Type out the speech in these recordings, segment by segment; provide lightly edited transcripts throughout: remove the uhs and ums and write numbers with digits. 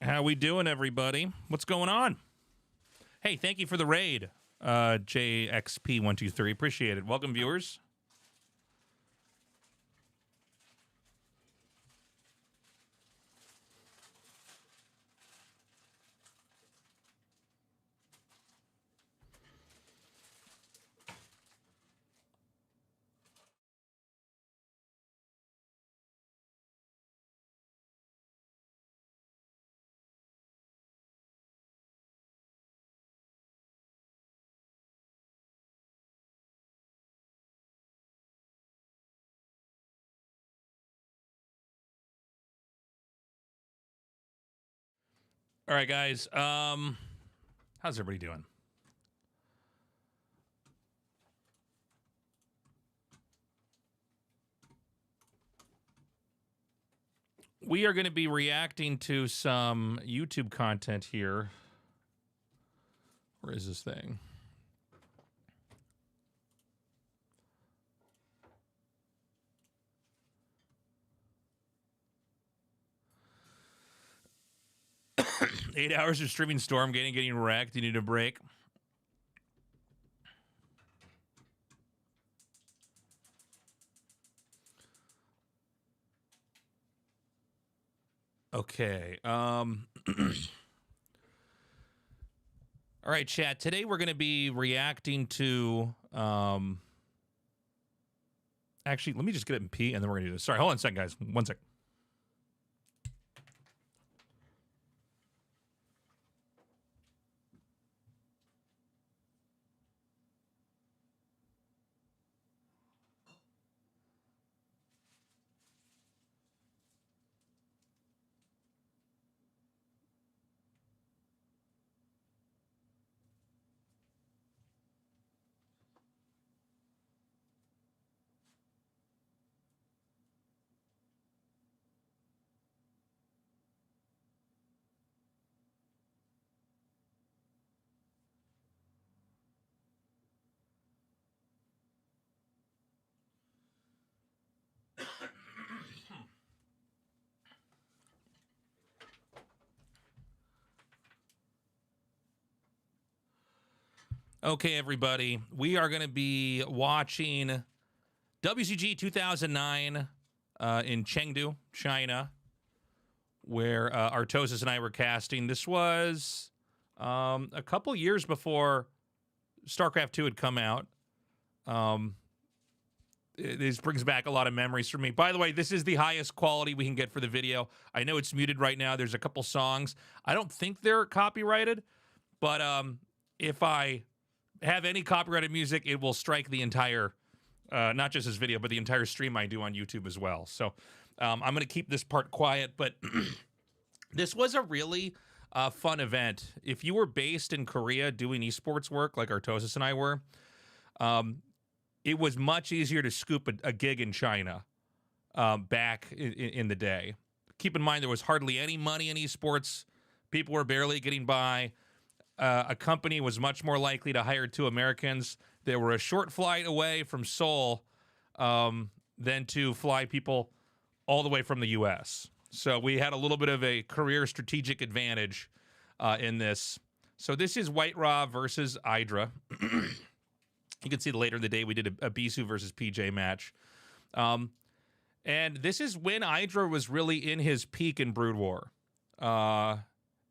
How we doing, everybody? What's going on? Hey, thank you for the raid, JXP123. Appreciate it. Welcome, viewers. All right, guys. How's everybody doing? We are going to be reacting to some YouTube content here. Where is this thing? Eight hours of streaming Stormgate and getting wrecked. You need a break. Okay. All right, chat. Today we're going to be reacting to... Actually, let me just get it in P, and then we're going to do this. Sorry, hold on a second, guys. 1 sec. Okay, everybody. We are going to be watching WCG 2009 in Chengdu, China, where Artosis and I were casting. This was a couple years before Starcraft 2 had come out. This brings back a lot of memories for me. By the way, this is the highest quality we can get for the video. I know it's muted right now. There's a couple songs. I don't think they're copyrighted, but if I have any copyrighted music, it will strike the entire, not just this video, but the entire stream I do on YouTube as well. So I'm going to keep this part quiet, but this was a really fun event. If you were based in Korea doing esports work like Artosis and I were, it was much easier to scoop a gig in China back in the day. Keep in mind, there was hardly any money in esports. People were barely getting by. A company was much more likely to hire two Americans. They were a short flight away from Seoul than to fly people all the way from the U.S. So we had a little bit of a career strategic advantage in this. So this is White Raw versus Hydra. You can see later in the day we did a Bisu versus PJ match. And this is when Hydra was really in his peak in Brood War.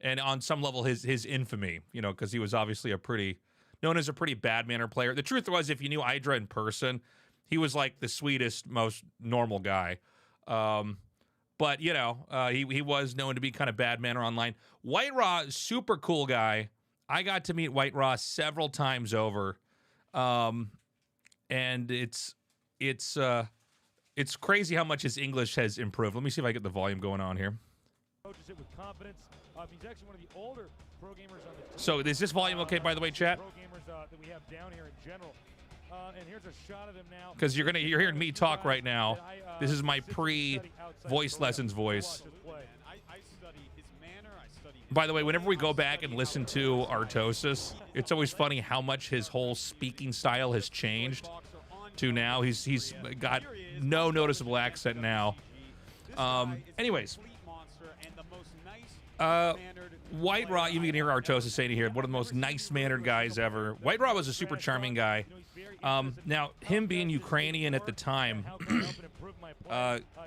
And on some level, his infamy, you know, because he was obviously known as a pretty bad manner player. The truth was, if you knew Hydra in person, he was like the sweetest, most normal guy. But, you know, he was known to be kind of bad manner online. White Raw, super cool guy. I got to meet White Raw several times over. And it's crazy how much his English has improved. Let me see if I get the volume going on here. It with confidence. He's actually one of the older pro gamers on the team. So is this volume okay, by the way, chat? Pro gamers that we have down here in general. And here's a shot of him now. Because you're hearing me talk right now. This is my pre-voice lessons voice. By the way, whenever we go back and listen to Artosis, it's always funny how much his whole speaking style has changed to now. He's got no noticeable accent now. Anyways. White Raw, you can hear Artosis saying here, one of the most nice-mannered guys ever. White Raw was a super charming guy. Now, him being Ukrainian at the time,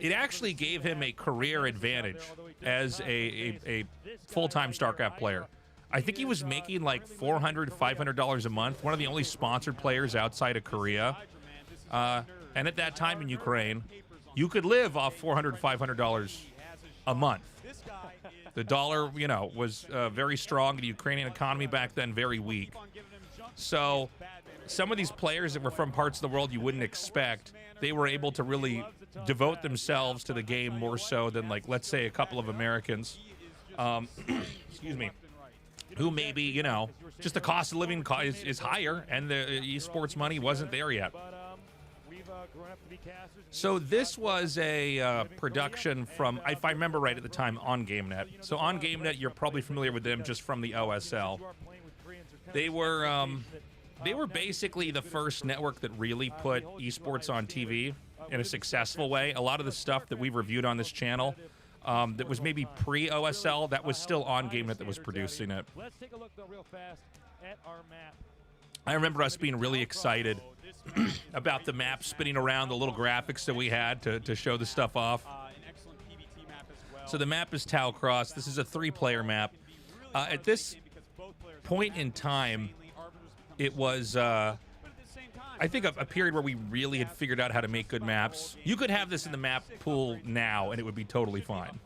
it actually gave him a career advantage as a full-time StarCraft player. I think he was making like $400, $500 a month, one of the only sponsored players outside of Korea. And at that time in Ukraine, you could live off $400, $500 a month. The dollar, you know, was very strong. The Ukrainian economy back then, very weak. So some of these players that were from parts of the world you wouldn't expect, they were able to really devote themselves to the game more so than, like, let's say a couple of Americans, excuse me, who maybe, you know, just the cost of living is higher and the esports money wasn't there yet. So this was a production from, if I remember right at the time, on GameNet. So on GameNet, you're probably familiar with them just from the OSL. They were basically the first network that really put esports on TV in a successful way. A lot of the stuff that we've reviewed on this channel that was maybe pre-OSL, that was still on GameNet that was producing it. Let's take a look though real fast at our map. I remember us being really excited about the map spinning around, the little graphics that we had to show the stuff off. So the map is Tau Cross. This is a 3-player map. At this point in time, it was, I think, a period where we really had figured out how to make good maps. You could have this in the map pool now, and it would be totally fine.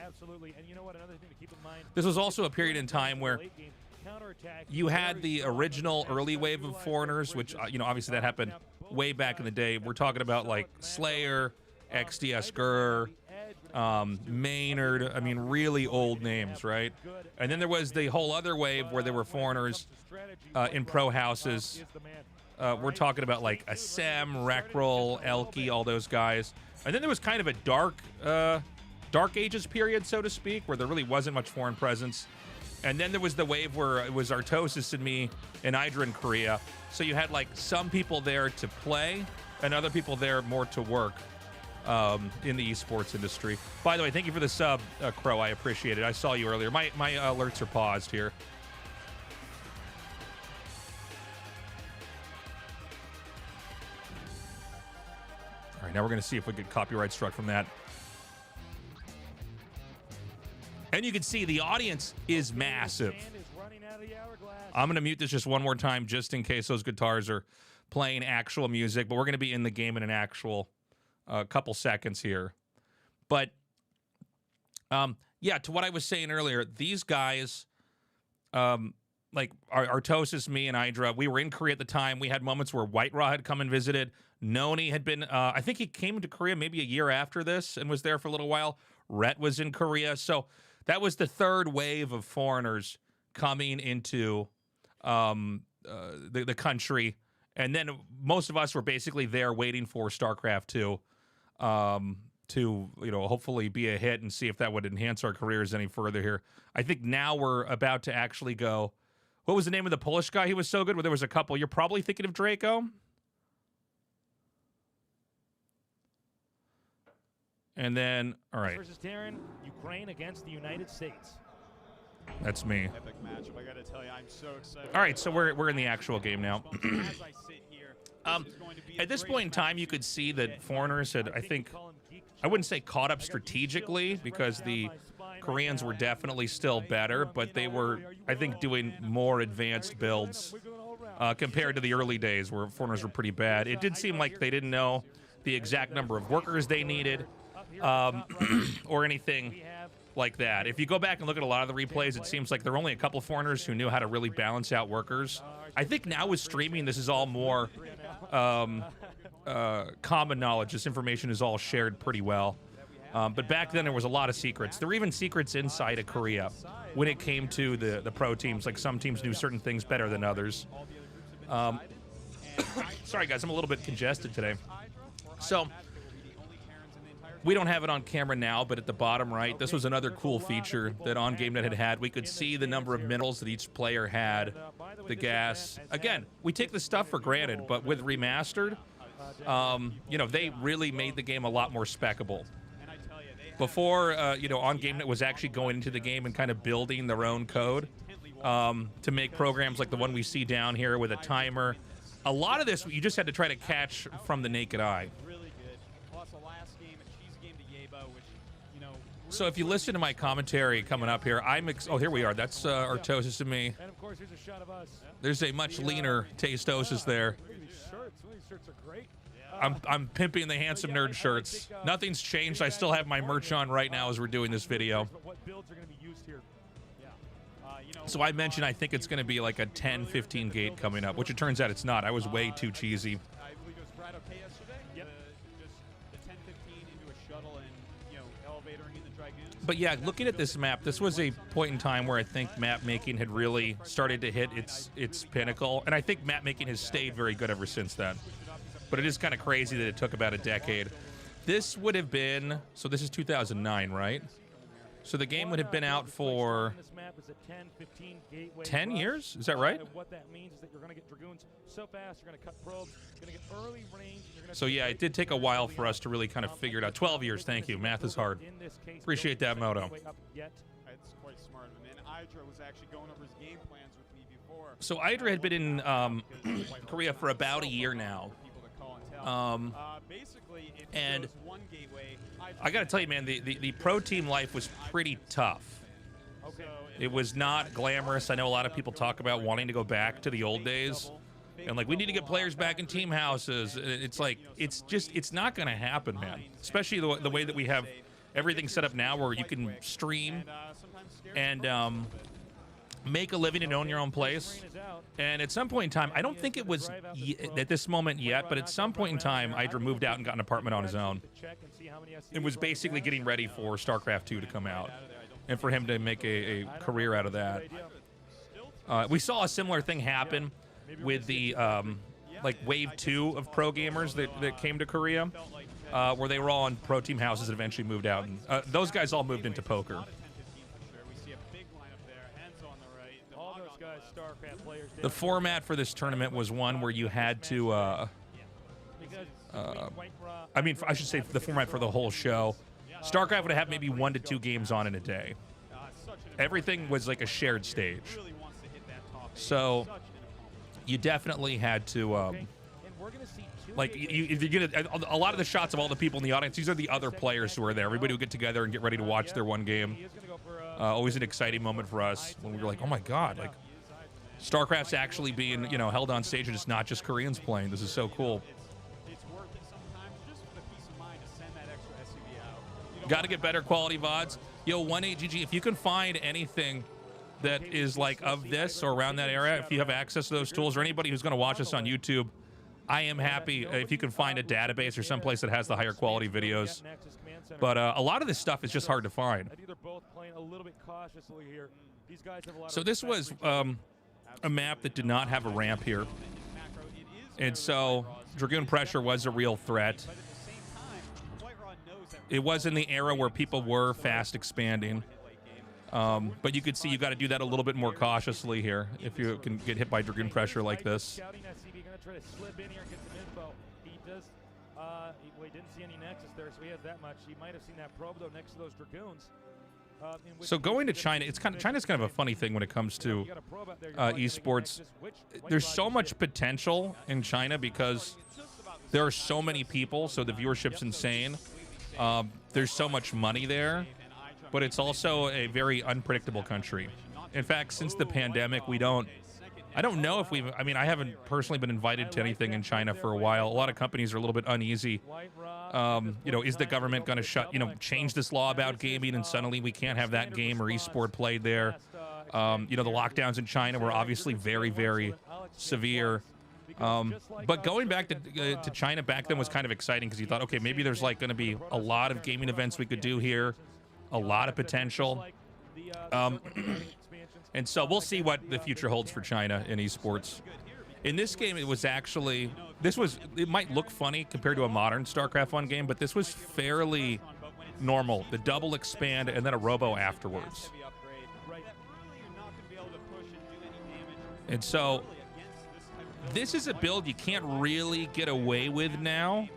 Absolutely. And you know what? Another thing to keep in mind. This was also a period in time where you had the original early wave of foreigners, which, you know, obviously that happened way back in the day. We're talking about, like, Slayer, XDS Gur, Maynard. I mean, really old names, right? And then there was the whole other wave where there were foreigners in pro houses. We're talking about, like, Asem, Rekrol, Elki, all those guys. And then there was kind of a Dark Ages period, so to speak, where there really wasn't much foreign presence. And then there was the wave where it was Artosis and me and Idra in Korea. So you had, like, some people there to play and other people there more to work in the esports industry. By the way, thank you for the sub, Crow. I appreciate it. I saw you earlier. My alerts are paused here. All right, now we're going to see if we get copyright struck from that. And you can see the audience is massive. I'm going to mute this just one more time just in case those guitars are playing actual music, but we're going to be in the game in an actual couple seconds here. But, yeah, to what I was saying earlier, these guys, like Artosis, me, and Idra, we were in Korea at the time. We had moments where White Raw had come and visited. Noni had been, I think he came to Korea maybe a year after this and was there for a little while. Rhett was in Korea. So that was the third wave of foreigners coming into the country. And then most of us were basically there waiting for StarCraft 2 to, you know, hopefully be a hit and see if that would enhance our careers any further here. I think now we're about to actually go. What was the name of the Polish guy? He was so good. Well, there was a couple. You're probably thinking of Draco. And then, all right. Versus Terran, Ukraine against the United States. That's me. Epic matchup. I gotta tell you, I'm so excited. All right, so we're in the actual game now. At this point in time, you could see that foreigners had, I think, I wouldn't say caught up strategically because the Koreans were definitely still better, but they were, I think, doing more advanced builds compared to the early days where foreigners were pretty bad. It did seem like they didn't know the exact number of workers they needed or anything like that. If you go back and look at a lot of the replays, it seems like there were only a couple foreigners who knew how to really balance out workers. I think now with streaming, this is all more common knowledge. This information is all shared pretty well. But back then, there was a lot of secrets. There were even secrets inside of Korea when it came to the pro teams. Like some teams knew certain things better than others. Sorry, guys, I'm a little bit congested today. So we don't have it on camera now, but at the bottom right, this was another cool feature that On GameNet had. We could see the number of minerals that each player had, the gas. Again, we take the stuff for granted, but with Remastered, you know, they really made the game a lot more speccable. before you know, on GameNet was actually going into the game and kind of building their own code to make programs like the one we see down here with a timer. A lot of this you just had to try to catch from the naked eye. Really good. Plus, the last game, a cheesy game to Yabo, which, you know. So if you listen to my commentary coming up here, oh, here we are. That's Artosis and me. And of course, here's a shot of us. There's a much leaner Tastosis there. Look at these shirts. Some of these shirts are great. I'm pimping the handsome nerd shirts. Nothing's changed. I still have my merch on right now as we're doing this video. But what builds are going to be used here? So I mentioned I think it's going to be like a 10-15 gate coming up, which it turns out it's not. I was way too cheesy. I believe it was Brad okay yesterday. Yep. Just the 10-15 into a shuttle and, you know, elevatoring in the Dragoons. But yeah, looking at this map, this was a point in time where I think map making had really started to hit its pinnacle, and I think map making has stayed very good ever since then. But it is kind of crazy that it took about a decade. This would have been, so this is 2009, right? So the game would have been out for 10 years? Is that right? And what that means is that you're going to get Dragoons so fast, you're going to cut probes, you're going to get early range. So yeah, it did take a while for us to really kind of figure it out. 12 years, thank you. Math is hard. Appreciate that, Moto. It's quite smart of him. And Idra was actually going over his game plans with me before. So Idra had been in Korea for about a year now. Basically, if and there was one gateway, I got to tell you, man, the pro team life was pretty tough. Okay. It was not glamorous. I know a lot of people talk about wanting to go back to the old days. And like, we need to get players back in team houses. It's like, it's not going to happen, man. Especially the way that we have everything set up now where you can stream and make a living and own your own place. And at some point in time, I don't think it was at this moment yet, but at some point in time, Idra moved out and got an apartment on his own. It was basically getting ready for StarCraft 2 to come out and for him to make a career out of that. We saw a similar thing happen with the like wave 2 of pro gamers that came to Korea, where they were all in pro team houses and eventually moved out. And those guys all moved into poker. The format for this tournament was one where you had to, I mean, I should say the format for the whole show. StarCraft would have maybe 1 to 2 games on in a day. Everything was like a shared stage. So you definitely had to, like, you're gonna, a lot of the shots of all the people in the audience, these are the other players who are there. Everybody would get together and get ready to watch their one game. Always an exciting moment for us when we were like, oh my God, like, StarCraft's actually being, you know, held on stage and it's not just Koreans playing. This is so cool. It's worth it sometimes just for the peace of mind to send that extra SUV out. Got to get better quality VODs. Yo, 18GG, if you can find anything that is like of this or around that area, if you have access to those tools, or anybody who's going to watch us on YouTube, I am happy if you can find a database or someplace that has the higher quality videos. But a lot of this stuff is just hard to find. So this was a map that did not have a ramp here, and so Dragoon Pressure was a real threat. It was in the era where people were fast expanding, but you could see you got to do that a little bit more cautiously here if you can get hit by Dragoon Pressure like this. He didn't see any Nexus there, so he has that much. He might have seen that probe though next to those Dragoons. So going to China, China's kind of a funny thing when it comes to esports. There's so much potential in China because there are so many people, so the viewership's insane. There's so much money there, but it's also a very unpredictable country. In fact, since the pandemic, I don't know if I mean, I haven't personally been invited to anything in China for a while. A lot of companies are a little bit uneasy. You know, is the government going to change this law about gaming and suddenly we can't have that game or esport played there? You know, the lockdowns in China were obviously very, very severe. But going back to China back then was kind of exciting because you thought, okay, maybe there's like going to be a lot of gaming events we could do here, a lot of potential. And so we'll see what the future holds for China in esports. In this game, it was actually, it might look funny compared to a modern StarCraft 1 game, but this was fairly normal. The double expand and then a robo afterwards. And so this is a build you can't really get away with now.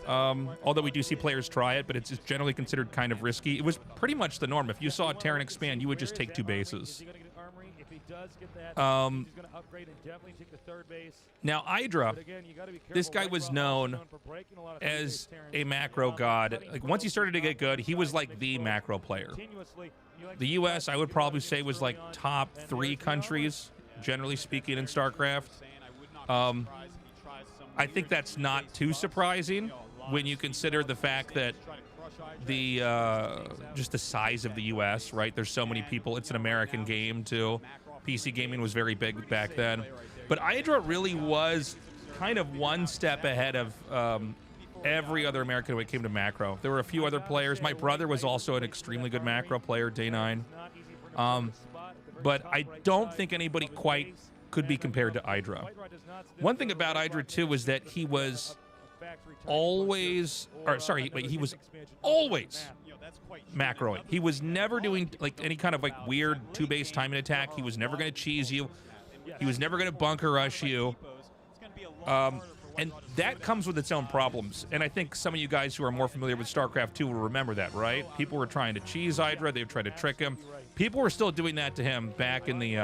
Although we do see players try it, but it's generally considered kind of risky. It was pretty much the norm. If you saw Terran expand, you would just take 2 bases. Now, Hydra, this guy was known as a macro god. Like, once he started to get good, he was like the macro player. The U.S., I would probably say, was like top 3 countries, generally speaking, in StarCraft. I think that's not too surprising when you consider the fact that the just the size of the U.S., right? There's so many people. It's an American game, too. PC gaming was very big back then. But Hydra really was kind of one step ahead of every other American when it came to macro. There were a few other players. My brother was also an extremely good macro player, Day 9. But I don't think anybody quite could be compared to Hydra. One thing about Hydra, too, was that he was always, he was always macroing. He was never doing like any kind of like weird 2-base timing attack. He was never going to cheese you. He was never going to bunker rush you. And that comes with its own problems. And I think some of you guys who are more familiar with StarCraft 2 will remember that, right? People were trying to cheese Hydra. They were trying to trick him. People were still doing that to him back in the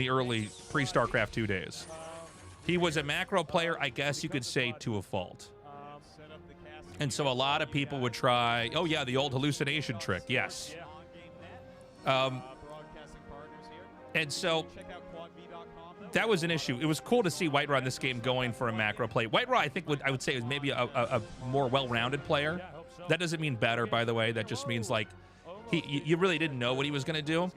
early pre-StarCraft 2 days. He was a macro player, I guess you could say, to a fault. And so a lot of people would try, oh yeah, the old hallucination trick, yes. And so that was an issue. It was cool to see White Raw in this game going for a macro play. White Raw, I think, I would say, is maybe a more well-rounded player. That doesn't mean better, by the way. That just means, like, you really didn't know what he was going to do.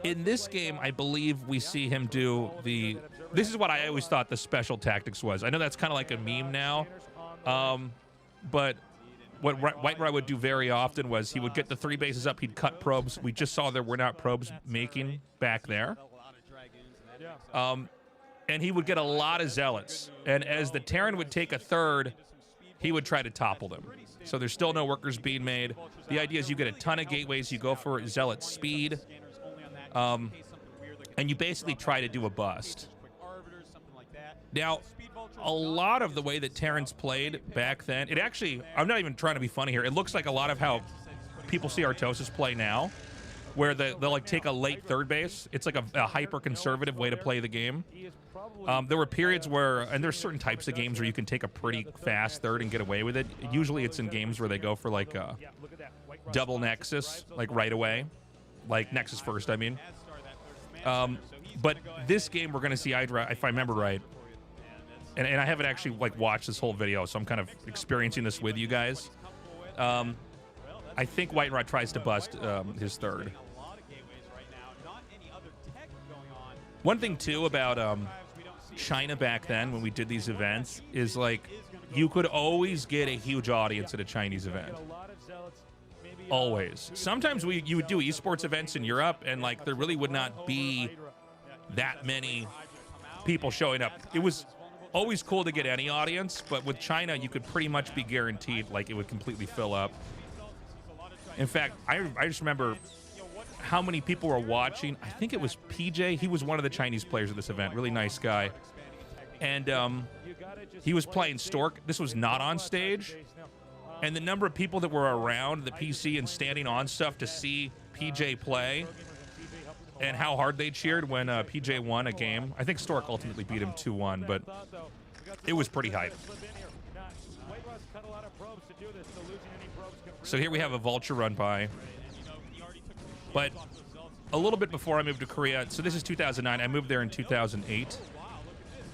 In this game, I believe we see him do the... This is what I always thought the special tactics was. I know that's kind of like a meme now. But what White Raw would do very often was he would get the 3 bases up, he'd cut probes. We just saw there were not probes making back there. And he would get a lot of zealots. And as the Terran would take a 3rd, he would try to topple them. So there's still no workers being made. The idea is you get a ton of gateways, you go for zealot speed, and you basically try to do a bust. Now, a lot of the way that Terrans played back then, it actually, I'm not even trying to be funny here, it looks like a lot of how people see Artosis play now, where they'll like take a late 3rd base. It's like a hyper-conservative way to play the game. There were periods where, and there's certain types of games where you can take a pretty fast 3rd and get away with it. Usually it's in games where they go for like a double Nexus, like right away. Like Nexus first, I mean. But this game we're going to see Hydra, if I remember right. And I haven't actually like watched this whole video, so I'm kind of experiencing this with you guys. I think White Rod tries to bust his 3rd. One thing too about China back then when we did these events is like you could always get a huge audience at a Chinese event. Always. Sometimes you would do esports events in Europe and like there really would not be that many people showing up. It was always cool to get any audience, but with China you could pretty much be guaranteed like it would completely fill up. In fact, I just remember how many people were watching. I think it was PJ. He was one of the Chinese players at this event. Really nice guy. And he was playing Stork. This was not on stage. And the number of people that were around the PC and standing on stuff to see PJ play and how hard they cheered when PJ won a game. I think Stork ultimately beat him 2-1, but it was pretty hype. So here we have a Vulture run by. But a little bit before I moved to Korea, so this is 2009. I moved there in 2008.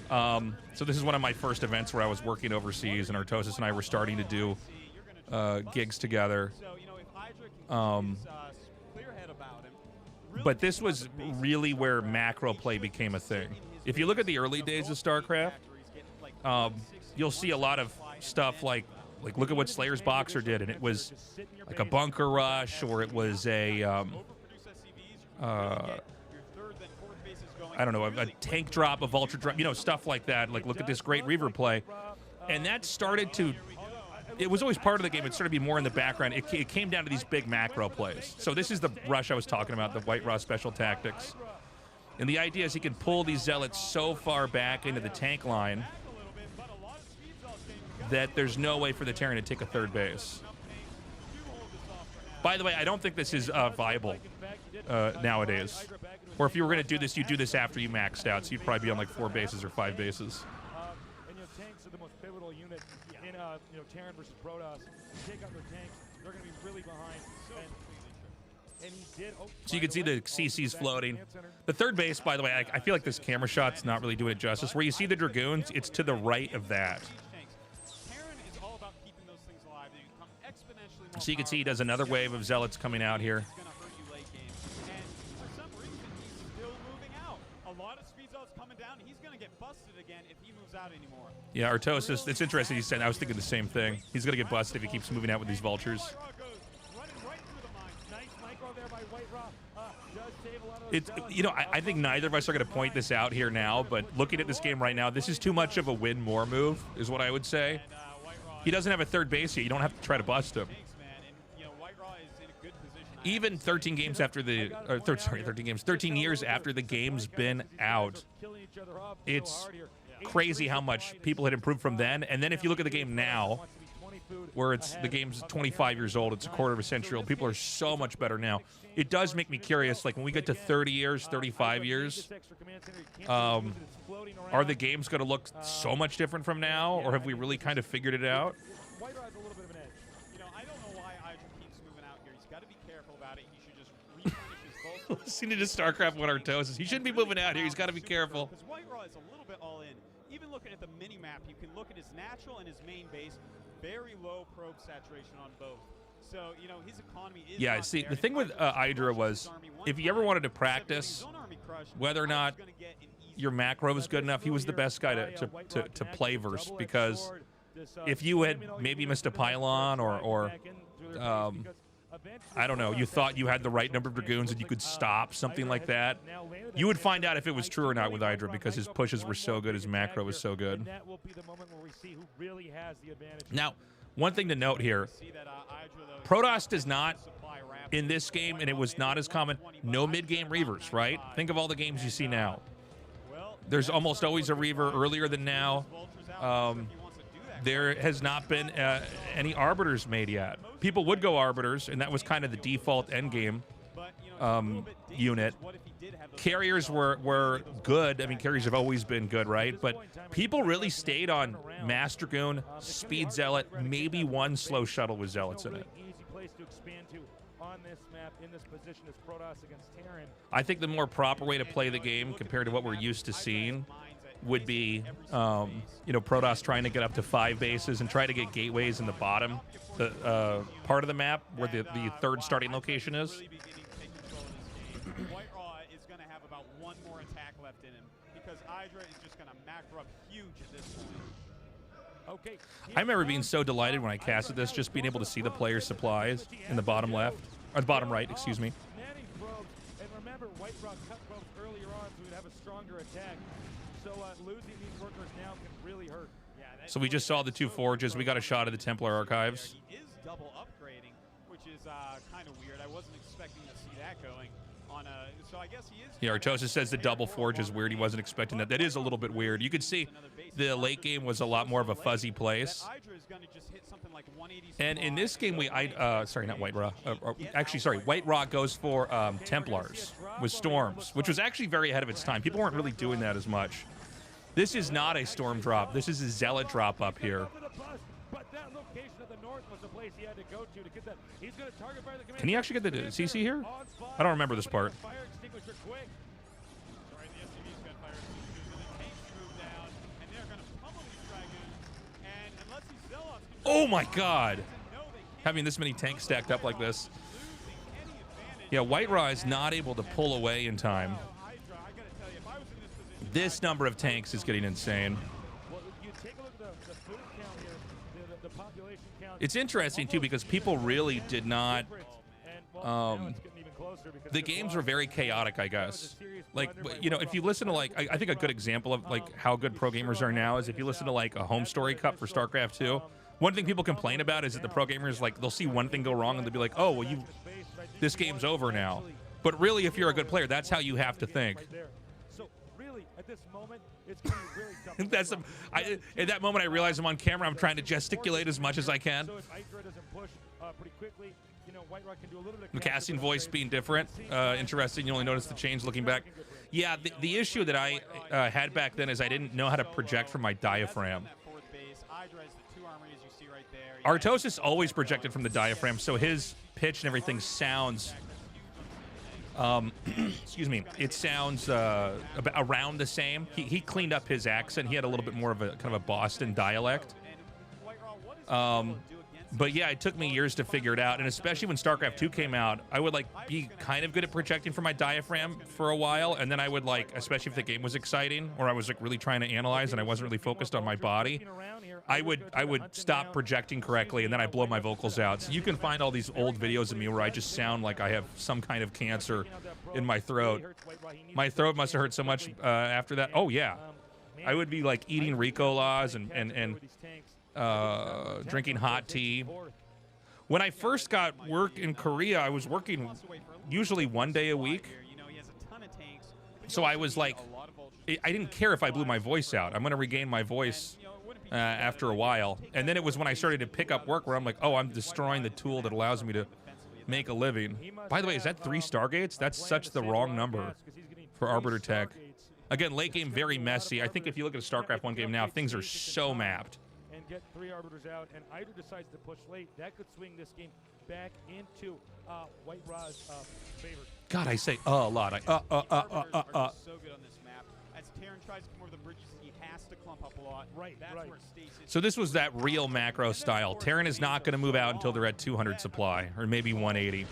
So this is one of my first events where I was working overseas, and Artosis and I were starting to do gigs together. But this was really where macro play became a thing. If you look at the early days of StarCraft, you'll see a lot of stuff like look at what Slayer's Boxer did, and it was like a bunker rush, or it was a I don't know, a tank drop, a vulture drop, you know, stuff like that. Like, look at this great Reaver play. And that started to, it was always part of the game. It started to be more in the background. It came down to these big macro plays. So this is the rush I was talking about, the White Raw special tactics. And the idea is he can pull these zealots so far back into the tank line that there's no way for the Terran to take a third base. By the way, I don't think this is viable nowadays. Or if you were going to do this, you'd do this after you maxed out, so you'd probably be on like 4 bases or 5 bases. And tanks are the most pivotal unit in Terran versus Protoss. You take out their tanks, they're going to be really behind. And he did. So you can see the CCs floating. The third base, by the way, I feel like this camera shot's not really doing it justice. Where you see the Dragoons, it's to the right of that. So you can see he does another wave of Zealots coming out here. Yeah, Artosis, it's interesting he's saying, I was thinking the same thing. He's going to get busted if he keeps moving out with these vultures. It's, you know, I think neither of us are going to point this out here now, but looking at this game right now, this is too much of a win-more move, is what I would say. He doesn't have a third base here. You don't have to try to bust him. Even 13 games after the, 13 years after the game's been out, it's crazy how much people had improved from then. And then if you look at the game now, where the game's 25 years old, it's a quarter of a century old, people are so much better now. It does make me curious, like when we get to 30 years, 35 years, are the games going to look so much different from now, or have we really kind of figured it out? Listening to Starcraft 1 Artosis, he shouldn't be moving out here. He's got to be careful. Because White Raw is a little bit all in. Even looking at the mini map, you can look at his natural and his main base. Very low probe saturation on both. So, you know, his economy is. Yeah, see, the thing with Hydra was, if you ever wanted to practice whether or not your macro was good enough, he was the best guy to play versus, because if you had maybe missed a pylon or I don't know, you thought you had the right number of Dragoons and you could stop something like that, you would find out if it was true or not with Hydra, because his pushes were so good, his macro was so good. Now, one thing to note here, Protoss does not, in this game, and it was not as common, no mid-game Reavers, right? Think of all the games you see now. There's almost always a Reaver earlier than now. There has not been any Arbiters made yet. People would go Arbiters, and that was kind of the default endgame unit. Carriers were good. I mean, carriers have always been good, right? But people really stayed on Master Dragoon, Speed Zealot, maybe one slow shuttle with Zealots in it. I think the more proper way to play the game compared to what we're used to seeing would be, you know, Protoss trying to get up to 5 bases and try to get gateways in the bottom part of the map where the third starting location is. White Raw is going to have about one more attack left in him, because Hydra is just going to macro up huge at this point. Okay. I remember being so delighted when I casted this, just being able to see the player's supplies in the bottom left, or the bottom right, excuse me. And remember, White Raw cut probes earlier on, so we'd have a stronger attack. So losing these workers now can really hurt. Yeah, so we just saw the 2 forges. We got a shot of the Templar archives. He is double upgrading, which is kind of weird. I wasn't expecting to see that going on a. So I guess he is. Yeah, Artosis says the double forge is weird. He wasn't expecting that. That is a little bit weird. You could see the late game was a lot more of a fuzzy place. And in this game, sorry, not White Raw. Actually, sorry, White Raw goes for Templars with Storms, which was actually very ahead of its time. People weren't really doing that as much. This is not a Storm drop. This is a Zealot drop up here. Can he actually get the CC here? I don't remember this part. Oh my God! Having this many tanks stacked up like this. Yeah, White Raw is not able to pull away in time. This number of tanks is getting insane. It's interesting too, because people really did not. The games were very chaotic, I guess. Like, you know, if you listen to, like, I think a good example of like how good pro gamers are now is if you listen to like a home story cup for StarCraft 2. One thing people complain about is that the pro gamers, like, they'll see one thing go wrong and they'll be like, oh, well, this game's over now. But really, if you're a good player, that's how you have to think. At this moment, it's going to be really tough. That's at that moment I realize I'm on camera. I'm trying to gesticulate as much as I can. So if Hydra doesn't push pretty quickly, you know, White Rock can do a little bit of The casting voice being different. Interesting. You only notice the change looking back. Yeah, the issue that I had back then is I didn't know how to project from my diaphragm. Artosis always projected from the diaphragm, so his pitch and everything sounds, excuse me, it sounds around the same. He cleaned up his accent. He had a little bit more of a kind of a Boston dialect. But yeah, it took me years to figure it out, and especially when StarCraft 2 came out, I would like be kind of good at projecting from my diaphragm for a while, and then I would like, especially if the game was exciting or I was like really trying to analyze and I wasn't really focused on my body, I would stop projecting correctly, and then I blow my vocals out. So you can find all these old videos of me where I just sound like I have some kind of cancer in my throat. My throat must have hurt so much after that. Oh yeah, I would be like eating Ricolas and drinking hot tea. When I first got work in Korea, I was working usually 1 day a week. So I was like, I didn't care if I blew my voice out. I'm going to regain my voice after a while. And then it was when I started to pick up work where I'm like, oh, I'm destroying the tool that allows me to make a living. By the way, is that 3 Stargates? That's such the wrong number for Arbiter Tech. Again, late game, very messy. I think if you look at a StarCraft 1 game now, things are so mapped. Get 3 Arbiters out, and Hydra decides to push late. That could swing this game back into White Raw's favor. God, I say a lot. So good on this map. As Terran tries to come over the bridges, he has to clump up a lot. That's where Stasis. So this was that real macro style. Terran is not going to move out until they're at 200 supply, or maybe 180.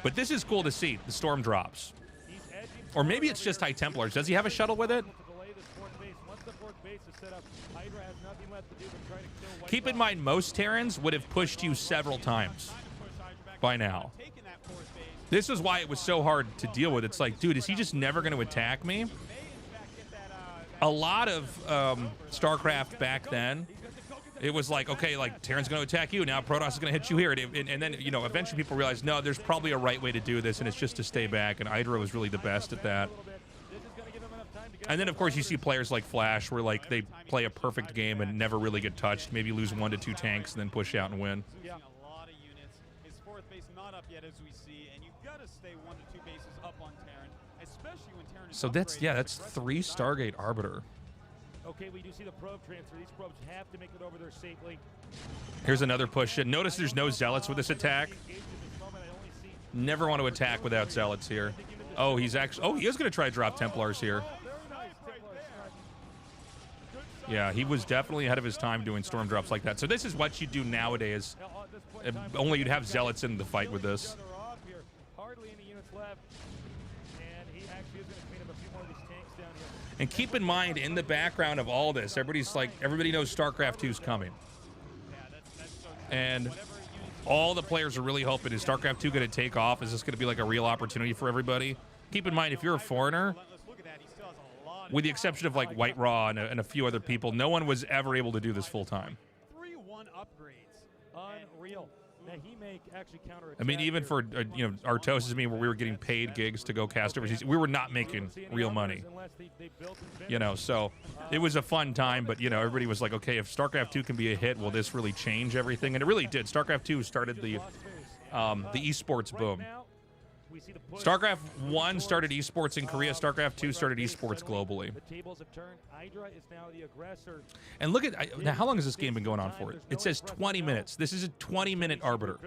But this is cool to see, the storm drops. Or maybe it's just High Templars. Does he have a shuttle with it? Keep in mind, most Terrans would have pushed you several times by now. This is why it was so hard to deal with. It's like, dude, is he just never going to attack me? A lot of StarCraft back then, it was like, okay, like Terran's going to attack you. Now Protoss is going to hit you here. And then, you know, eventually people realized, no, there's probably a right way to do this, and it's just to stay back. And Hydra was really the best at that. And then, of course, you see players like Flash where, like, they play a perfect game and never really get touched, maybe lose 1 to 2 tanks and then push out and win. Yeah. A lot of units. His 4th base not up yet, as we see, and you've got to stay 1 to 2 bases up on Terran, especially when Terran is so that's 3 Stargate Arbiter. Okay, we do see the probe transfer. These probes have to make it over there safely. Here's another push in. Notice there's no Zealots with this attack. Never want to attack without Zealots here. Oh, he's actually... Oh, he is going to try to drop Templars here. Yeah, he was definitely ahead of his time doing storm drops like that. So this is what you do nowadays. Only you'd have Zealots in the fight with this. And keep in mind, in the background of all this, everybody knows StarCraft 2 is coming. And all the players are really hoping, is StarCraft 2 going to take off? Is this going to be like a real opportunity for everybody? Keep in mind, if you're a foreigner, with the exception of like White Raw and a few other people, no one was ever able to do this full time. 3-1 upgrades. Unreal. Now he may actually counter. I mean, even for you know, Artosis and me, where we were getting paid gigs to go cast overseas, we were not making real money. You know, so it was a fun time. But you know, everybody was like, okay, if StarCraft 2 can be a hit, will this really change everything? And it really did. StarCraft 2 started the esports boom. StarCraft 1 started esports in Korea. StarCraft 2 started esports globally. The tables have turned. Hydra is now the aggressor. And look at now, how long has this game been going on for? It says 20 minutes. This is a 20-minute Arbiter.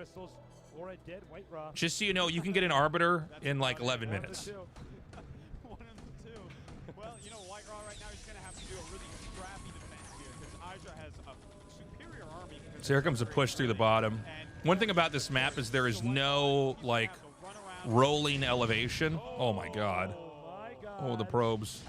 Just so you know, you can get an Arbiter in like 11 minutes. 1 and 2. Well, you know, White Raw right now is going to have to do a really scrappy defense here because Hydra has a superior army. So here comes a push through the bottom. One thing about this map is there is no like rolling elevation. Oh my god. Oh, the probes.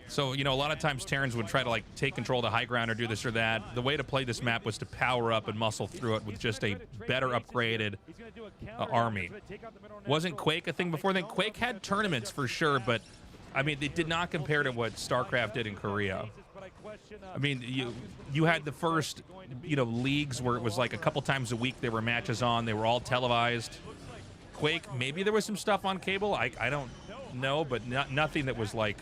So, you know, a lot of times Terrans would try to like take control of the high ground or do this or that. The way to play this map was to power up and muscle through it with just a better upgraded army. Wasn't Quake a thing before then? Quake had tournaments for sure, but I mean, they did not compare to what StarCraft did in Korea. I mean, you had the first, you know, leagues where it was like a couple times a week there were matches on. They were all televised. Quake, maybe there was some stuff on cable. I don't know, but nothing that was like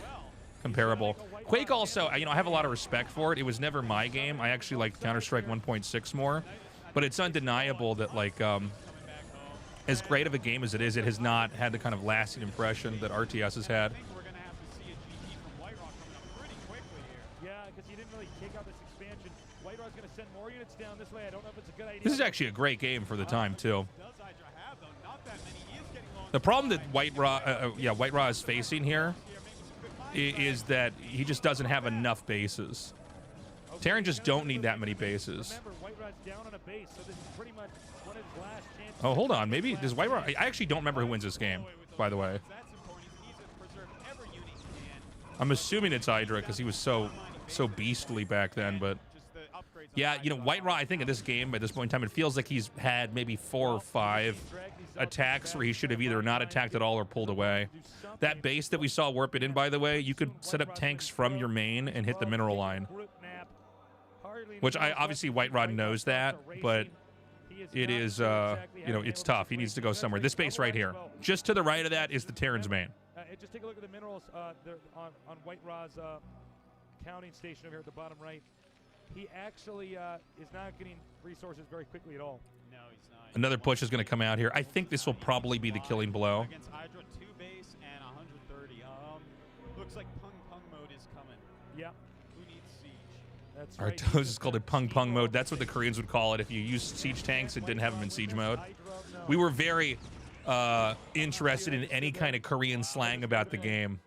comparable. Quake also, I have a lot of respect for it. It was never my game. I actually liked Counter-Strike 1.6 more, but it's undeniable that like as great of a game as it is, it has not had the kind of lasting impression that RTS has had. We're going to have to see a GG from White Rock coming up pretty quickly here. Yeah, because he didn't really kick out this expansion. White Rock's going to send more units down this way. I don't know if it's a good idea. This is actually a great game for the time too. Does Hydra have, though? Not that many. He is getting low on The problem that White Raw is facing here is that he just doesn't have enough bases. Terran just don't need that many bases. Remember, White Rod's down on a base, so this is pretty much one of his last chances. Oh, hold on. Maybe does White Raw? I actually don't remember who wins this game, by the way. That's important. He needs to preserve every unit he can. I'm assuming it's Hydra because he was so beastly back then, but Just the upgrades on yeah, Hydra. White Raw, I think at this game, at this point in time, it feels like he's had maybe 4 or 5 attacks where he should have either not attacked at all or pulled away. That base that we saw warp it in, by the way, you could set up tanks from your main and hit the mineral line, which obviously White Rod knows that, but it is, it's tough. He needs to go somewhere. This base right here, just to the right of that is the Terran's main. Just take a look at the minerals on White Rod's counting station over here at the bottom right. He actually is not getting resources very quickly at all. No, he's not. Another push is going to come out here. I think this will probably be the killing blow. Against Hydra, 2 base and 130. Looks like Pung mode is coming. Yeah. Who needs siege? That's Our right. toes is called a pung mode. That's what the Koreans would call it if you used siege tanks and didn't have them in siege mode. We were very interested in any kind of Korean slang about the game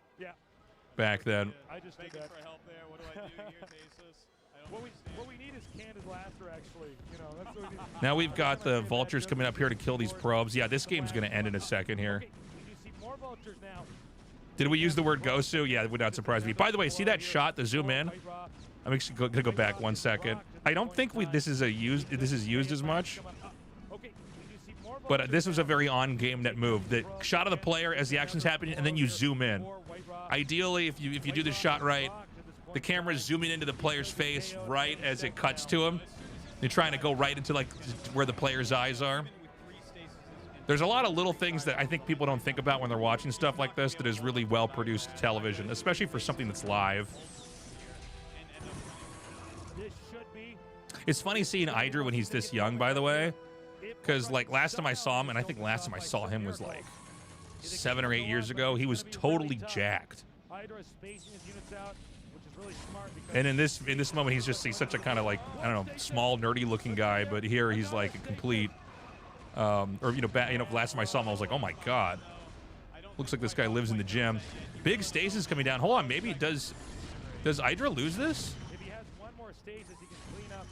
back then. I just did Begging that. for help there. What do I do here, Tasus? I don't What we need is canned laughter, actually. That's what we need. Now we've got the vultures coming up here to kill these probes. Yeah, this game's going to end in a second here. Okay, you see more vultures now. Did we use the word Gosu? Yeah, it would not surprise me. By the way, see that shot, the zoom in? I'm actually going to go back 1 second. I don't think this is used as much, but this was a very on-game net move. The shot of the player as the action's happening, and then you zoom in. Ideally, if you do the shot right, the camera's zooming into the player's face right as it cuts to him. You're trying to go right into like where the player's eyes are. There's a lot of little things that I think people don't think about when they're watching stuff like this that is really well-produced television, especially for something that's live. It's funny seeing Hydra when he's this young, by the way, because like last time I saw him, and I think last time I saw him was like 7 or 8 years ago, he was totally jacked. And in this moment, he's such a kind of like, I don't know, small, nerdy-looking guy. But here he's like a complete, last time I saw him, I was like, oh my god, looks like this guy lives in the gym. Big stasis coming down. Hold on, maybe does Hydra lose this? If he has one more stasis, he can clean up.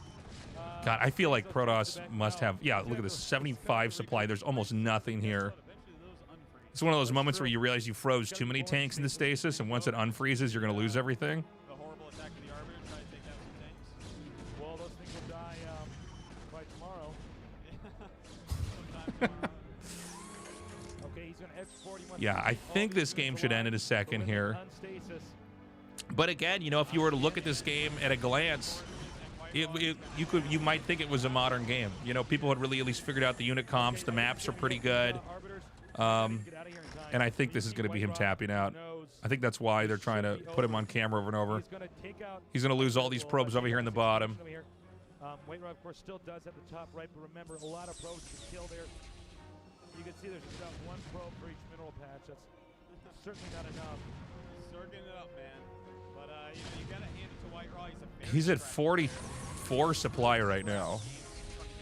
God, I feel like Protoss must have. Yeah, look at this, 75 supply. There's almost nothing here. It's one of those moments where you realize you froze too many tanks into stasis, and once it unfreezes, you're going to lose everything. The horrible attack of the Arbiter, try to take out some tanks. Well, those things will die by tomorrow. Sometime tomorrow. Okay, he's going to X41. Yeah, I think this game should end in a second here. Unstasis. But again, if you were to look at this game at a glance, you might think it was a modern game. People had really at least figured out the unit comps. The maps are pretty good. And I think this is going to be him tapping out. I think that's why they're trying to put him on camera over and over. He's going to lose all these probes over here in the bottom. White Rock, of course, still does at the top right, but remember, a lot of probes to kill there. You can see there's about 1 probe for each mineral patch. That's certainly not enough. Circling it up, man. But you got to hand it to White Raw. He's at 44 supply right now.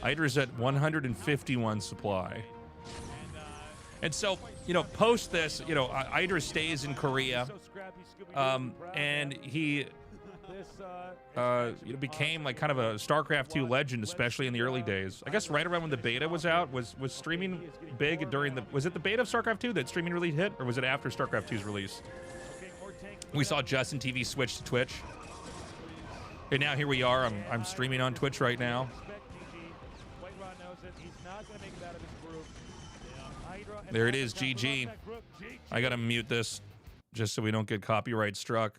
Hydra's at 151 supply. And so, post this, Hydra stays in Korea, and he became like kind of a Starcraft 2 legend, especially in the early days. I guess right around when the beta was out, was streaming big during was it the beta of Starcraft 2 that streaming really hit, or was it after Starcraft 2's release? We saw Justin TV switch to Twitch, and now here we are. I'm streaming on Twitch right now. There it is, GG. I gotta mute this just so we don't get copyright struck.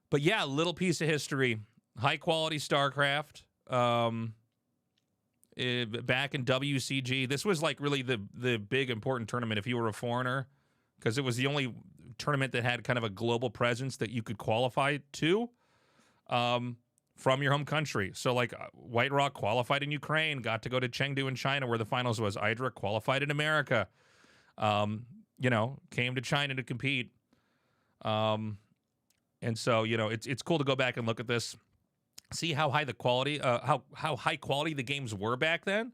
But yeah, little piece of history. High quality StarCraft. back in WCG. This was like really the big important tournament if you were a foreigner, because it was the only tournament that had kind of a global presence that you could qualify to from your home country. So like White Rock qualified in Ukraine, got to go to Chengdu in China where the finals was. Hydra qualified in America, you know, came to China to compete. And so, you know, it's cool to go back and look at this, see how high the quality, how high quality the games were back then.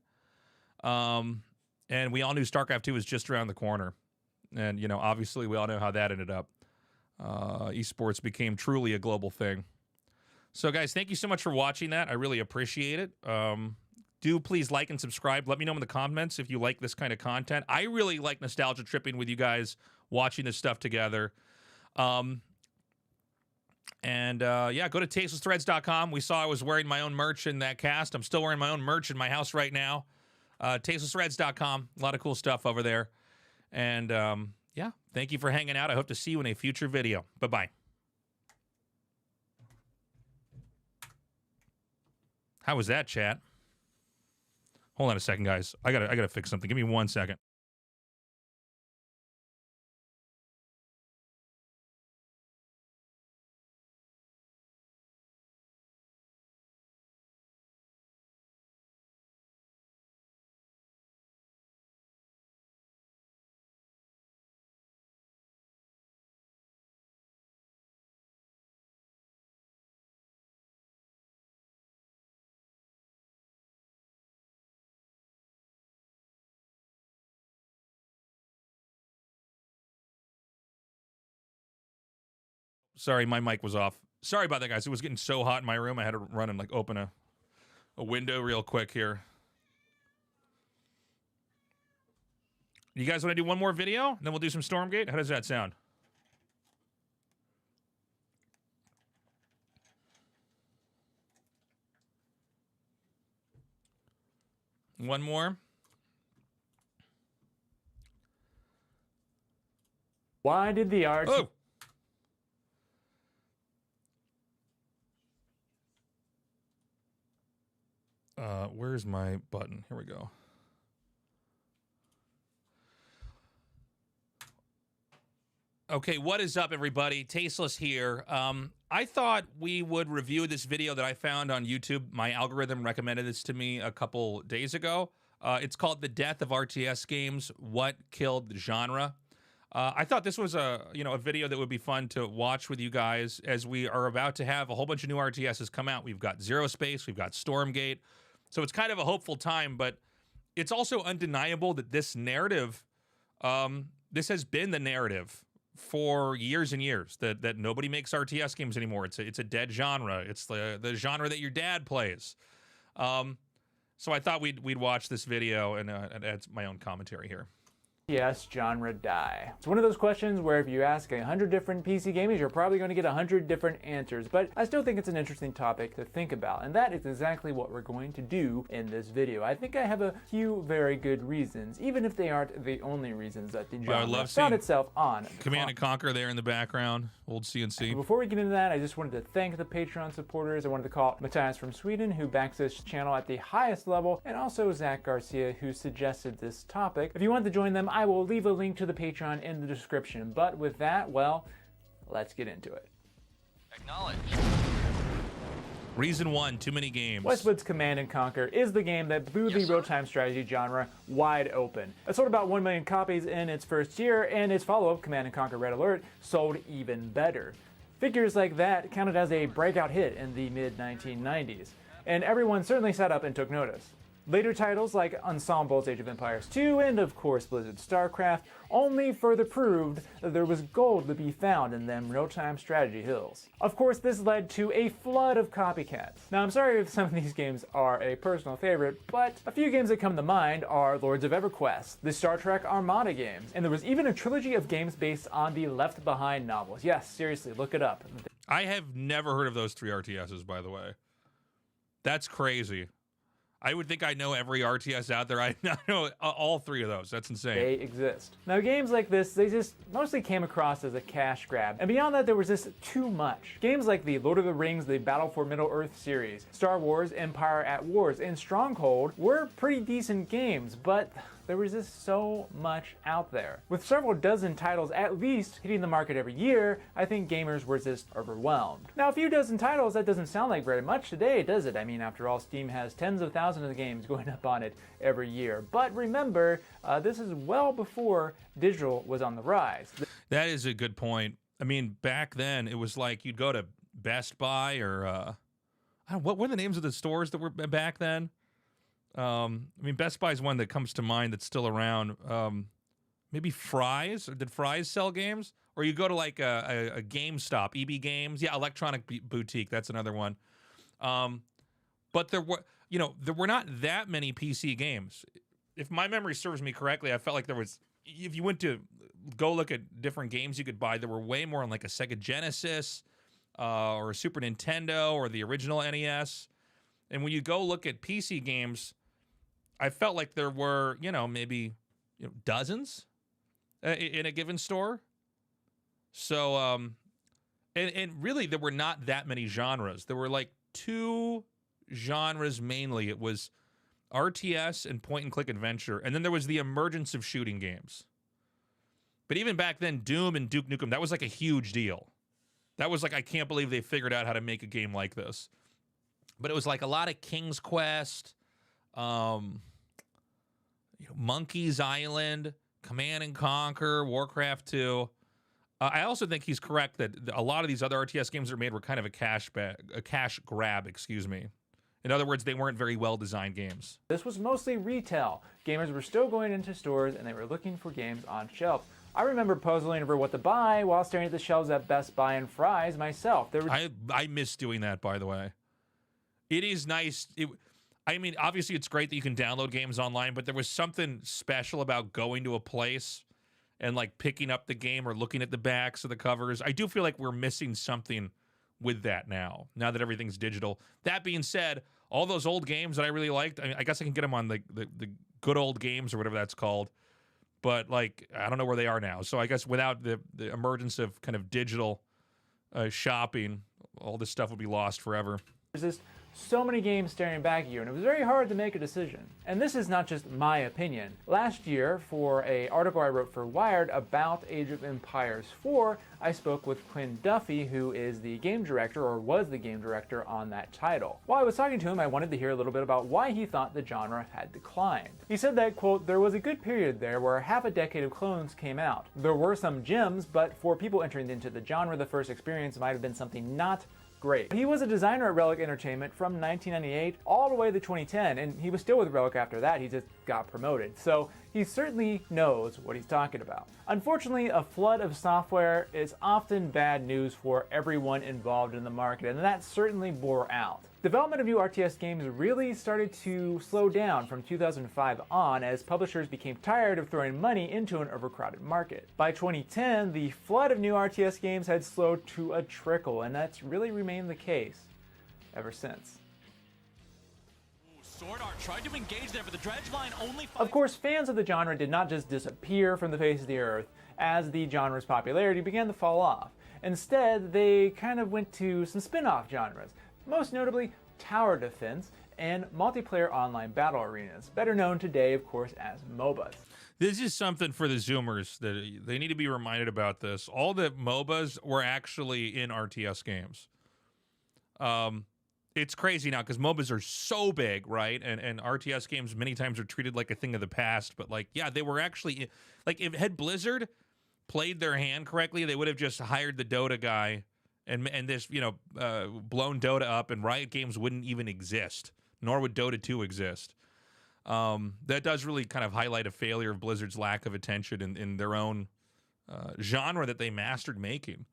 And we all knew StarCraft 2 was just around the corner. And, you know, obviously we all know how that ended up. Esports became truly a global thing. So, guys, thank you so much for watching that. I really appreciate it. Do please like and subscribe. Let me know in the comments if you like this kind of content. I really like nostalgia tripping with you guys, watching this stuff together. Yeah, go to tastelessthreads.com. We saw I was wearing my own merch in that cast. I'm still wearing my own merch in my house right now. Tastelessthreads.com. A lot of cool stuff over there. And, yeah, thank you for hanging out. I hope to see you in a future video. Bye-bye. How was that, chat? Hold on a second, guys. I gotta fix something. Give me 1 second. Sorry, my mic was off. Sorry about that, guys. It was getting so hot in my room. I had to run and like open a window real quick here. You guys want to do one more video? And then we'll do some Stormgate? How does that sound? One more? Why did the art... Oh! Where's my button? Here we go. Okay, what is up, everybody? Tasteless here. I thought we would review this video that I found on YouTube. My algorithm recommended this to me a couple days ago. It's called The Death of RTS Games, What Killed the Genre. I thought this was a video that would be fun to watch with you guys as we are about to have a whole bunch of new RTSs come out. We've got Zero Space, we've got Stormgate. So it's kind of a hopeful time, but it's also undeniable that this narrative, this has been the narrative for years and years, that nobody makes RTS games anymore. It's a dead genre. It's the genre that your dad plays. So I thought we'd watch this video and add my own commentary here. Yes, genre die. It's one of those questions where if you ask 100 different PC gamers, you're probably going to get 100 different answers, but I still think it's an interesting topic to think about, and that is exactly what we're going to do in this video. I think I have a few very good reasons, even if they aren't the only reasons that the genre found itself on Command and Conquer there in the background, old CNC. Before we get into that, I just wanted to thank the Patreon supporters. I wanted to call Matthias from Sweden, who backs this channel at the highest level, and also Zach Garcia, who suggested this topic. If you want to join them, I will leave a link to the Patreon in the description. But with that, well, let's get into it. Acknowledge. Reason 1, too many games. Westwood's Command and Conquer is the game that blew the real-time strategy genre wide open. It sold about 1 million copies in its first year, and its follow-up, Command and Conquer Red Alert, sold even better. Figures like that counted as a breakout hit in the mid-1990s, and everyone certainly sat up and took notice. Later titles like Ensemble's Age of Empires 2 and of course Blizzard's Starcraft only further proved that there was gold to be found in them real-time strategy hills. Of course, this led to a flood of copycats. Now, I'm sorry if some of these games are a personal favorite, but a few games that come to mind are Lords of EverQuest, the Star Trek Armada games, and there was even a trilogy of games based on the Left Behind novels. Yes, seriously, look it up. I have never heard of those 3 RTSs, by the way. That's crazy. I would think I know every RTS out there. I know all 3 of those. That's insane. They exist. Now, games like this, they just mostly came across as a cash grab. And beyond that, there was just too much. Games like the Lord of the Rings, the Battle for Middle-earth series, Star Wars, Empire at Wars, and Stronghold were pretty decent games, but there was just so much out there. With several dozen titles at least hitting the market every year, I think gamers were just overwhelmed. Now, a few dozen titles, that doesn't sound like very much today, does it? I mean, after all, Steam has tens of thousands of games going up on it every year. But remember, this is well before digital was on the rise. That is a good point. I mean, back then, it was like you'd go to Best Buy or, I don't know, what were the names of the stores that were back then? I mean, Best Buy is one that comes to mind that's still around. Maybe Fry's? Or did Fry's sell games? Or you go to like a GameStop, EB Games. Yeah, Electronic Boutique. That's another one. But there were not that many PC games. If my memory serves me correctly, I felt like there was, if you went to go look at different games you could buy, there were way more on like a Sega Genesis or a Super Nintendo or the original NES. And when you go look at PC games, I felt like there were, maybe dozens in a given store. So, and really there were not that many genres. There were like 2 genres mainly. It was RTS and point-and-click adventure. And then there was the emergence of shooting games. But even back then, Doom and Duke Nukem, that was like a huge deal. That was like, I can't believe they figured out how to make a game like this. But it was like a lot of King's Quest, Monkey's Island, Command and Conquer, Warcraft 2. I also think he's correct that a lot of these other RTS games that are made were kind of a cash grab, excuse me. In other words, they weren't very well-designed games. This was mostly retail. Gamers were still going into stores and they were looking for games on shelves. I remember puzzling over what to buy while staring at the shelves at Best Buy and Fry's myself. I miss doing that, by the way. It is nice. I mean, obviously, it's great that you can download games online, but there was something special about going to a place and like picking up the game or looking at the backs of the covers. I do feel like we're missing something with that now that everything's digital. That being said, all those old games that I really liked, I guess I can get them on the good old games or whatever that's called. But like, I don't know where they are now. So I guess without the emergence of kind of digital shopping, all this stuff would be lost forever. There's just so many games staring back at you, and it was very hard to make a decision. And this is not just my opinion. Last year, for an article I wrote for Wired about Age of Empires 4, I spoke with Quinn Duffy, who is the game director, or was the game director on that title. While I was talking to him, I wanted to hear a little bit about why he thought the genre had declined. He said that, quote, there was a good period there where half a decade of clones came out. There were some gems, but for people entering into the genre, the first experience might have been something not great. He was a designer at Relic Entertainment from 1998 all the way to 2010, and he was still with Relic after that. He just got promoted. So he certainly knows what he's talking about. Unfortunately, a flood of software is often bad news for everyone involved in the market, and that certainly bore out. Development of new RTS games really started to slow down from 2005 on as publishers became tired of throwing money into an overcrowded market. By 2010, the flood of new RTS games had slowed to a trickle, and that's really remained the case ever since. Sword Art tried to engage there, but the dredge line only. Of course, fans of the genre did not just disappear from the face of the earth as the genre's popularity began to fall off. Instead, they kind of went to some spin-off genres, most notably tower defense and multiplayer online battle arenas, better known today, of course, as MOBAs. This is something for the Zoomers that they need to be reminded about this. All the MOBAs were actually in RTS games. It's crazy now because MOBAs are so big, right? And RTS games many times are treated like a thing of the past. But like, yeah, they were actually, like, if had Blizzard played their hand correctly, they would have just hired the Dota guy and this, blown Dota up, and Riot Games wouldn't even exist, nor would Dota 2 exist. That does really kind of highlight a failure of Blizzard's lack of attention in their own genre that they mastered making.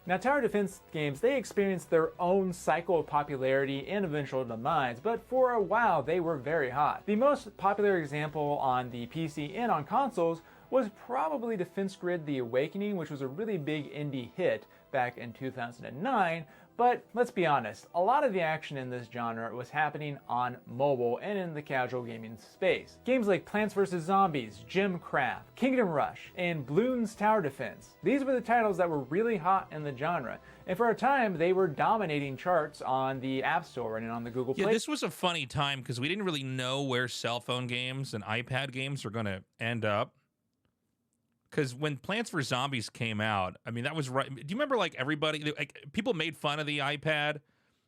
Now, tower defense games, they experienced their own cycle of popularity and eventual demise, but for a while they were very hot. The most popular example on the PC and on consoles was probably Defense Grid The Awakening, which was a really big indie hit back in 2009, But let's be honest, a lot of the action in this genre was happening on mobile and in the casual gaming space. Games like Plants vs. Zombies, Gymcraft, Kingdom Rush, and Bloons Tower Defense. These were the titles that were really hot in the genre, and for a time they were dominating charts on the App Store and on the Google Play. Yeah, this was a funny time because we didn't really know where cell phone games and iPad games were going to end up. Because when Plants vs. Zombies came out, I mean, that was right. Do you remember, like, everybody, like, people made fun of the iPad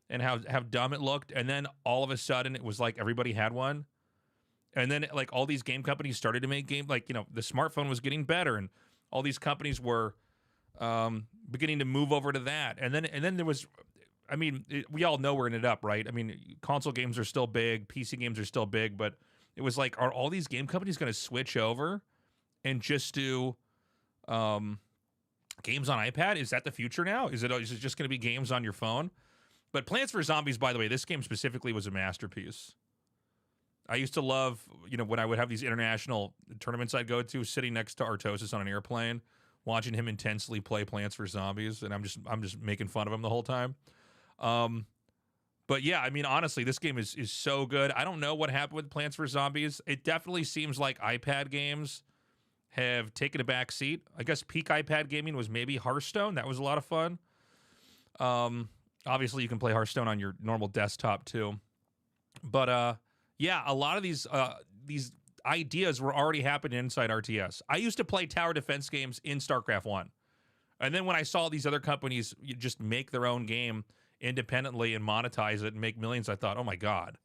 and how dumb it looked, and then all of a sudden it was like everybody had one, and then like all these game companies started to make games, like, you know, the smartphone was getting better, and all these companies were beginning to move over to that, and then there was, I mean, we all know where it ended up, right? I mean, console games are still big, PC games are still big, but it was like, are all these game companies going to switch over and just do games on iPad? Is that the future now? Is it just going to be games on your phone? But Plants vs. Zombies, by the way, this game specifically was a masterpiece. I used to love, you know, when I would have these international tournaments I'd go to, sitting next to Artosis on an airplane, watching him intensely play Plants vs. Zombies, and I'm just making fun of him the whole time. But yeah, I mean, honestly, this game is so good. I don't know what happened with Plants vs. Zombies. It definitely seems like iPad games have taken a back seat. I guess peak iPad gaming was maybe Hearthstone. That was a lot of fun. Obviously, you can play Hearthstone on your normal desktop too. But yeah, a lot of these ideas were already happening inside RTS. I used to play tower defense games in Starcraft 1. And then when I saw these other companies just make their own game independently and monetize it and make millions, I thought, oh my God.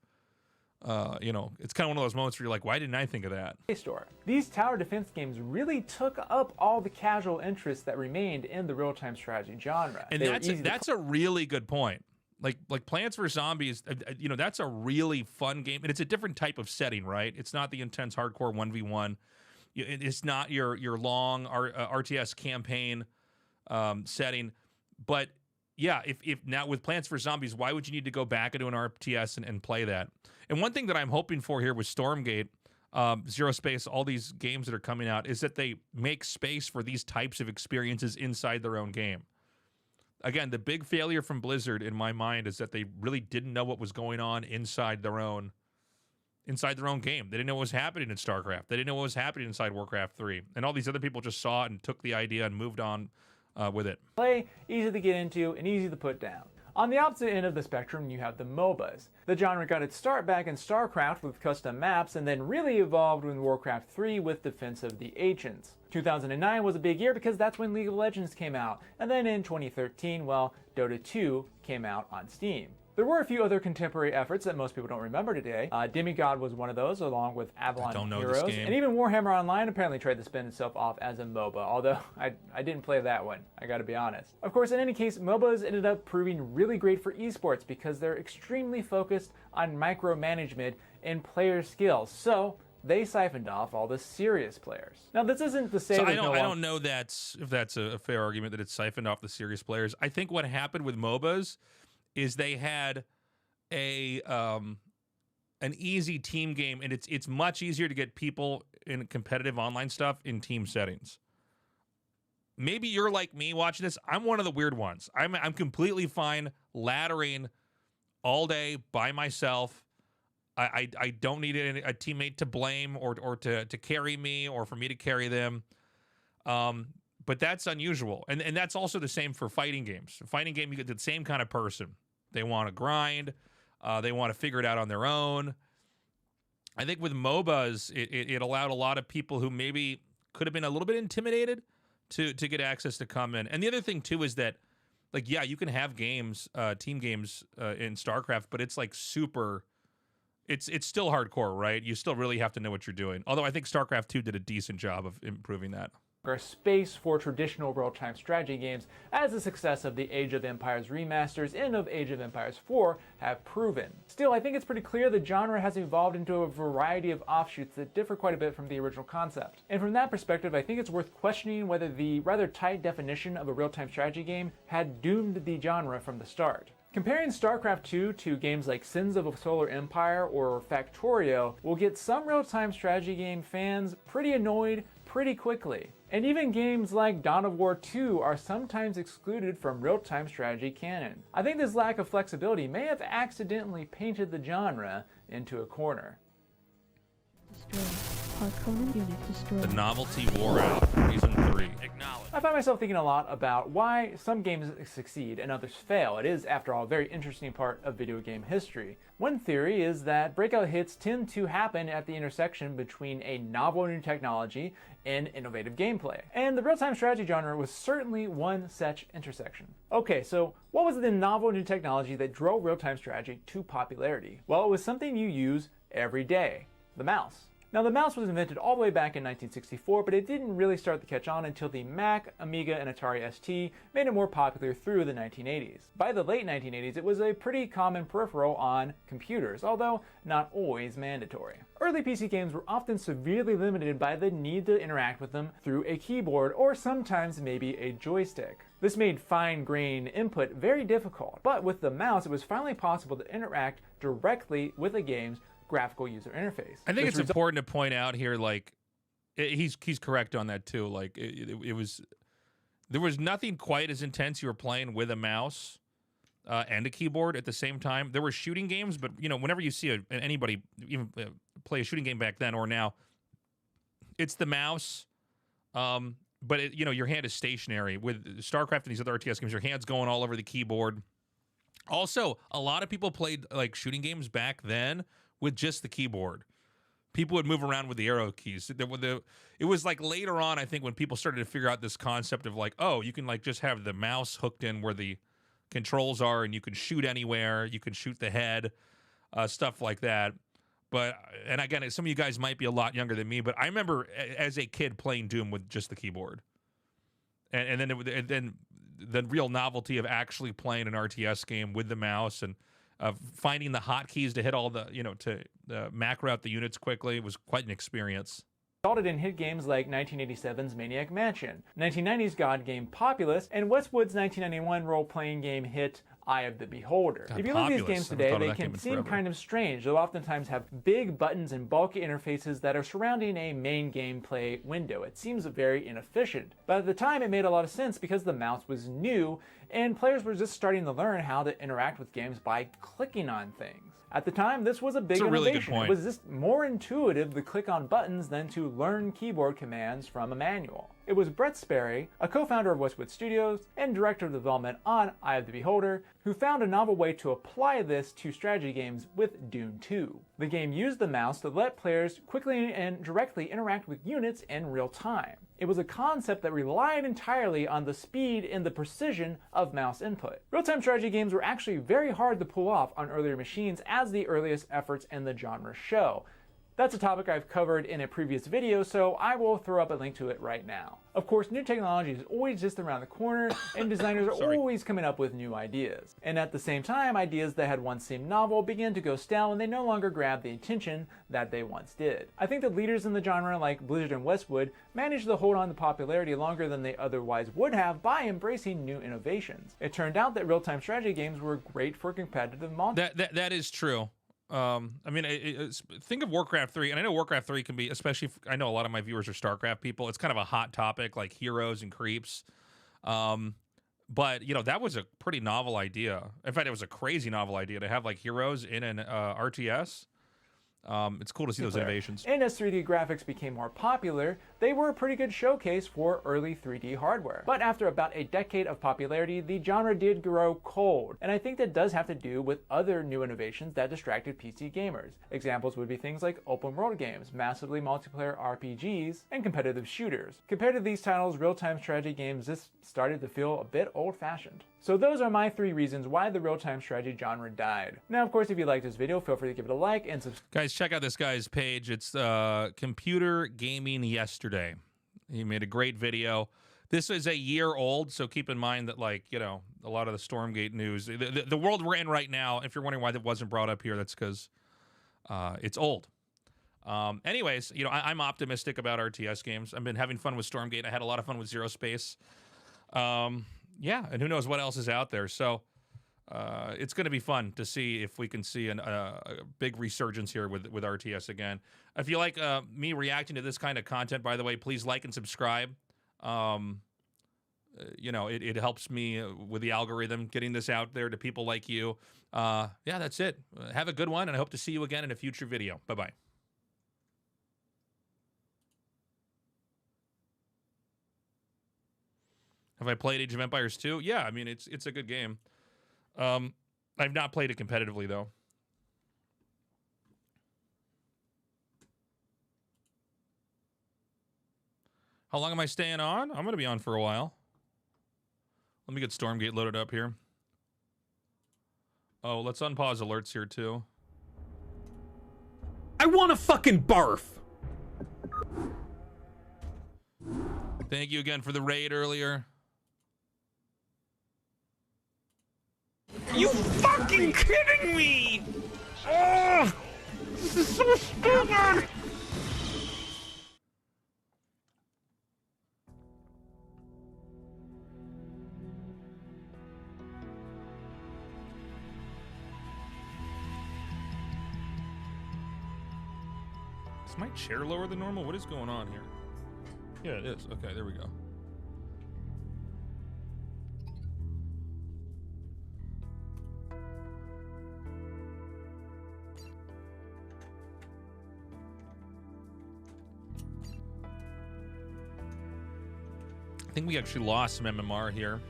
You know, it's kind of one of those moments where you're like, why didn't I think of that? Store. These tower defense games really took up all the casual interest that remained in the real-time strategy genre. And that's a really good point. Like Plants vs. Zombies, you know, that's a really fun game, and it's a different type of setting, right? It's not the intense hardcore 1v1. It's not your long RTS campaign setting, but yeah, if now with Plants vs. Zombies, why would you need to go back into an RTS and play that? And one thing that I'm hoping for here with Stormgate, Zero Space, all these games that are coming out, is that they make space for these types of experiences inside their own game. Again, the big failure from Blizzard in my mind is that they really didn't know what was going on inside their own game. They didn't know what was happening in StarCraft. They didn't know what was happening inside Warcraft 3. And all these other people just saw it and took the idea and moved on with it. Play, easy to get into, and easy to put down. On the opposite end of the spectrum, you have the MOBAs. The genre got its start back in StarCraft with custom maps, and then really evolved in Warcraft 3 with Defense of the Ancients. 2009 was a big year because that's when League of Legends came out, and then in 2013, well, Dota 2 came out on Steam. There were a few other contemporary efforts that most people don't remember today. Demigod was one of those, along with Avalon Heroes. And even Warhammer Online apparently tried to spin itself off as a MOBA, although I didn't play that one, I gotta be honest. Of course, in any case, MOBAs ended up proving really great for esports because they're extremely focused on micromanagement and player skills. So they siphoned off all the serious players. Now, this isn't to say I don't know if that's a fair argument that it's siphoned off the serious players. I think what happened with MOBAs is they had an easy team game, and it's much easier to get people in competitive online stuff in team settings. Maybe you're like me watching this. I'm one of the weird ones. I'm completely fine laddering all day by myself. I don't need a teammate to blame or to carry me or for me to carry them. But that's unusual. And that's also the same for fighting games. Fighting game, you get the same kind of person. They want to grind. They want to figure it out on their own. I think with MOBAs, it allowed a lot of people who maybe could have been a little bit intimidated to get access to come in. And the other thing, too, is that, like, yeah, you can have games, team games in StarCraft, but it's like super... It's still hardcore, right? You still really have to know what you're doing. Although I think StarCraft 2 did a decent job of improving that. Space for traditional real-time strategy games, as the success of the Age of Empires remasters and of Age of Empires 4 have proven. Still, I think it's pretty clear the genre has evolved into a variety of offshoots that differ quite a bit from the original concept. And from that perspective, I think it's worth questioning whether the rather tight definition of a real-time strategy game had doomed the genre from the start. Comparing StarCraft 2 to games like Sins of a Solar Empire or Factorio will get some real-time strategy game fans pretty annoyed pretty quickly. And even games like Dawn of War 2 are sometimes excluded from real-time strategy canon. I think this lack of flexibility may have accidentally painted the genre into a corner. The novelty wore out. Season 3. Acknowledge. I find myself thinking a lot about why some games succeed and others fail. It is, after all, a very interesting part of video game history. One theory is that breakout hits tend to happen at the intersection between a novel new technology and innovative gameplay. And the real-time strategy genre was certainly one such intersection. Okay, so what was the novel new technology that drove real-time strategy to popularity? Well, it was something you use every day: the mouse. Now, the mouse was invented all the way back in 1964, but it didn't really start to catch on until the Mac, Amiga, and Atari ST made it more popular through the 1980s. By the late 1980s, it was a pretty common peripheral on computers, although not always mandatory. Early PC games were often severely limited by the need to interact with them through a keyboard or sometimes maybe a joystick. This made fine-grained input very difficult, but with the mouse, it was finally possible to interact directly with a game's graphical user interface. I think it's important to point out here, like, he's correct on that too. Like, there was nothing quite as intense. You were playing with a mouse and a keyboard at the same time. There were shooting games, but you know, whenever you see anybody even play a shooting game back then or now, it's the mouse. But you know, your hand is stationary. With Starcraft and these other RTS games, your hand's going all over the keyboard. Also, a lot of people played like shooting games back then with just the keyboard. People would move around with the arrow keys. It was like later on, I think, when people started to figure out this concept of like, oh, you can like just have the mouse hooked in where the controls are and you can shoot anywhere. You can shoot the head, stuff like that. But, and again, some of you guys might be a lot younger than me, but I remember as a kid playing Doom with just the keyboard. And then the real novelty of actually playing an RTS game with the mouse and finding the hotkeys to hit all the, you know, to macro out the units quickly was quite an experience. Resulted in hit games like 1987's Maniac Mansion, 1990's God game Populous, and Westwood's 1991 role-playing game hit Eye of the Beholder. God, if you look at these Populous. games today, they can seem kind of strange. They'll oftentimes have big buttons and bulky interfaces that are surrounding a main gameplay window. It seems very inefficient. But at the time, it made a lot of sense because the mouse was new and players were just starting to learn how to interact with games by clicking on things. At the time, this was a big innovation. Really good point. It was just more intuitive to click on buttons than to learn keyboard commands from a manual. It was Brett Sperry, a co-founder of Westwood Studios and director of development on Eye of the Beholder, who found a novel way to apply this to strategy games with Dune 2. The game used the mouse to let players quickly and directly interact with units in real time. It was a concept that relied entirely on the speed and the precision of mouse input. Real-time strategy games were actually very hard to pull off on earlier machines, as the earliest efforts in the genre show. That's a topic I've covered in a previous video, so I will throw up a link to it right now. Of course, new technology is always just around the corner, and designers are always coming up with new ideas. And at the same time, ideas that had once seemed novel begin to go stale and they no longer grab the attention that they once did. I think that leaders in the genre like Blizzard and Westwood managed to hold on to popularity longer than they otherwise would have by embracing new innovations. It turned out that real-time strategy games were great for competitive multiplayer. That is true. I mean, think of Warcraft 3, and I know Warcraft 3 can be, especially if, I know a lot of my viewers are Starcraft people, it's kind of a hot topic, like heroes and creeps. But, you know, that was a pretty novel idea. In fact, it was a crazy novel idea to have, like, heroes in an RTS. It's cool to see those innovations. And as 3D graphics became more popular, they were a pretty good showcase for early 3D hardware. But after about a decade of popularity, the genre did grow cold. And I think that does have to do with other new innovations that distracted PC gamers. Examples would be things like open world games, massively multiplayer RPGs, and competitive shooters. Compared to these titles, real-time strategy games just started to feel a bit old-fashioned. So those are my 3 reasons why the real-time strategy genre died. Now, of course, if you liked this video, feel free to give it a like and subscribe. Guys, check out this guy's page. It's Computer Gaming Yesterday. He made a great video. This is a year old, so keep in mind that, like, you know, a lot of the Stormgate news, the world we're in right now, if you're wondering why that wasn't brought up here, that's because it's old. Anyways, you know, I'm optimistic about RTS games. I've been having fun with Stormgate. I had a lot of fun with Zero Space. Yeah, and who knows what else is out there. So it's going to be fun to see if we can see a big resurgence here with RTS again. If you like me reacting to this kind of content, by the way, please like and subscribe. You know, it helps me with the algorithm, getting this out there to people like you. Yeah, that's it. Have a good one, and I hope to see you again in a future video. Bye-bye. Have I played Age of Empires 2? Yeah, I mean, it's a good game. I've not played it competitively, though. How long am I staying on? I'm going to be on for a while. Let me get Stormgate loaded up here. Oh, let's unpause alerts here, too. I want to fucking barf. Thank you again for the raid earlier. You fucking kidding me? Oh, this is so stupid. Is my chair lower than normal? What is going on here? Yeah, it is. Okay, there we go. I think we actually lost some MMR here.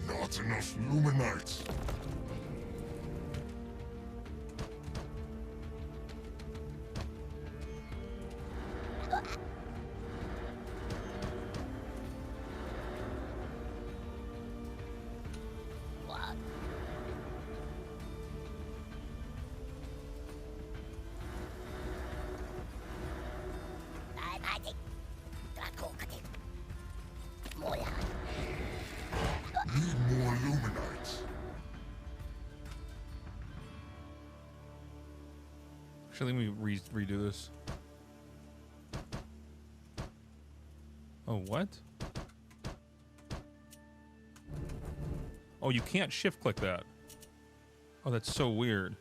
Not enough Luminites. Need more Luminites. Actually, let me redo this. Oh, what? Oh, you can't shift click that. Oh, that's so weird.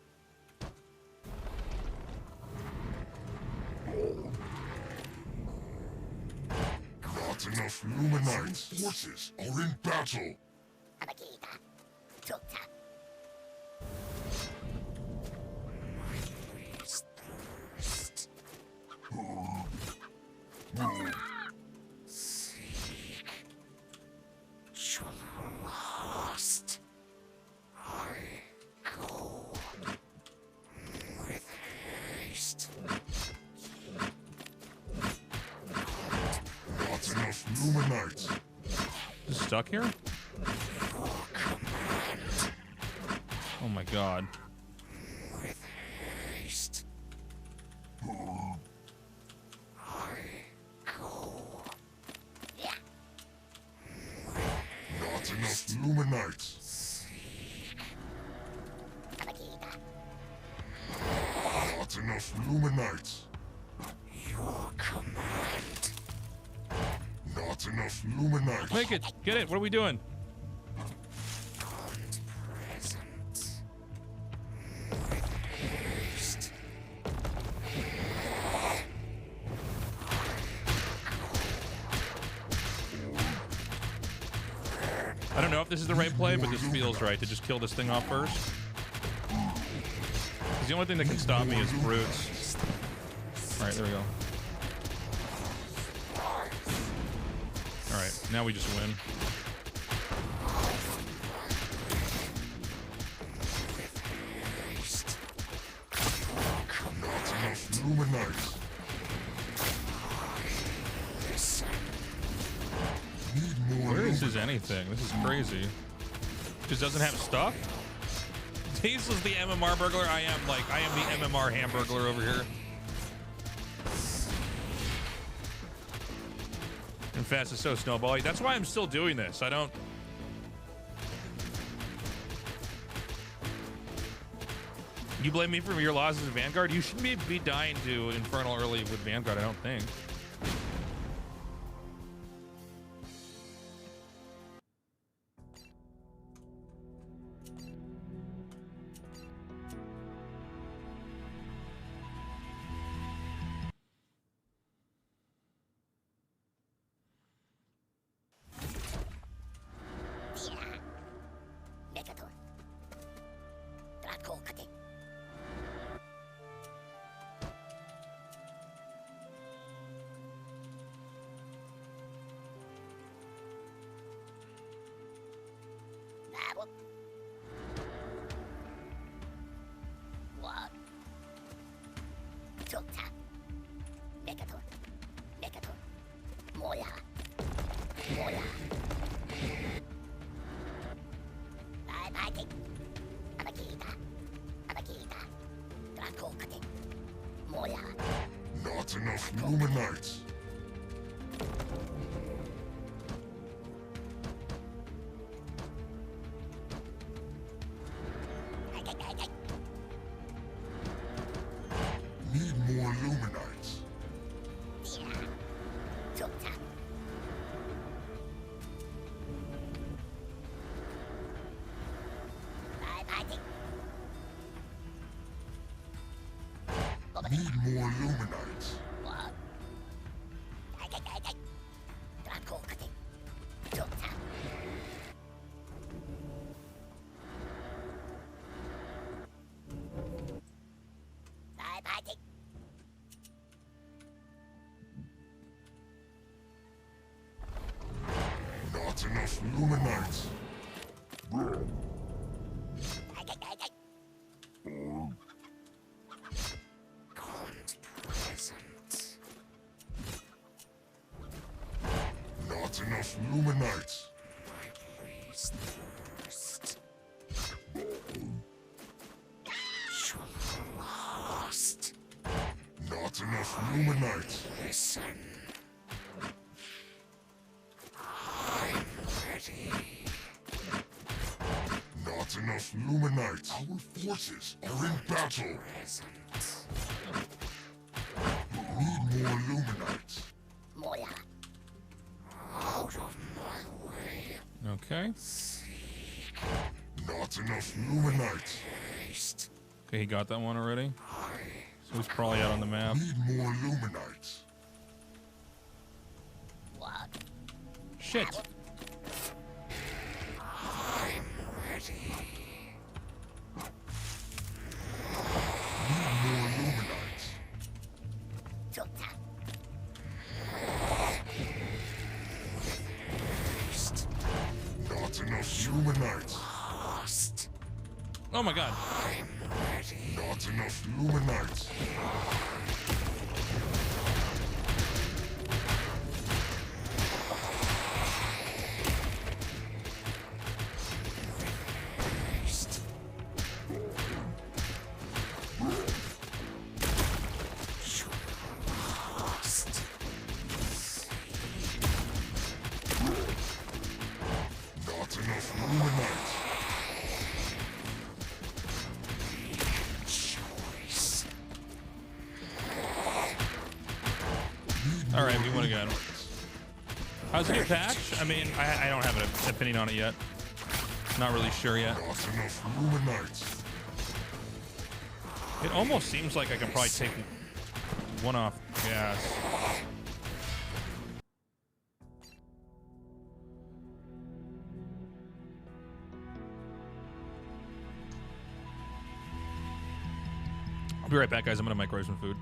Not enough Luminites. Forces are in battle. Not enough Luminites. Is it stuck here? Oh my god. Not enough Luminites. Not enough Luminites. Not enough Luminites. Make it! Get it! What are we doing? I don't know if this is the right play, but this feels right to just kill this thing off first. Because the only thing that can stop me is brutes. Alright, there we go. Alright, now we just win. produces anything. This is crazy. Just doesn't have stuff. Diesel's the MMR burglar. I am the MMR hamburglar over here. And Fast is so snowbally. That's why I'm still doing this. I don't. You blame me for your losses of Vanguard? You shouldn't be dying to Infernal early with Vanguard, I don't think. Not enough Luminites. Need more Luminites. Need more Luminites. Not enough Luminites. Not enough Luminites. Not enough Luminites. Listen. I'm ready. Not enough Luminites. Our forces are in battle. Need more Luminites. Out of my way. Okay. Not enough Luminites. Okay, he got that one already. So he's probably out on the map. Need more Luminites. Shit. I'm ready. Need more Luminites. Not enough Luminites. Oh my god. Not enough Luminites. Not enough Luminites. All right, we won again. How's the new patch? I mean, I don't have an opinion on it yet. Not really sure yet. Not enough Luminites. It almost seems like I can probably take one off gas. I'll be right back, guys. I'm gonna microwave some food.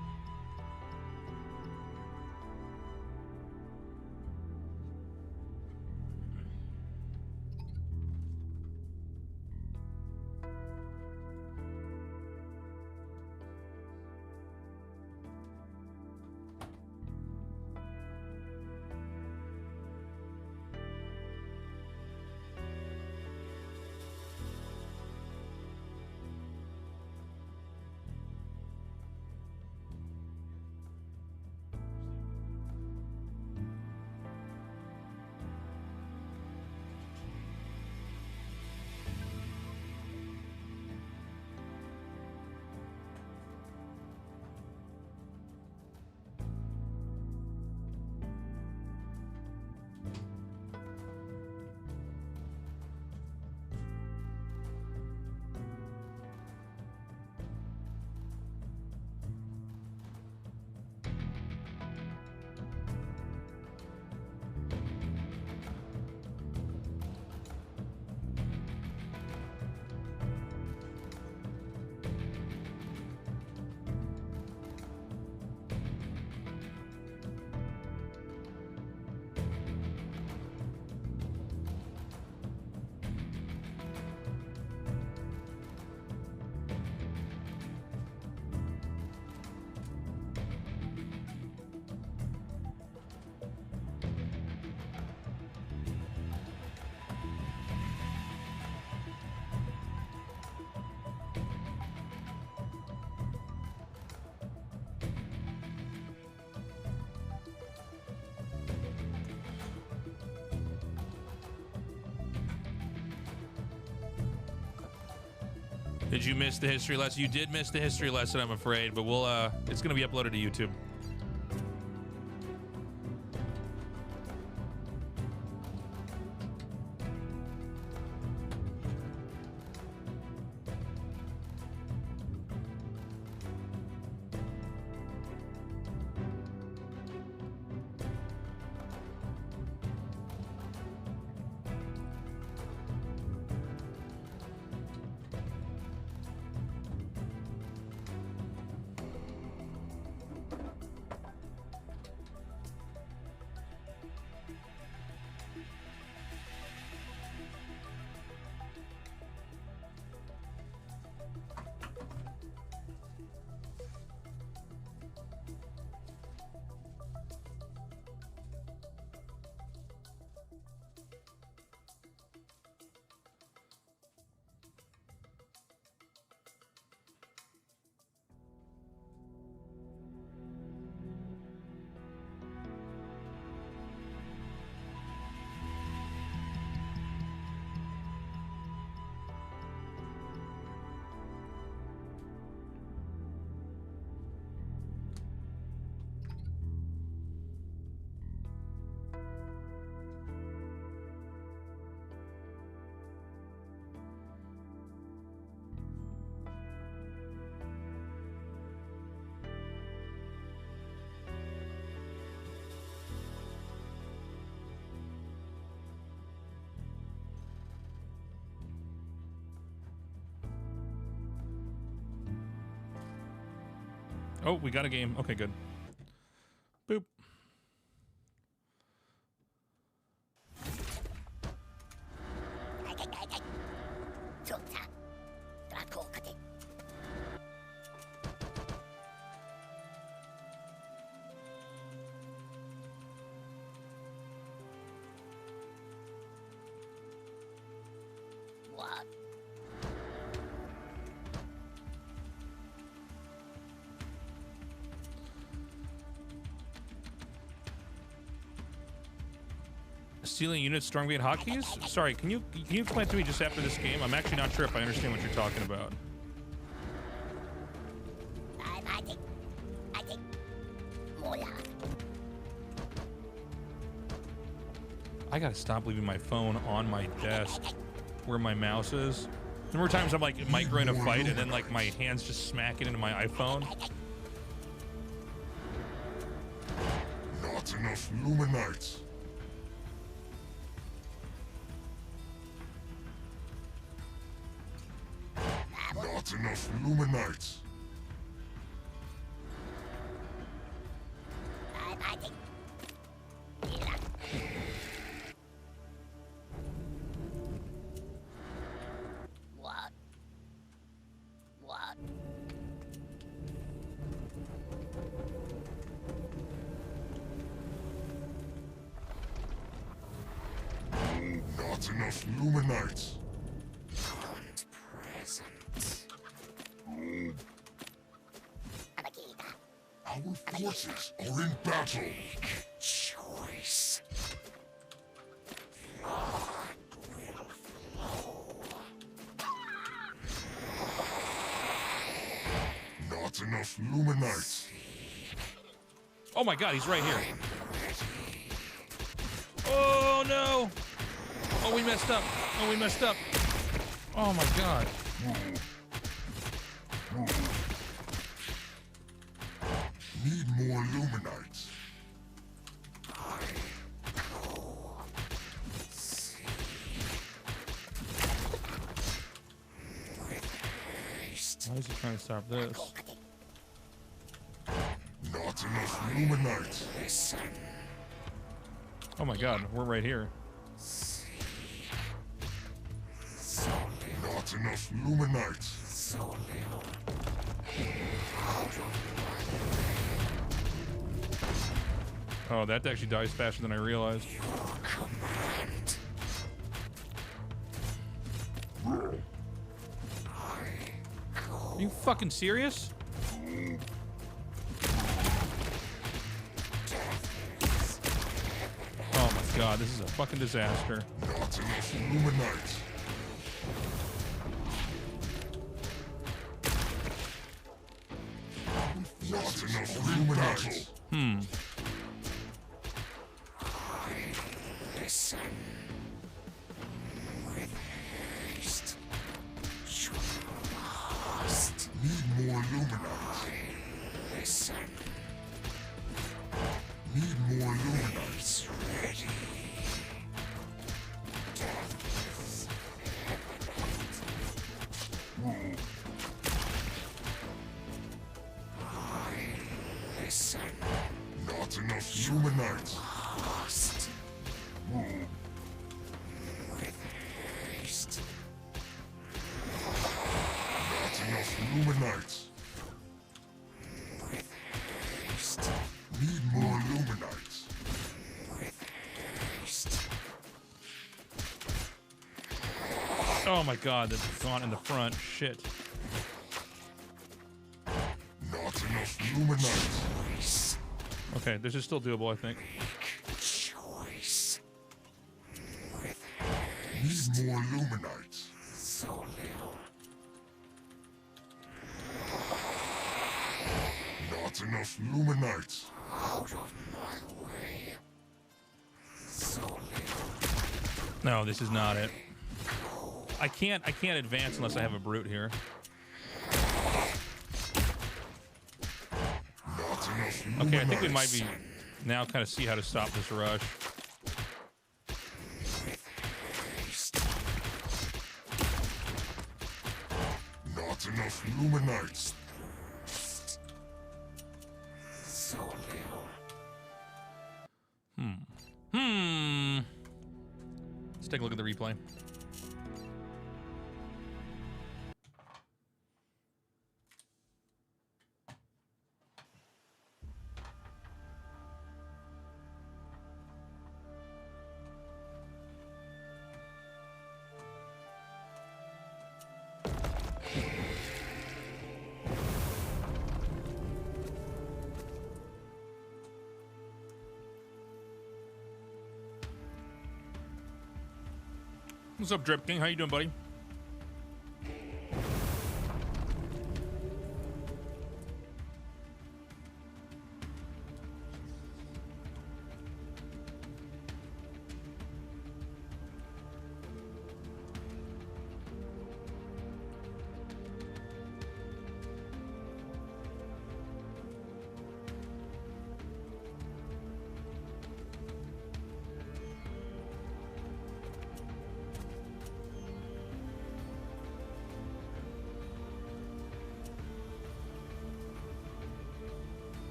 Did you miss the history lesson? You did miss the history lesson, I'm afraid, but we'll it's gonna be uploaded to YouTube. Oh, we got a game. Okay, good. Boop. Stealing units, Stormgate hotkeys? Sorry, can you explain to me just after this game? I'm actually not sure if I understand what you're talking about. I gotta stop leaving my phone on my desk where my mouse is. There were times I'm like microing a fight and then like my hands just smacking into my iPhone. Not enough Luminites. Not enough Luminites. Not enough Luminites. Our forces are in battle. Choice. Not enough Luminites. Oh my god, he's right here. Oh no! Oh, we messed up. Oh, we messed up. Oh my god. Need more Luminites. Why is he trying to stop this? Not enough Luminites. Oh my god, we're right here. Not enough Luminites. Oh, that actually dies faster than I realized. Are you fucking serious? Oh my god, this is a fucking disaster. Not enough Luminites. Not enough Luminites. Listen. With haste. You must. Need more Luminites. Listen. Need more Luminites. It's ready. Death is imminent. Listen. Not enough Luminites. Must. With haste. Not enough Luminites. With haste. Need more Luminites. With haste. Oh my god, that's gone in the front. Shit. Not enough Luminites. Choice. Okay, this is still doable, I think. Choice. With Need more Luminites. so little. Not enough Luminites. Out of my way. So little. No, this is not it. I can't advance unless I have a brute here. Not enough Luminites. Okay, I think we might be now kind of see how to stop this rush. Not enough Luminites. So little. Let's take a look at the replay. What's up, Drip King? How you doing, buddy?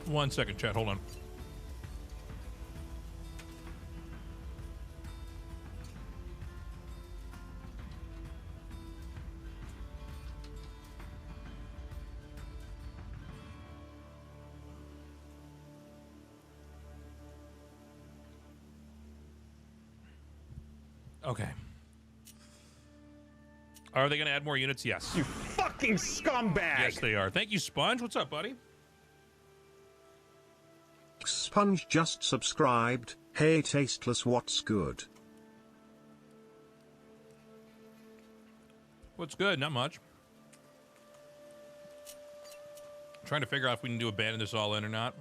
One second, chat. Hold on. Okay. Are they going to add more units? Yes. You fucking scumbag! Yes, they are. Thank you, Sponge. What's up, buddy? Sponge just subscribed. Hey, tasteless, what's good? What's good? Not much. Trying to figure out if we can do abandon this all in or not.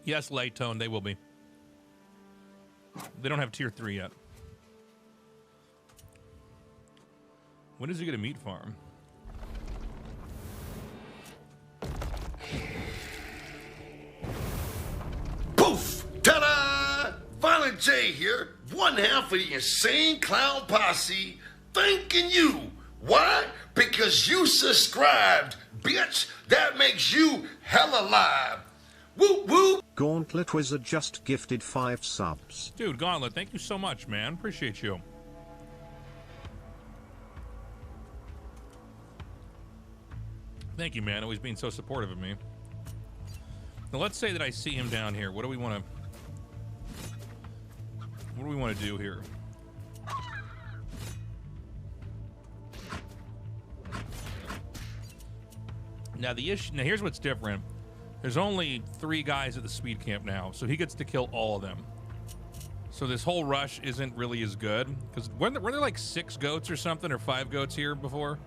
Yes, Light Tone, they will be. They don't have tier 3 yet. When does he get a meat farm? Poof! Ta-da! Violent J here, one half of the Insane Clown Posse, thanking you. Why? Because you subscribed, bitch. That makes you hella live. Whoop whoop! Gauntlet Wizard just gifted 5 subs. Dude, Gauntlet, thank you so much, man. Appreciate you. Thank you, man. Always being so supportive of me. Now, let's say that I see him down here. What do we want to do here? Now, the issue. Now, here's what's different. There's only 3 guys at the speed camp now, so he gets to kill all of them. So this whole rush isn't really as good. Because were there like 6 goats or something, or 5 goats here before?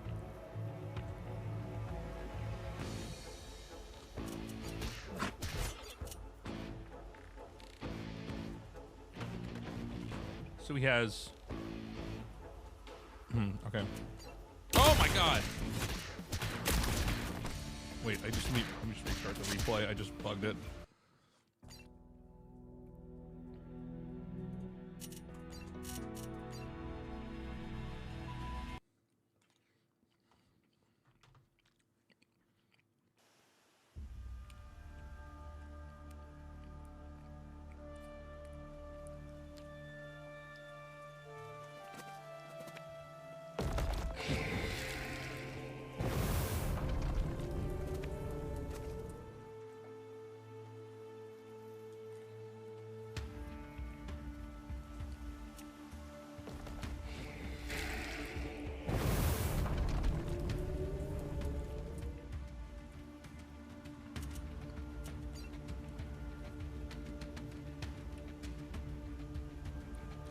So he has... okay. Oh my god! Wait, let me just restart the replay. I just bugged it.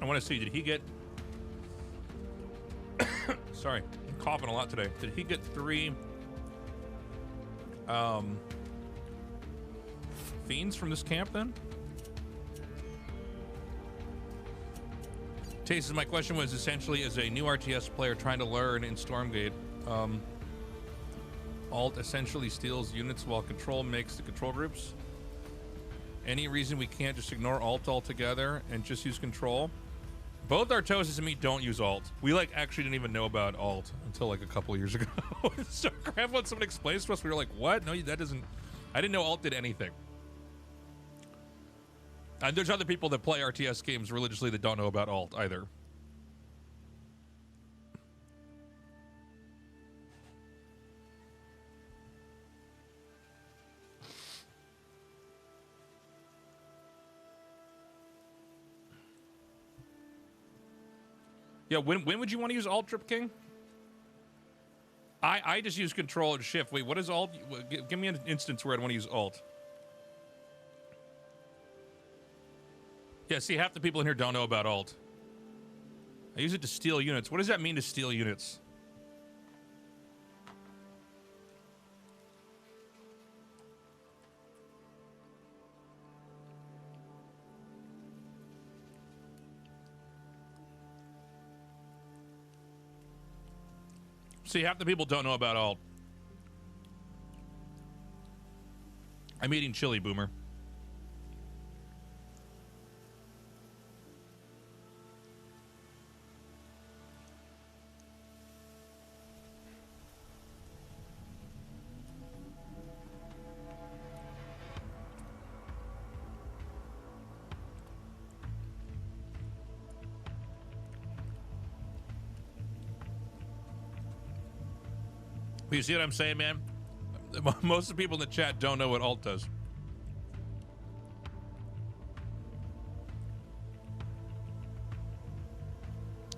I want to see, did he get... Sorry, I'm coughing a lot today. Did he get 3 fiends from this camp then? Taste, my question was essentially, as a new RTS player trying to learn in Stormgate, Alt essentially steals units while Control makes the control groups. Any reason we can't just ignore Alt altogether and just use Control? Both Artosis and me don't use Alt. We like actually didn't even know about Alt until like a couple years ago. So when someone explains to us, we were like, what? No, that doesn't... I didn't know Alt did anything. And there's other people that play RTS games religiously that don't know about Alt either. Yeah, when would you want to use Alt, Trip King? I just use Control and Shift. Wait, what is Alt? Give me an instance where I'd want to use Alt. Yeah, see, half the people in here don't know about Alt. I use it to steal units. What does that mean, to steal units? See, half the people don't know about Alt. I'm eating chili, Boomer. You see what I'm saying, man? Most of the people in the chat don't know what Alt does.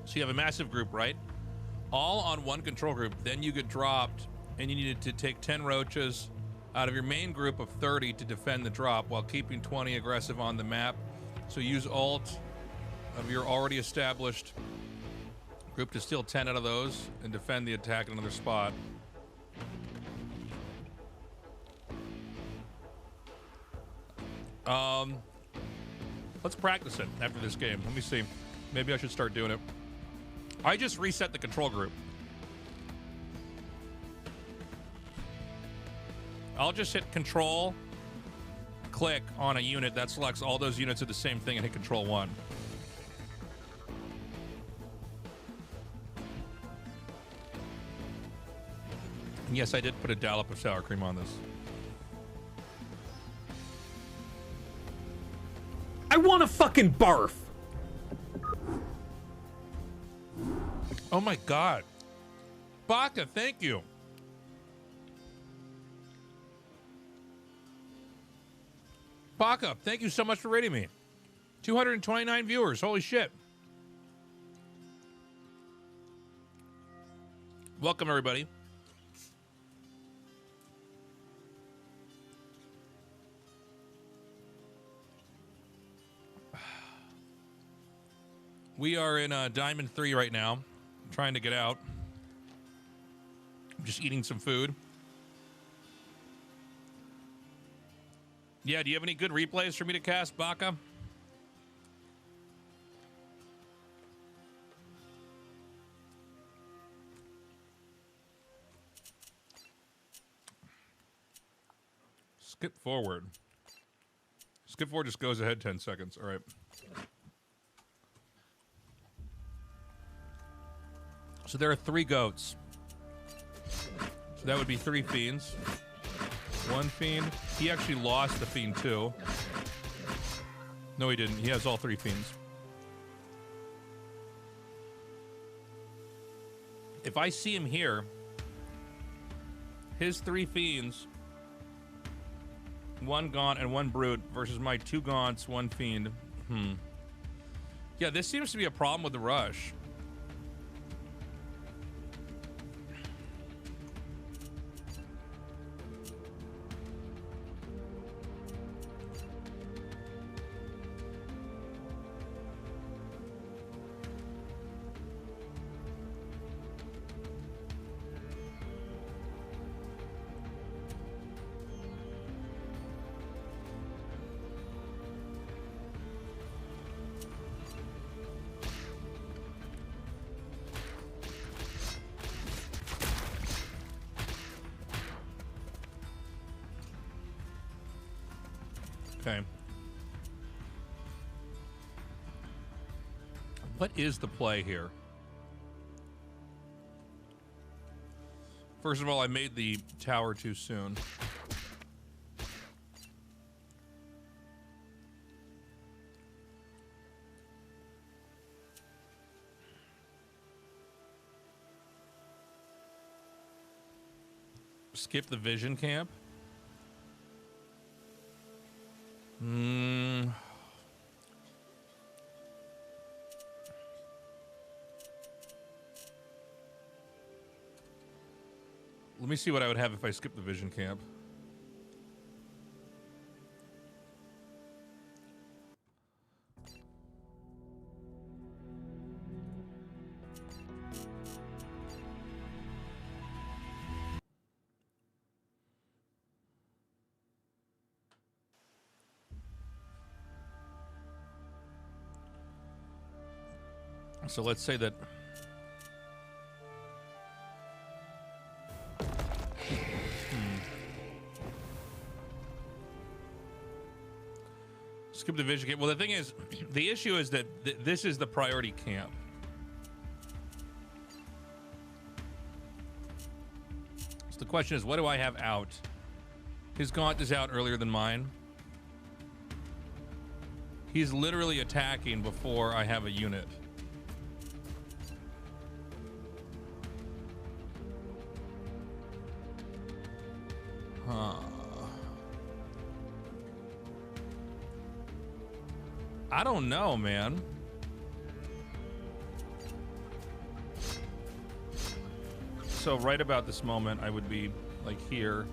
So you have a massive group, right? All on one control group. Then you get dropped, and you needed to take 10 roaches out of your main group of 30 to defend the drop while keeping 20 aggressive on the map. So use Alt of your already established group to steal 10 out of those and defend the attack in another spot. Let's practice it after this game. Let me see. Maybe I should start doing it. I just reset the control group. I'll just hit Control, click on a unit that selects all those units of the same thing and hit Control 1. And yes, I did put a dollop of sour cream on this. I want to fucking barf. Oh my god. Baka, thank you. Baka, thank you so much for rating me. 229 viewers. Holy shit. Welcome, everybody. We are in Diamond 3 right now. I'm trying to get out. I'm just eating some food. Yeah, do you have any good replays for me to cast, Baka? Skip forward. Skip forward just goes ahead 10 seconds. All right. So there are 3 goats. So that would be 3 fiends. 1 fiend. He actually lost the fiend too. No, he didn't. He has all 3 fiends. If I see him here, his 3 fiends, 1 gaunt and 1 brute versus my 2 gaunts, 1 fiend. Yeah, this seems to be a problem with the rush. Okay. What is the play here? First of all, I made the tower too soon. Skip the vision camp. Let me see what I would have if I skip the vision camp. So let's say that skip the vision camp. Well, the thing is, the issue is that this is the priority camp. So the question is, what do I have out? His gaunt is out earlier than mine. He's literally attacking before I have a unit. I don't know, man. So right about this moment, I would be like here.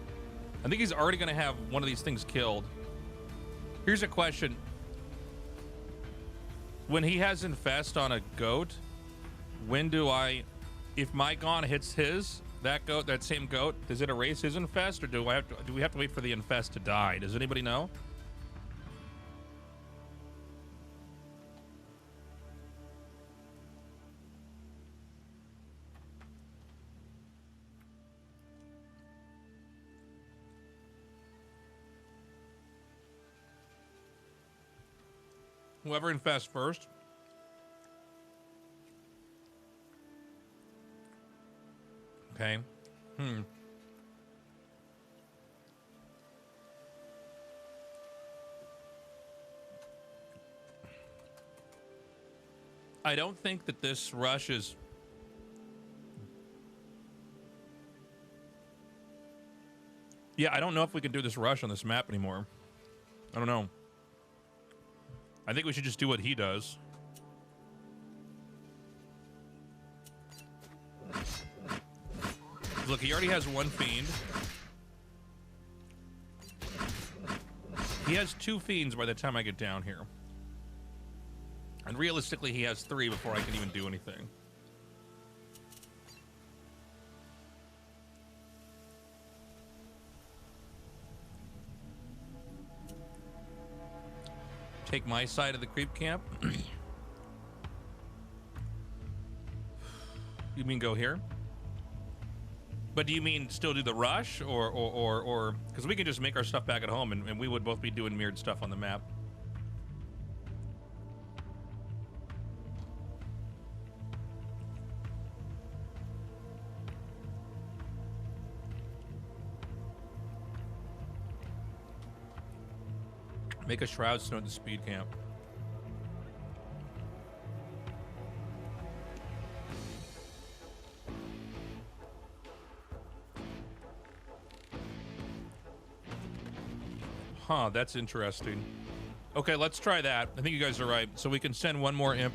I think he's already going to have one of these things killed. Here's a question. When he has Infest on a goat, when do I, if my gaunt hits his, that goat, that same goat, does it erase his Infest, or do we have to wait for the Infest to die? Does anybody know? Whoever infests first. Okay. I don't think that this rush is... Yeah, I don't know if we can do this rush on this map anymore. I don't know. I think we should just do what he does. Look, he already has 1 fiend. He has 2 fiends by the time I get down here. And realistically, he has 3 before I can even do anything. Take my side of the creep camp. You mean go here? But do you mean still do the rush, or because we can just make our stuff back at home, and we would both be doing mirrored stuff on the map. Make a shroud stone at the speed camp. Huh, that's interesting. Okay, let's try that. I think you guys are right. So we can send one more imp.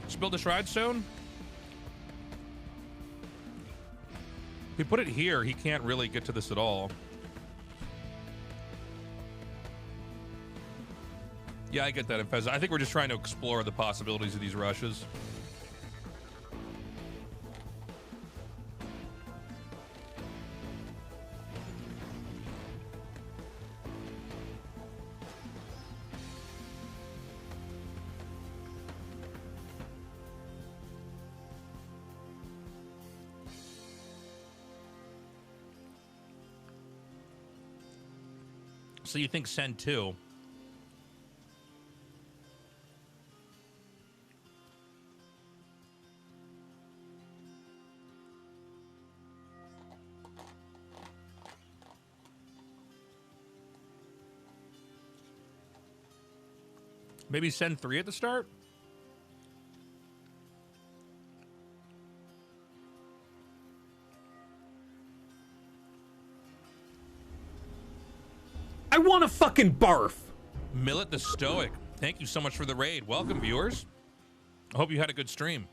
Just build a shroud stone. If we put it here, he can't really get to this at all. Yeah, I get that, Fez. I think we're just trying to explore the possibilities of these rushes. So you think send 2? Maybe send 3 at the start? I want to fucking barf. Millet the Stoic, thank you so much for the raid. Welcome, viewers. I hope you had a good stream.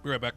Be right back.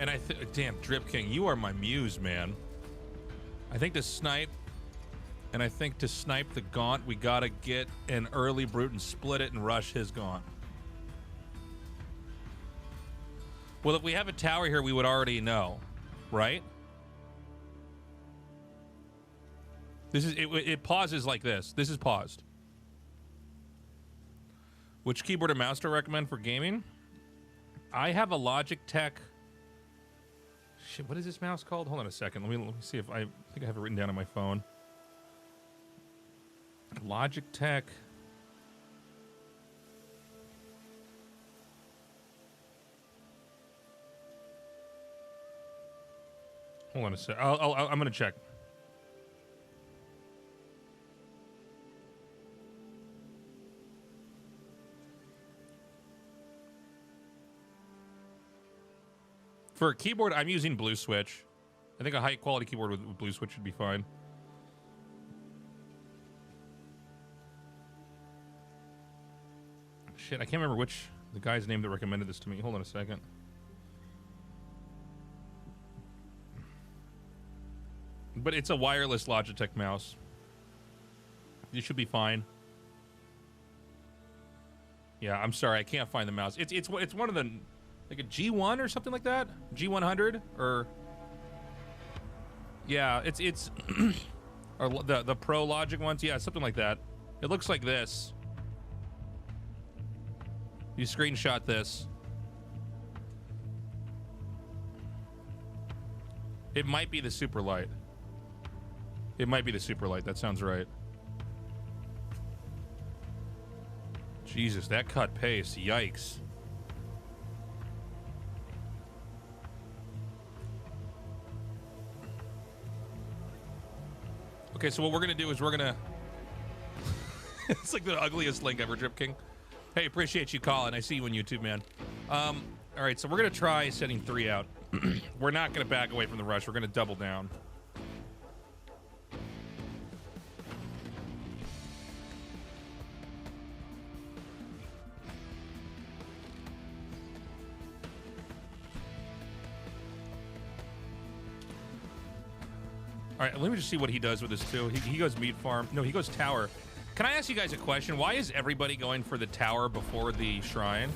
And damn, Drip King, you are my muse, man. I think to snipe, and I think to snipe the Gaunt, we gotta get an early Brute and split it and rush his Gaunt. Well, if we have a tower here, we would already know, right? This is, it pauses like this. This is paused. Which keyboard and mouse do I recommend for gaming? I have a Logitech. Shit, what is this mouse called? Hold on a second. Let me see if I think I have it written down on my phone. Logitech. Hold on a sec. I'm gonna check. For a keyboard, I'm using Blue Switch. I think a high quality keyboard with Blue Switch should be fine. Shit, I can't remember the guy's name that recommended this to me. Hold on a second. But it's a wireless Logitech mouse. You should be fine. Yeah, I'm sorry, I can't find the mouse. It's one of the, like a G1 or something like that. G100 or yeah, it's or the Pro Logic ones. Yeah, something like that. It looks like this. You screenshot this. It might be the super light. It might be the super light. That sounds right. Jesus, that cut pace. Yikes. Okay, so what we're gonna do is we're gonna it's like the ugliest link ever, Drip King. Hey, appreciate you calling. I see you on YouTube, man. All right, so we're gonna try setting 3 out. We're not gonna back away from the rush. We're gonna double down. All right, let me just see what he does with this too. He goes meat farm. No, he goes tower. Can I ask you guys a question? Why is everybody going for the tower before the shrine?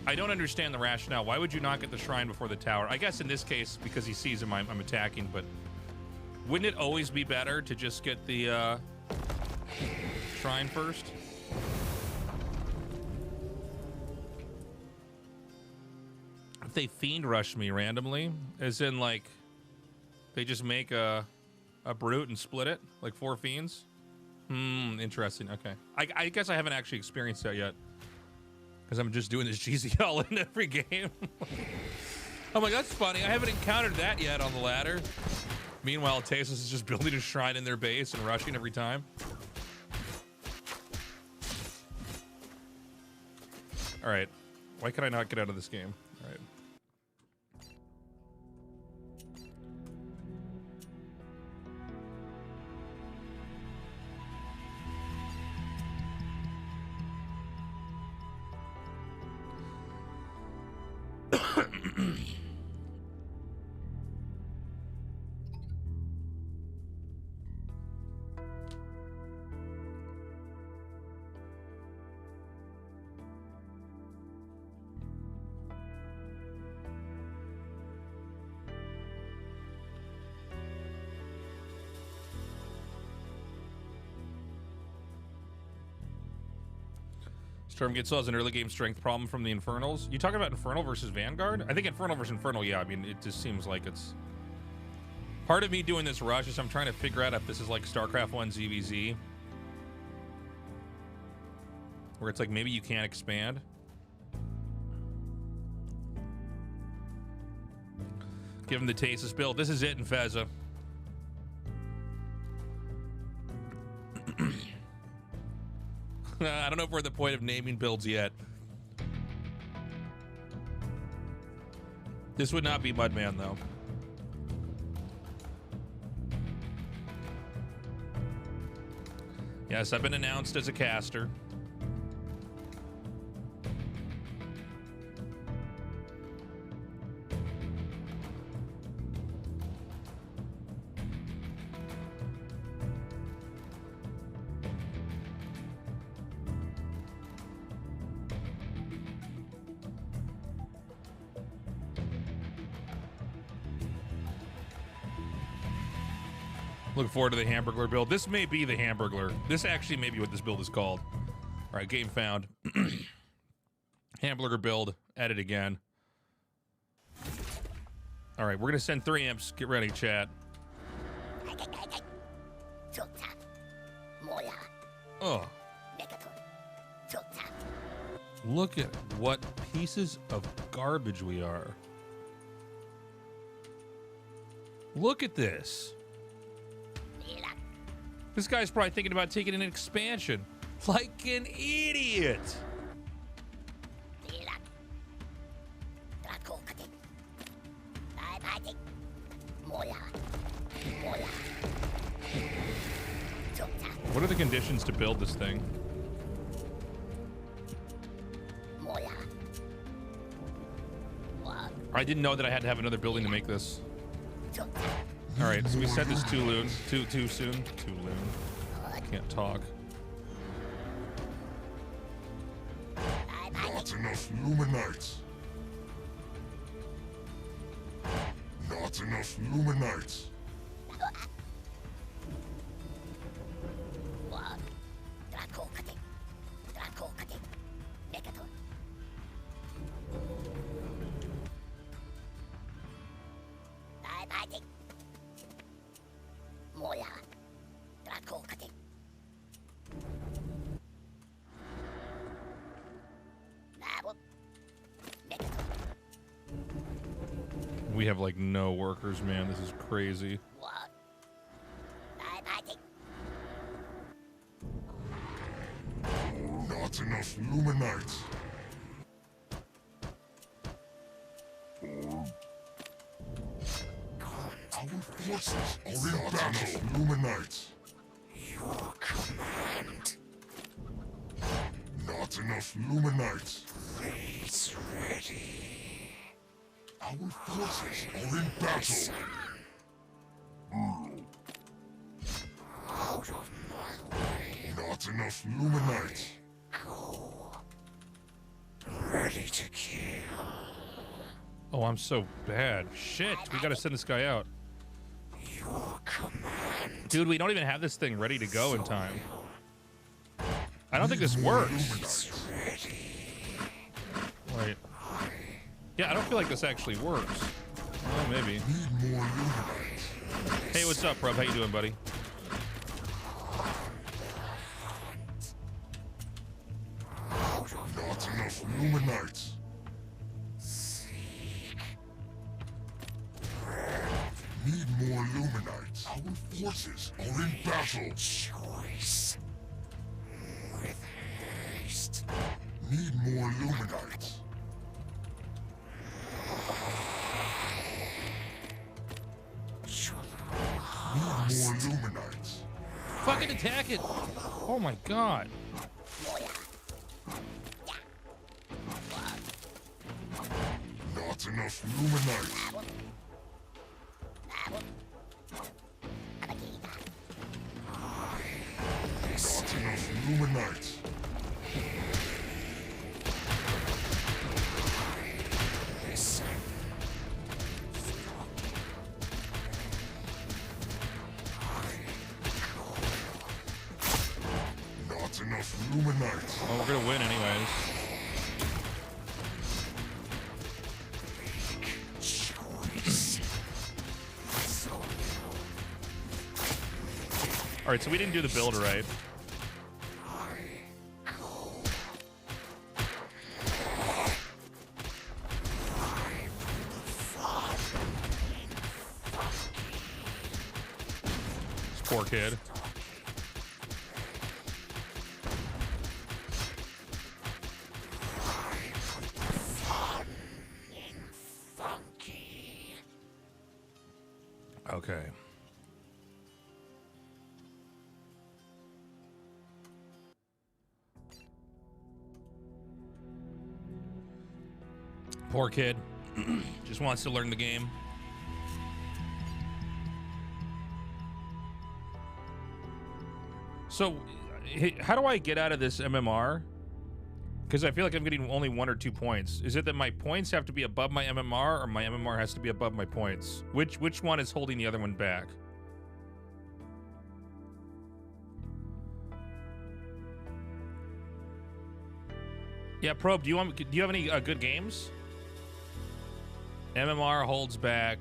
I don't understand the rationale. Why would you not get the shrine before the tower? I guess in this case, because he sees him, I'm attacking, but wouldn't it always be better to just get the shrine first? If they fiend rush me randomly, as in like they just make a brute and split it, like 4 fiends? Interesting, okay. I guess I haven't actually experienced that yet. Because I'm just doing this GZL in every game. I'm like, that's funny. I haven't encountered that yet on the ladder. Meanwhile, Tasis is just building a shrine in their base and rushing every time. All right. Why can I not get out of this game? All right. Stormgate still has an early game strength problem from the Infernals. You talking about Infernal versus Vanguard? I think Infernal versus Infernal, yeah. I mean, it just seems like it's... Part of me doing this rush is I'm trying to figure out if this is like StarCraft 1 ZVZ. Where it's like maybe you can't expand. Give him the Tasis build. This is it in Fezza. I don't know if we're at the point of naming builds yet. This would not be Mudman, though. Yes, I've been announced as a caster. Look forward to the Hamburglar build. This may be the Hamburglar. This actually may be what this build is called. All right, game found. Hamburglar build. Edit again. All right, we're going to send 3 imps. Get ready, chat. Oh. Look at what pieces of garbage we are. Look at this. This guy's probably thinking about taking an expansion. Like an idiot. What are the conditions to build this thing? I didn't know that I had to have another building to make this. All right, so we said this too soon. Too loon. Can't talk. enough Luminites. Not enough Luminites. We have like no workers, man. This is crazy. Not enough Luminites. Our forces are in battle. Luminites. Your command. Not enough Luminites. Please ready. Our forces are in battle. Out of my way. Not enough Luminites. Go. Ready to kill. Oh, I'm so bad. Shit, we gotta send this guy out. Your command. Dude, we don't even have this thing ready to go in time. I don't think this works. Wait. Yeah, I don't feel like this actually works. Oh, maybe. Need more Luminites. Hey, what's up, Rob? How you doing, buddy? Not enough Luminites. Need more Luminites. Our forces are in battle. Choice. With haste. Need more Luminites. Need more Luminites. Fucking attack it! Oh my god. Not enough Luminites. Not enough Luminites. Not enough Luminites. Oh, we're gonna win anyways. Alright, so we didn't do the build right. This poor kid. Okay. Poor kid. Just wants to learn the game. So, how do I get out of this MMR? Because I feel like I'm getting only 1 or 2 points. Is it that my points have to be above my MMR, or my MMR has to be above my points? Which one is holding the other one back? Yeah, Probe, do you have any good games? MMR holds back.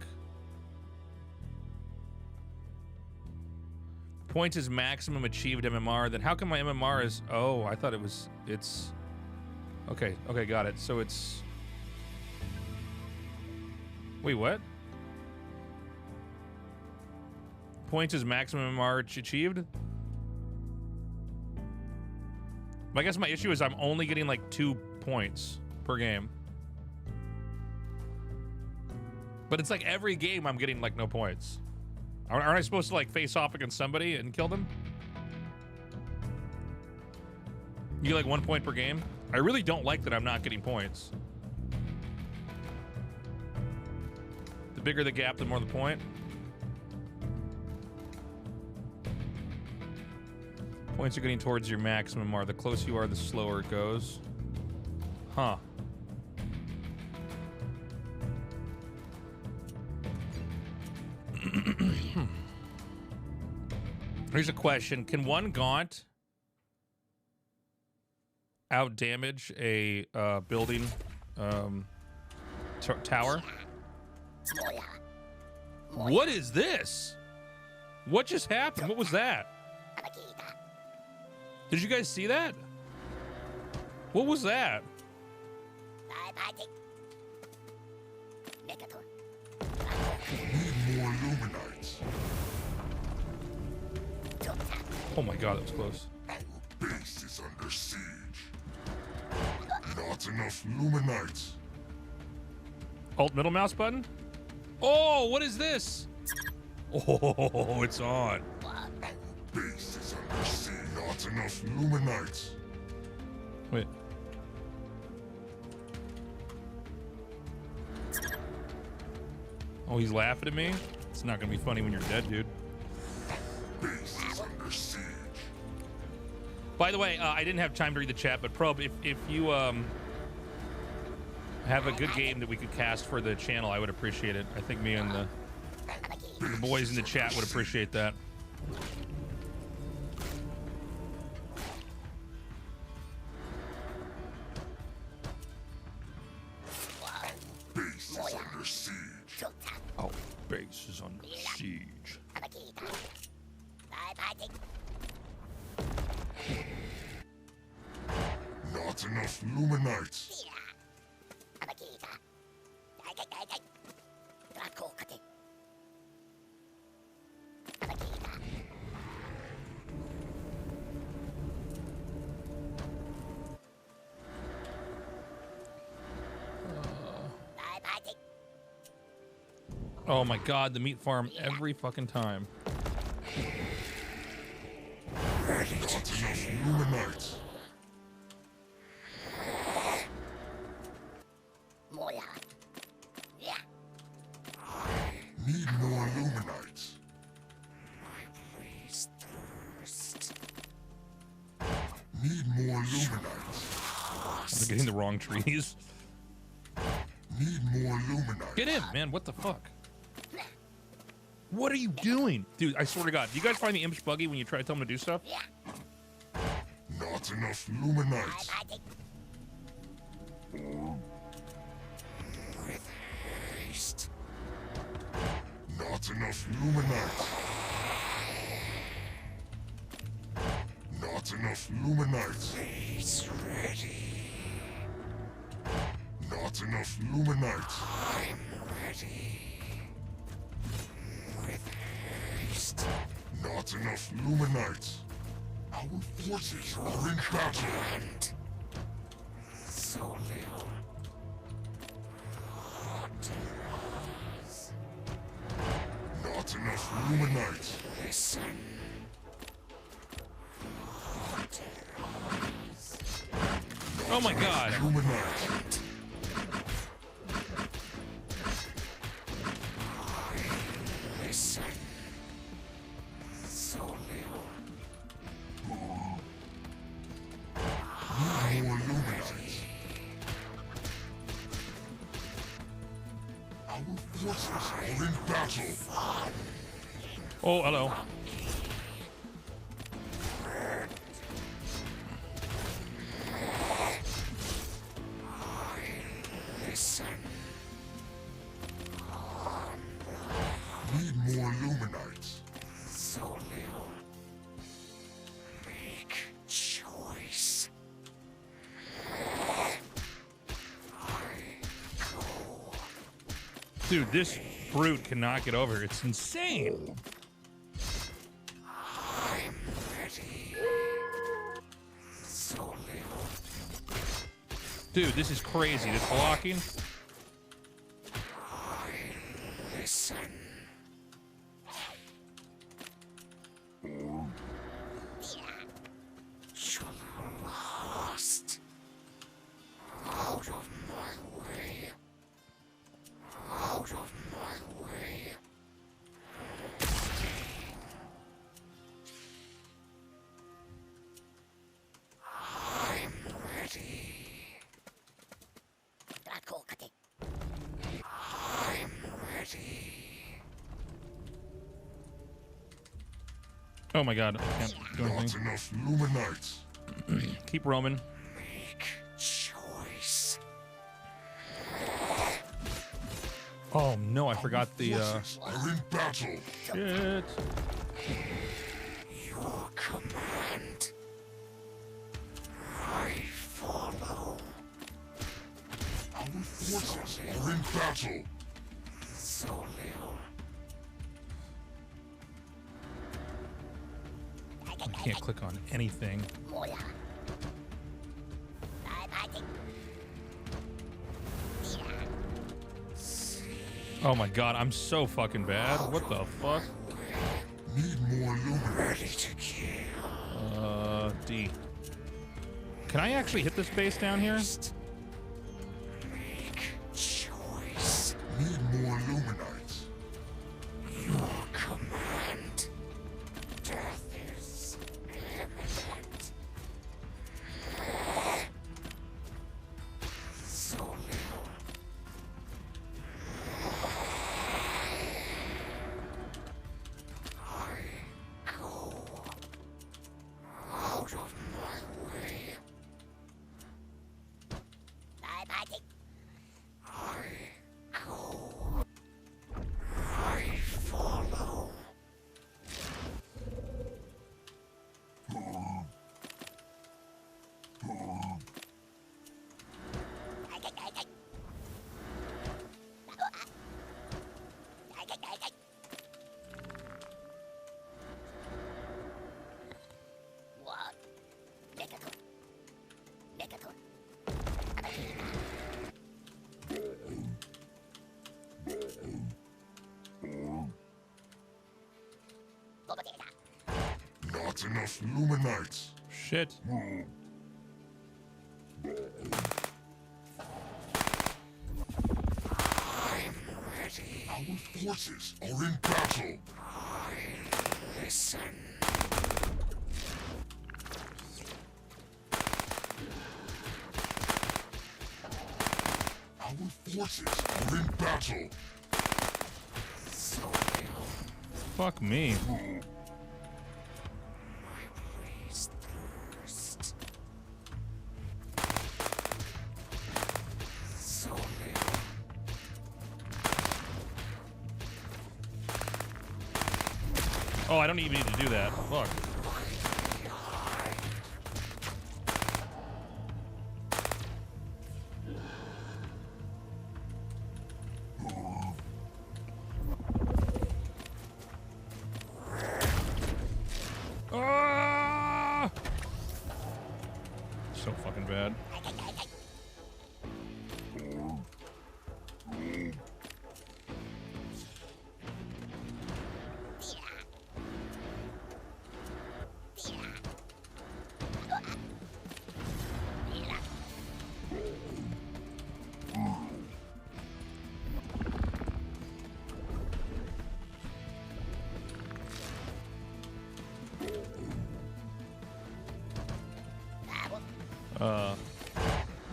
Points is maximum achieved MMR. Then how come my MMR is... Oh, I thought it's... Okay, got it. So it's... Wait, what? Points is maximum MMR achieved? I guess my issue is I'm only getting like 2 points per game. But it's like every game I'm getting like no points. Aren't I supposed to like face off against somebody and kill them? You get like 1 point per game? I really don't like that I'm not getting points. The bigger the gap, the more the point. Points are getting towards your maximum are. The closer you are, the slower it goes. Huh. Here's a question. Can one Gaunt out-damage a building tower? What is this? What just happened? What was that? Did you guys see that? What was that? Need more Luminites. Oh my god, that was close. Our base is under siege. Not enough Luminites. Alt middle mouse button? Oh, what is this? Oh, it's on. Our base is under siege. Not enough Luminites. Wait. Oh, he's laughing at me? It's not gonna be funny when you're dead, dude. Base is under siege. By the way, I didn't have time to read the chat, but Probe, if you have a good game that we could cast for the channel, I would appreciate it. I think me and the boys in the chat would appreciate that. Base is under siege. Oh, base is under siege. Not enough Luminites. Oh my god, the meat farm every fucking time. Not enough Luminites. Need more Luminites. Need more Luminites. I'm getting the wrong trees. Need more Luminites. Get in, man. What the fuck? What are you doing? Dude, I swear to God. Do you guys find the imps buggy when you try to tell them to do stuff? Not enough Luminites. Not enough Luminites. Not enough Luminites. It's ready. Not enough Luminites. I'm ready. With haste. Not enough Luminites. Our forces are in battle. And so little. Not enough Luminites. Listen. Oh my god. Luminites. Listen. So little. Need more Luminites. Our forces are in battle. Oh, hello. Listen. Need more Luminites. So little. Make choice. Dude, this brute cannot get over. It's insane. I'm ready. So little. Dude, this is crazy. This blocking. Listen. You're lost. Out of my way. Out of my way. I'm ready. Oh my god, I can't do Not anything. enough Luminites. Keep roaming. Choice. Oh no, I forgot the Forces are in battle. shit. Your command. I follow. Our forces are in battle. So little. I can't click on anything. Oh my god, I'm so fucking bad. What the fuck? Need more Luminites. Ready to kill. D. Can I actually hit this base down here? Make choice. Need more Luminites. Your command. Death is imminent. So little. I go out of my way. I go. I follow. Not enough Luminites. Shit. I'm ready. Our forces are in battle. Listen. Our forces are in battle. So little. Fuck me. My please thirst. So little. Oh, I don't even need to do that. Fuck. Ah! So fucking bad.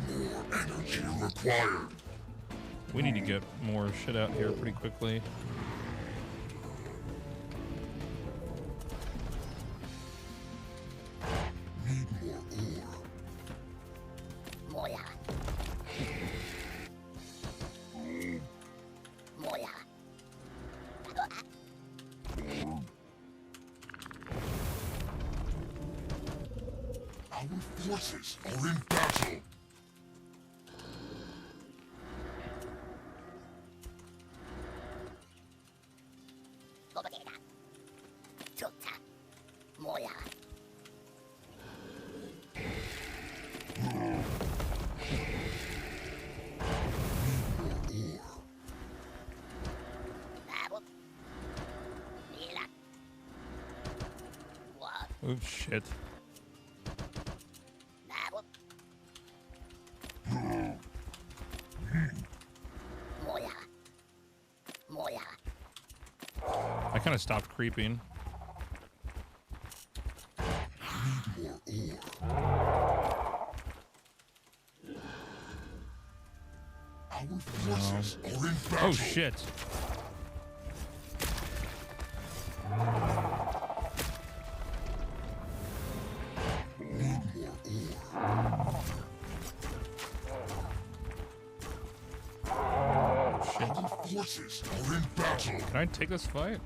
More energy required. We need to get more shit out here pretty quickly. Need more ore. Our forces are in battle. Oh shit. I kind of stopped creeping. Need more ore. Our forces are in battle. Oh shit. forces are in battle. Can I take this fight?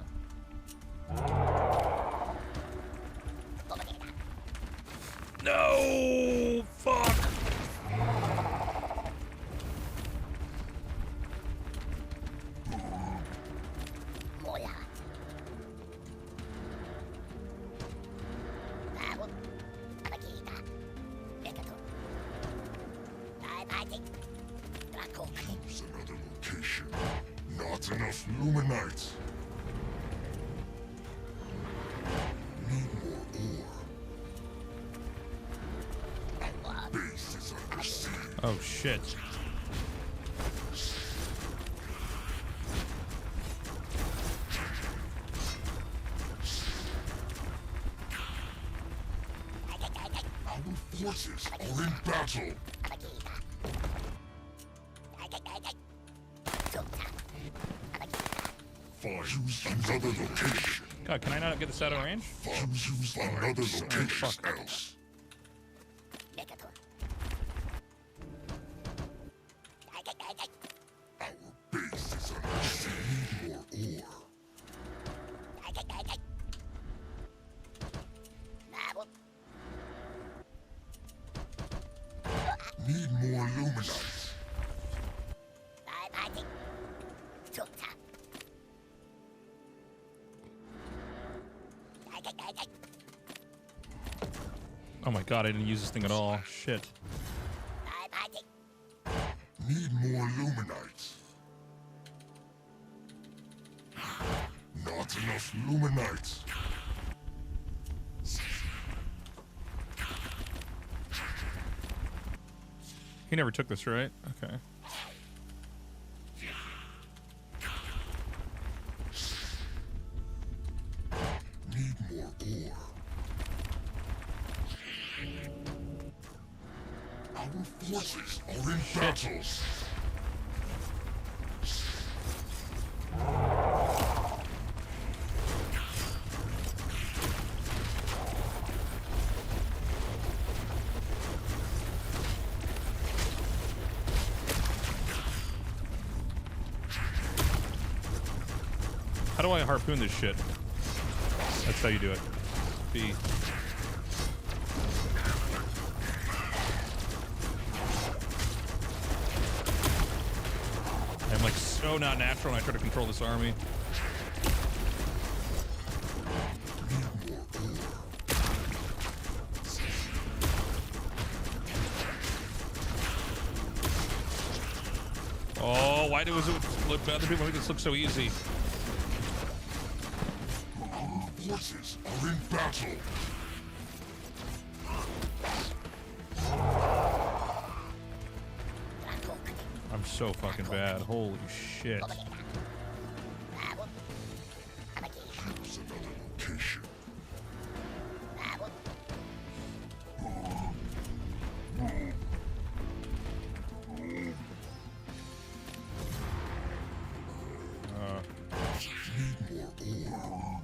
No! Fuck! Choose another location. Not enough Luminites. Need more ore. Our base is under siege. Oh shit. Our forces are in battle. Choose another location. God, can I not get this out of range? Choose another location else. Our base is under siege. Need more ore. Need more Luminites. Oh my god, I didn't use this thing at all. Shit. Need more Luminites. Not enough Luminites. He never took this, right? Okay. Need more ore. Our forces are in battle. How do I harpoon this shit? That's how you do it. B. I'm like so not natural when I try to control this army. Oh, why does it look other people make this look so easy? Our forces are in battle. I'm so fucking bad. Holy shit. Choose another location. Need more ore. Need more ore.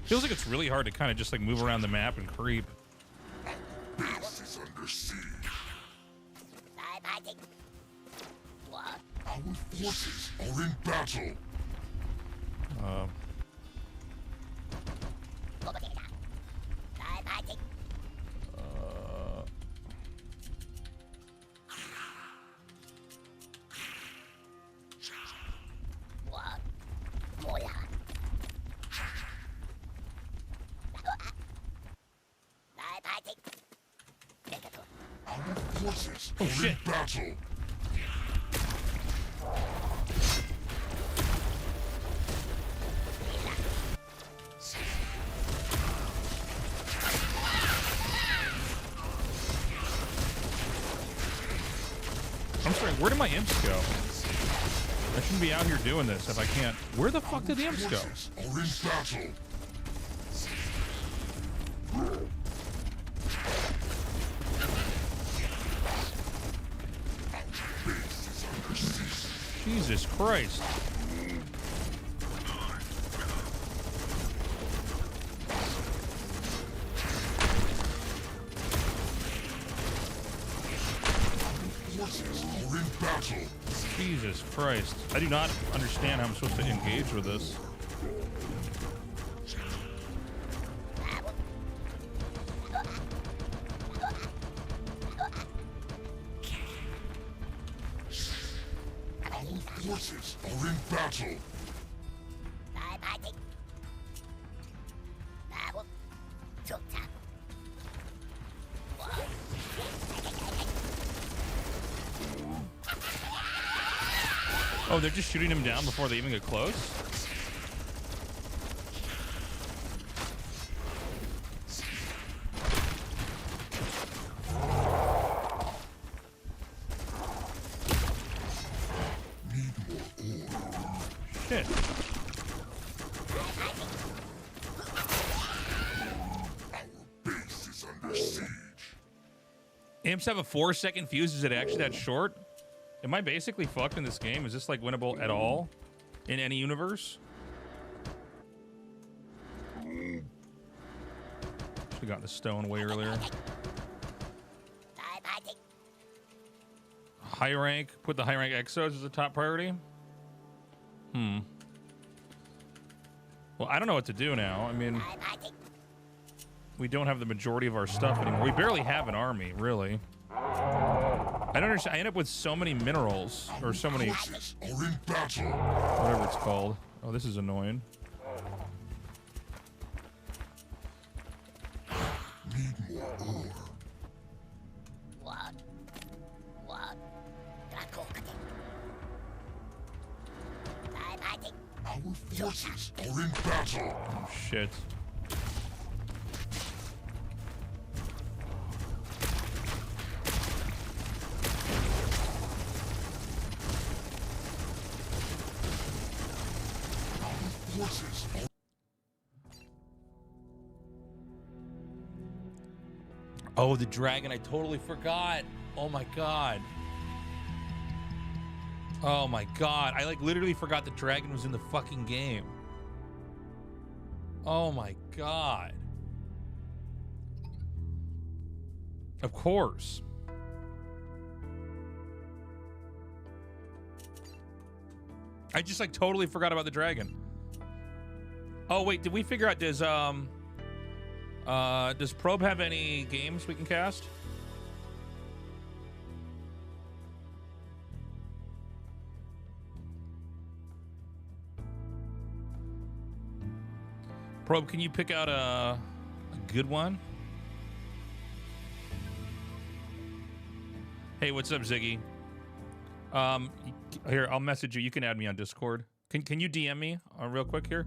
Feels like it's really hard to kind of just like move around the map and creep. Base is under siege. Our forces are in battle. Our forces are shit. in battle. I'm sorry, where did my imps go? I shouldn't be out here doing this if I can't. Where the fuck did the imps go? Forces are in battle. Jesus Christ. Forces are in battle. Jesus Christ. I do not understand how I'm supposed to engage with this. Our forces are in battle. Oh, they're just shooting him down before they even get close? Shit. Base is under siege. Imps have a 4-second fuse. Is it actually that short? Am I basically fucked in this game? Is this like winnable at all in any universe? Should've gotten the stone way earlier. High rank. Put the high rank exos as a top priority. Well, I don't know what to do now. I mean, we don't have the majority of our stuff anymore. We barely have an army, really. I don't understand. I end up with so many minerals, or so many... Forces are in battle. Whatever it's called. Oh, this is annoying. Need more ore. Our forces are in battle. Oh, shit. Forces are Oh, the dragon. I totally forgot. Oh, my God. Oh, my God. I, like, literally forgot the dragon was in the fucking game. Oh, my God. Of course. I just, like, totally forgot about the dragon. Oh, wait. Did we figure out, does Probe have any games we can cast? Probe, can you pick out a good one? Hey, what's up, Ziggy? Here, I'll message you. You can add me on Discord. Can you DM me real quick here?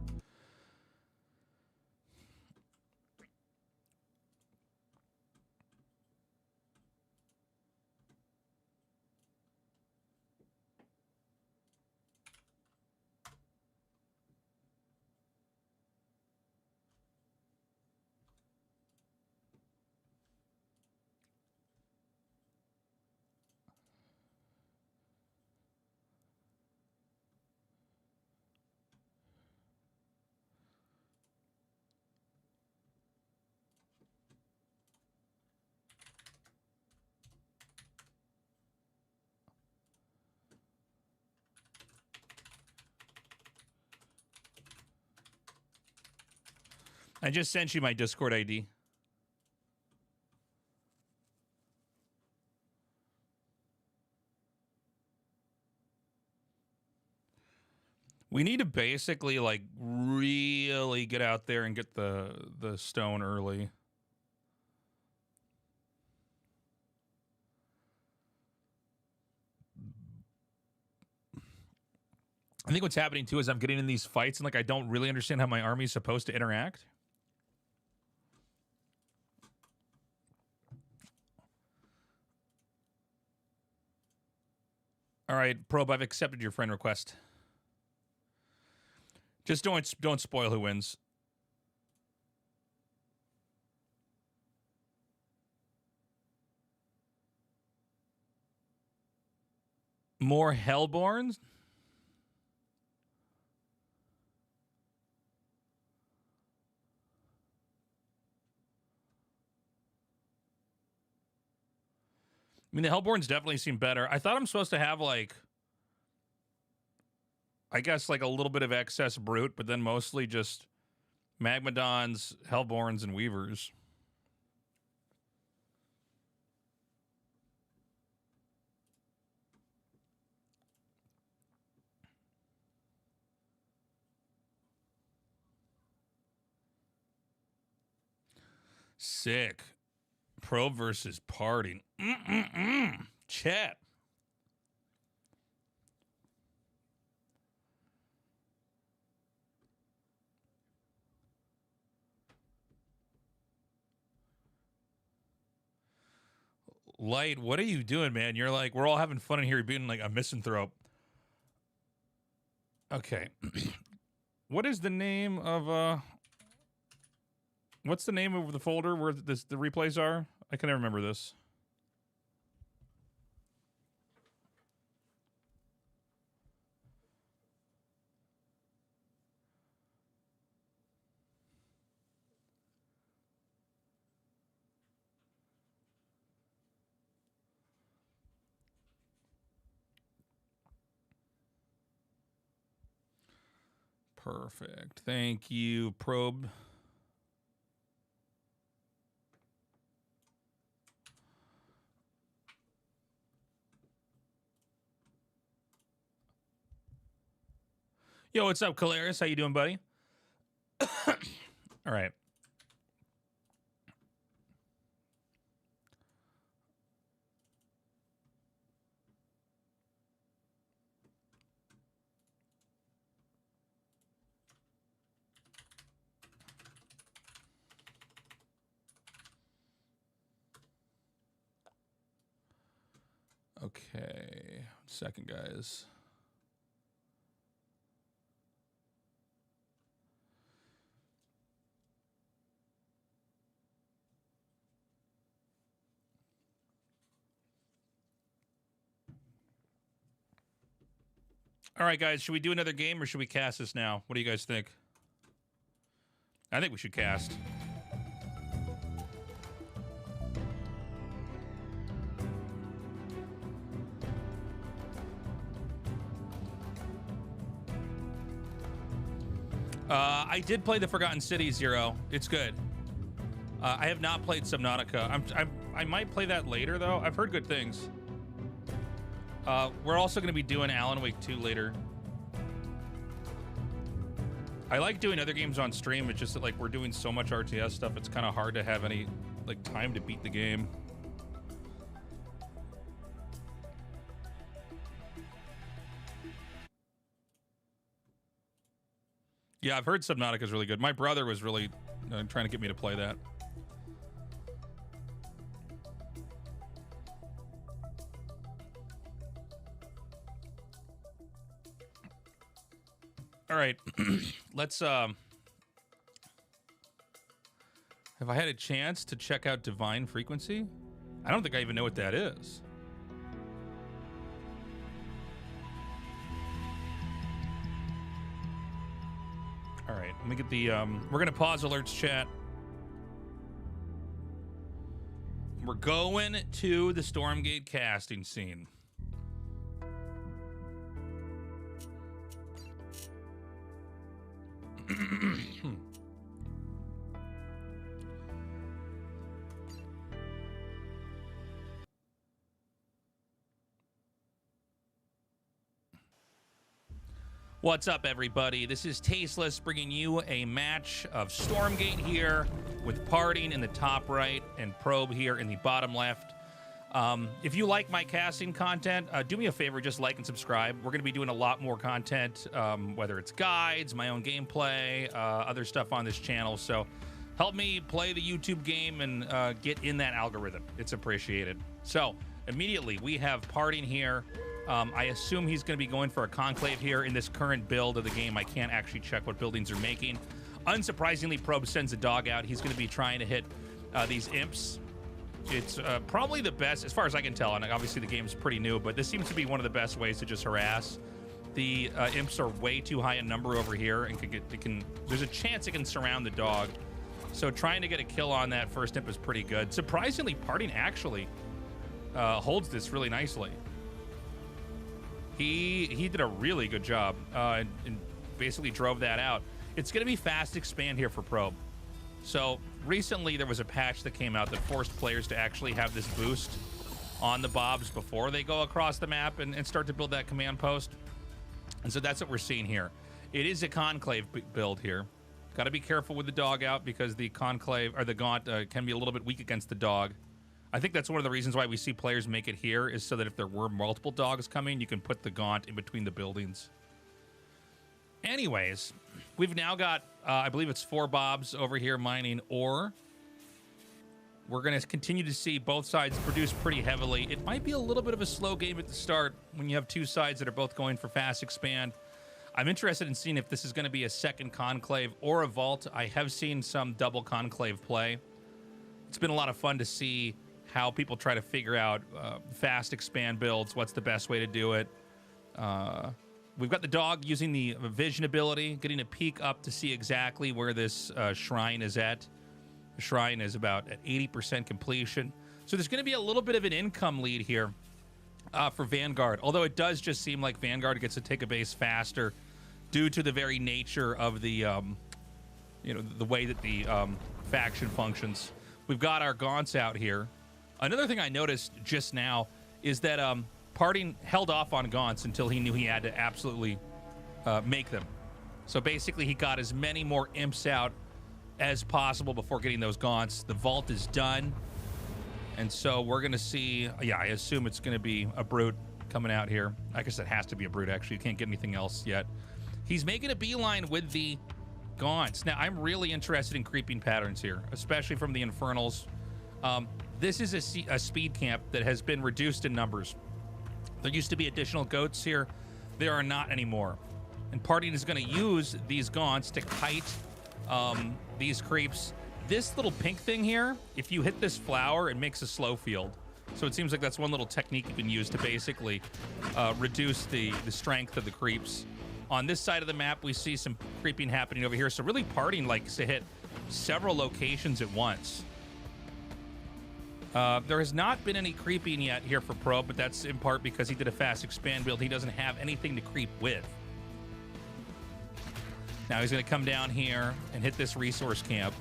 I just sent you my Discord ID. We need to basically, like, really get out there and get the stone early. I think what's happening, too, is I'm getting in these fights and, like, I don't really understand how my army is supposed to interact. All right, Probe, I've accepted your friend request. Just don't spoil who wins. More Hellborns? mean, the Hellborns definitely seem better. I thought I'm supposed to have, like, I guess, like, a little bit of excess Brute, but then mostly just Magmadons, Hellborns, and Weavers. Sick. Probe versus Parting. Chat. Light, what are you doing, man? You're like, we're all having fun in here being like a misanthrope. Okay. What is the name of what's the name of the folder where the replays are? I can never remember this. Perfect. Thank you, Probe. Yo, what's up, Calaris? How you doing, buddy? All right. Okay. 1 second, guys. All right, guys, should we do another game or should we cast this now? What do you guys think? I think we should cast. I did play the Forgotten City Zero. It's good. I have not played Subnautica. I might play that later, though. I've heard good things. We're also going to be doing Alan Wake 2 later. I like doing other games on stream. It's just that, like, we're doing so much RTS stuff, it's kind of hard to have any, like, time to beat the game. Yeah, I've heard Subnautica is really good. My brother was really trying to get me to play that. All right, let's, have I had a chance to check out Divine Frequency? I don't think I even know what that is. All right, let me get the, we're gonna pause alerts, chat. We're going to the Stormgate casting scene. What's up, everybody? This is Tasteless bringing you a match of Stormgate here with Parting in the top right and Probe here in the bottom left. If you like my casting content, do me a favor, just like and subscribe. We're going to be doing a lot more content, whether it's guides, my own gameplay, other stuff on this channel. So help me play the YouTube game and get in that algorithm. It's appreciated. So immediately we have Parting here. I assume he's going to be going for a conclave here in this current build of the game. I can't actually check what buildings are making. Unsurprisingly, Probe sends a dog out. He's going to be trying to hit these imps. It's probably the best, as far as I can tell, and obviously the game's pretty new, but this seems to be one of the best ways to just harass. The imps are way too high in number over here, and there's a chance it can surround the dog. So trying to get a kill on that first imp is pretty good. Surprisingly, Parting actually holds this really nicely. He did a really good job and basically drove that out. It's going to be fast expand here for Probe. So recently there was a patch that came out that forced players to actually have this boost on the bobs before they go across the map and start to build that command post. And so that's what we're seeing here. It is a conclave build here. Got to be careful with the dog out because the conclave or the gaunt can be a little bit weak against the dog. I think that's one of the reasons why we see players make it here, is so that if there were multiple dogs coming, you can put the gaunt in between the buildings. Anyways, we've now got, I believe it's 4 bobs over here mining ore. We're going to continue to see both sides produce pretty heavily. It might be a little bit of a slow game at the start when you have 2 sides that are both going for fast expand. I'm interested in seeing if this is going to be a second conclave or a vault. I have seen some double conclave play. It's been a lot of fun to see how people try to figure out fast expand builds, what's the best way to do it. We've got the dog using the vision ability, getting a peek up to see exactly where this shrine is at. The shrine is about at 80% completion. So there's going to be a little bit of an income lead here for Vanguard, although it does just seem like Vanguard gets to take a base faster due to the very nature of the, the way that the faction functions. We've got our gaunts out here. Another thing I noticed just now is that Parting held off on gaunts until he knew he had to absolutely make them. So basically, he got as many more imps out as possible before getting those gaunts. The vault is done. And so we're going to see, yeah, I assume it's going to be a brute coming out here. I guess it has to be a brute, actually. You can't get anything else yet. He's making a beeline with the gaunts. Now, I'm really interested in creeping patterns here, especially from the Infernals. This is a speed camp that has been reduced in numbers. There used to be additional goats here. There are not anymore. And Parting is going to use these gaunts to kite these creeps. This little pink thing here, if you hit this flower, it makes a slow field. So it seems like that's one little technique you can use to basically reduce the strength of the creeps. On this side of the map, we see some creeping happening over here. So really Parting likes to hit several locations at once. There has not been any creeping yet here for Probe, but that's in part because he did a fast expand build. He doesn't have anything to creep with. Now he's going to come down here and hit this resource camp.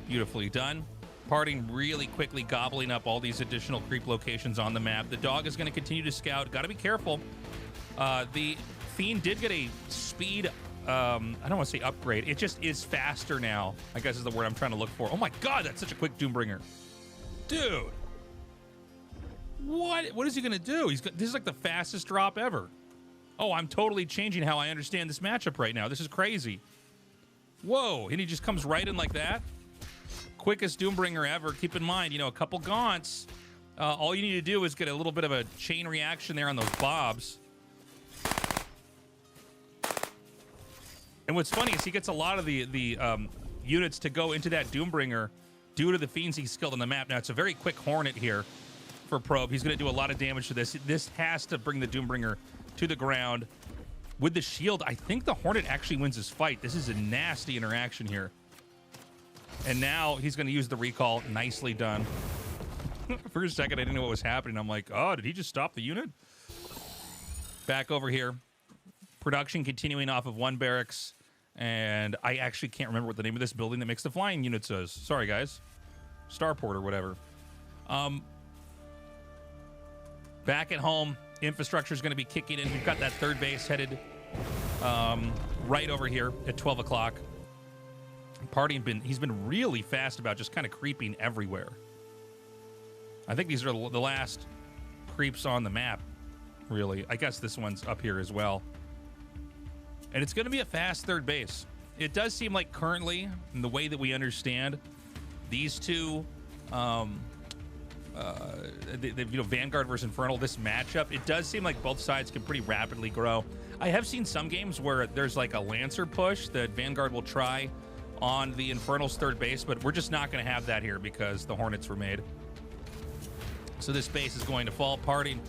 Beautifully done. Parting really quickly gobbling up all these additional creep locations on the map. The dog is going to continue to scout. Got to be careful. The Fiend did get a speed, I don't want to say upgrade. It just is faster now, I guess is the word I'm trying to look for. Oh my God, that's such a quick Doombringer. Dude. What is he going to do? This is like the fastest drop ever. Oh, I'm totally changing how I understand this matchup right now. This is crazy. Whoa, and he just comes right in like that. Quickest Doombringer ever. Keep in mind, a couple gaunts. All you need to do is get a little bit of a chain reaction there on those bobs. And what's funny is he gets a lot of the units to go into that Doombringer due to the fiends he's skilled on the map. Now, it's a very quick Hornet here for Probe. He's going to do a lot of damage to this. This has to bring the Doombringer to the ground. With the shield, I think the Hornet actually wins his fight. This is a nasty interaction here. And now he's going to use the recall. Nicely done. For a second, I didn't know what was happening. I'm like, oh, did he just stop the unit? Back over here. Production continuing off of one barracks. And I actually can't remember what the name of this building that makes the flying units is. Sorry, guys. Starport or whatever. Back at home, infrastructure is going to be kicking in. We've got that third base headed right over here at 12 o'clock. He's been really fast about just kind of creeping everywhere. I think these are the last creeps on the map, really. I guess this one's up here as well. And it's going to be a fast third base. It does seem like currently, in the way that we understand, these two, Vanguard versus Infernal, this matchup, it does seem like both sides can pretty rapidly grow. I have seen some games where there's like a Lancer push that Vanguard will try on the Infernal's third base, but we're just not going to have that here because the Hornets were made. So this base is going to fall. Parting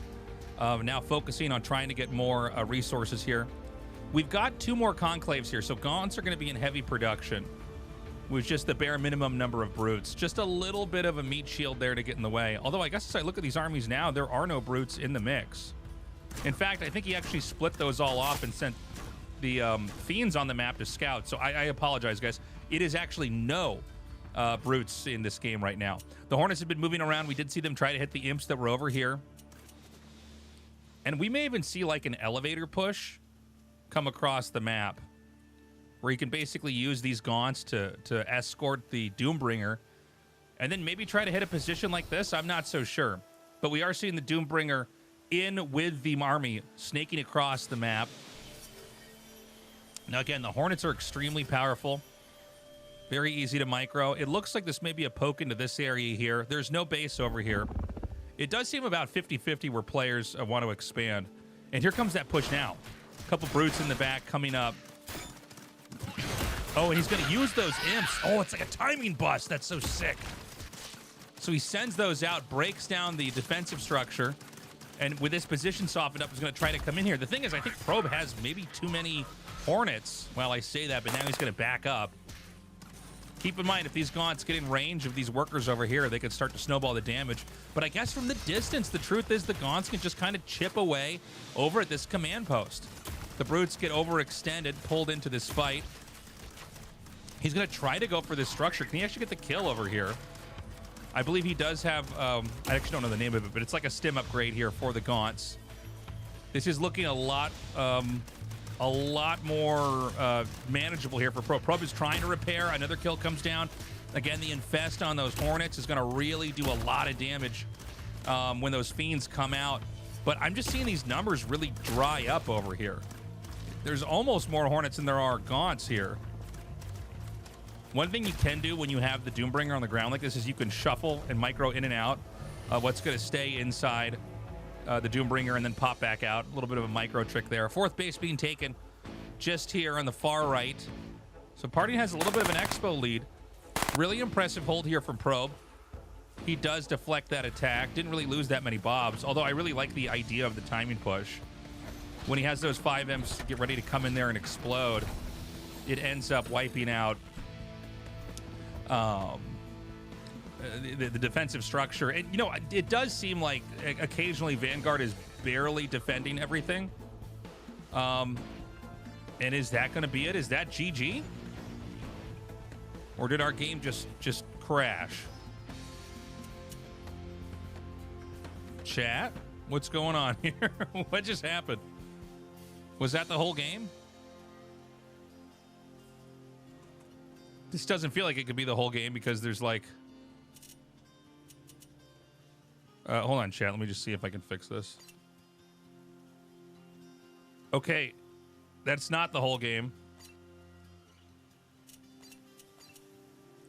now focusing on trying to get more resources here. We've got 2 more conclaves here, so gaunts are going to be in heavy production. with just the bare minimum number of brutes. Just a little bit of a meat shield there to get in the way. Although I guess as I look at these armies now, there are no brutes in the mix. In fact, I think he actually split those all off and sent the fiends on the map to scout. So I apologize, guys. It is actually no brutes in this game right now. The Hornets have been moving around. We did see them try to hit the imps that were over here. And we may even see like an elevator push come across the map, where you can basically use these gaunts to escort the Doombringer and then maybe try to hit a position like this. I'm not so sure. But we are seeing the Doombringer in with the army snaking across the map. Now, again, the Hornets are extremely powerful. Very easy to micro. It looks like this may be a poke into this area here. There's no base over here. It does seem about 50-50 where players want to expand. And here comes that push now. A couple brutes in the back coming up. Oh, and he's going to use those imps. Oh, it's like a timing bust. That's so sick. So he sends those out, breaks down the defensive structure, and with this position softened up, he's going to try to come in here. The thing is, I think Probe has maybe too many Hornets. Well, I say that, but now he's going to back up. Keep in mind, if these gaunts get in range of these workers over here, they could start to snowball the damage. But I guess from the distance, the truth is the gaunts can just kind of chip away over at this command post. The brutes get overextended, pulled into this fight. He's going to try to go for this structure. Can he actually get the kill over here? I believe he does have, I actually don't know the name of it, but it's like a stim upgrade here for the gaunts. This is looking a lot more manageable here for Probe. Probe is trying to repair. Another kill comes down. Again, the infest on those Hornets is going to really do a lot of damage when those fiends come out. But I'm just seeing these numbers really dry up over here. There's almost more Hornets than there are gaunts here. One thing you can do when you have the Doombringer on the ground like this is you can shuffle and micro in and out what's going to stay inside the Doombringer and then pop back out. A little bit of a micro trick there. Fourth base being taken just here on the far right. So Party has a little bit of an expo lead. Really impressive hold here from Probe. He does deflect that attack. Didn't really lose that many bobs, although I really like the idea of the timing push. When he has those 5 imps get ready to come in there and explode, it ends up wiping out the defensive structure. And, you know, it does seem like occasionally Vanguard is barely defending everything. And is that going to be it? Is that GG? Or did our game just crash? Chat, what's going on here? What just happened? Was that the whole game? This doesn't feel like it could be the whole game because there's like... hold on, chat. Let me just see if I can fix this. Okay. That's not the whole game.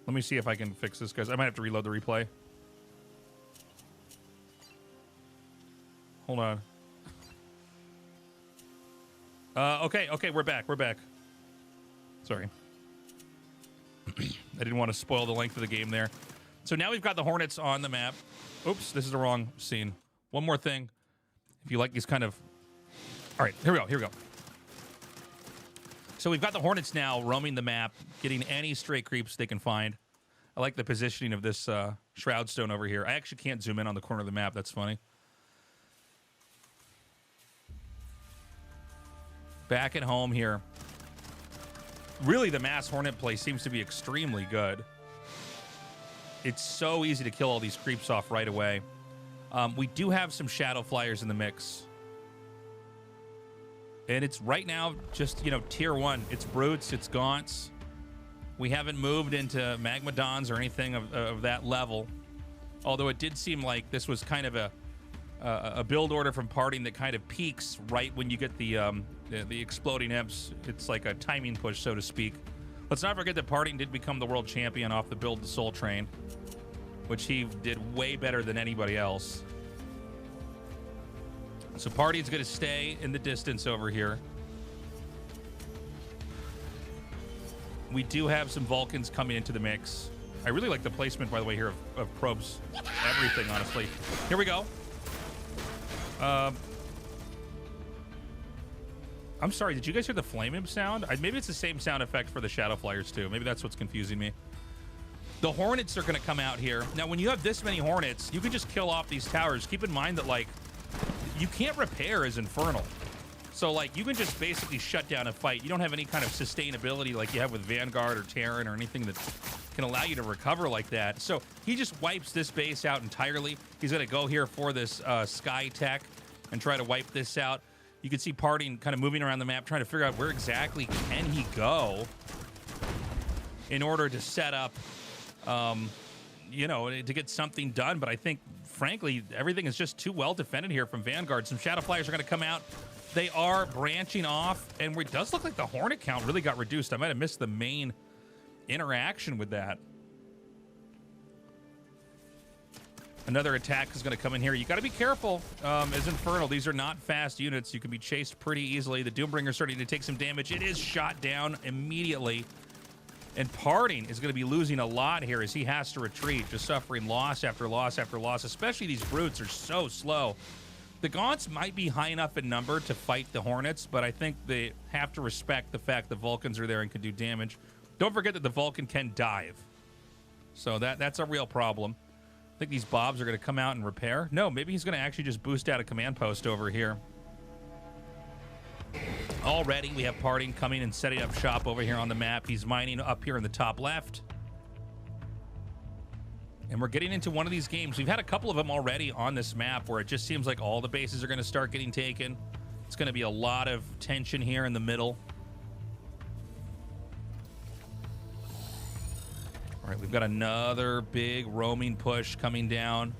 Let me see if I can fix this, guys. I might have to reload the replay. Hold on. Okay, we're back. Sorry. I didn't want to spoil the length of the game there. So now we've got the Hornets on the map. Oops, this is the wrong scene. One more thing. If you like these kind of... All right, here we go. So we've got the Hornets now roaming the map, getting any stray creeps they can find. I like the positioning of this Shroud Stone over here. I actually can't zoom in on the corner of the map. That's funny. Back at home here. Really, the mass Hornet play seems to be extremely good. It's so easy to kill all these creeps off right away. We do have some Shadow Flyers in the mix. And it's right now just, you know, tier 1. It's Brutes, it's Gaunts. We haven't moved into Magmadons or anything of that level. Although it did seem like this was kind of a build order from Parting that kind of peaks right when you get the exploding imps. It's like a timing push, so to speak. Let's not forget that Parting did become the world champion off the Build the Soul train, which he did way better than anybody else. So Party's going to stay in the distance over here. We do have some Vulcans coming into the mix. I really like the placement, by the way, here of Probe's everything, honestly. Here we go. I'm sorry, did you guys hear the flame imp sound? Maybe it's the same sound effect for the Shadow Flyers, too. Maybe that's what's confusing me. The Hornets are going to come out here. Now, when you have this many Hornets, you can just kill off these towers. Keep in mind that, like, you can't repair as Infernal. So, like, you can just basically shut down a fight. You don't have any kind of sustainability like you have with Vanguard or Terran or anything that can allow you to recover like that. So he just wipes this base out entirely. He's going to go here for this Sky Tech and try to wipe this out. You can see Parting kind of moving around the map, trying to figure out where exactly can he go in order to set up, you know, to get something done. But I think, frankly, everything is just too well defended here from Vanguard. Some Shadow Flyers are going to come out. They are branching off, and it does look like the Hornet count really got reduced. I might have missed the main interaction with that. Another attack is going to come in here. You got to be careful as Infernal. These are not fast units. You can be chased pretty easily. The Doombringer's starting to take some damage. It is shot down immediately. And Parting is going to be losing a lot here as he has to retreat, just suffering loss after loss after loss. Especially these Brutes are so slow. The Gaunts might be high enough in number to fight the Hornets, but I think they have to respect the fact the Vulcans are there and can do damage. Don't forget that the Vulcan can dive. So that's a real problem. I think these Bobs are going to come out and repair. No, maybe he's going to actually just boost out a command post over here. Already, we have Parting coming and setting up shop over here on the map. He's mining up here in the top left. And we're getting into one of these games. We've had a couple of them already on this map where it just seems like all the bases are going to start getting taken. It's going to be a lot of tension here in the middle. All right, we've got another big roaming push coming down.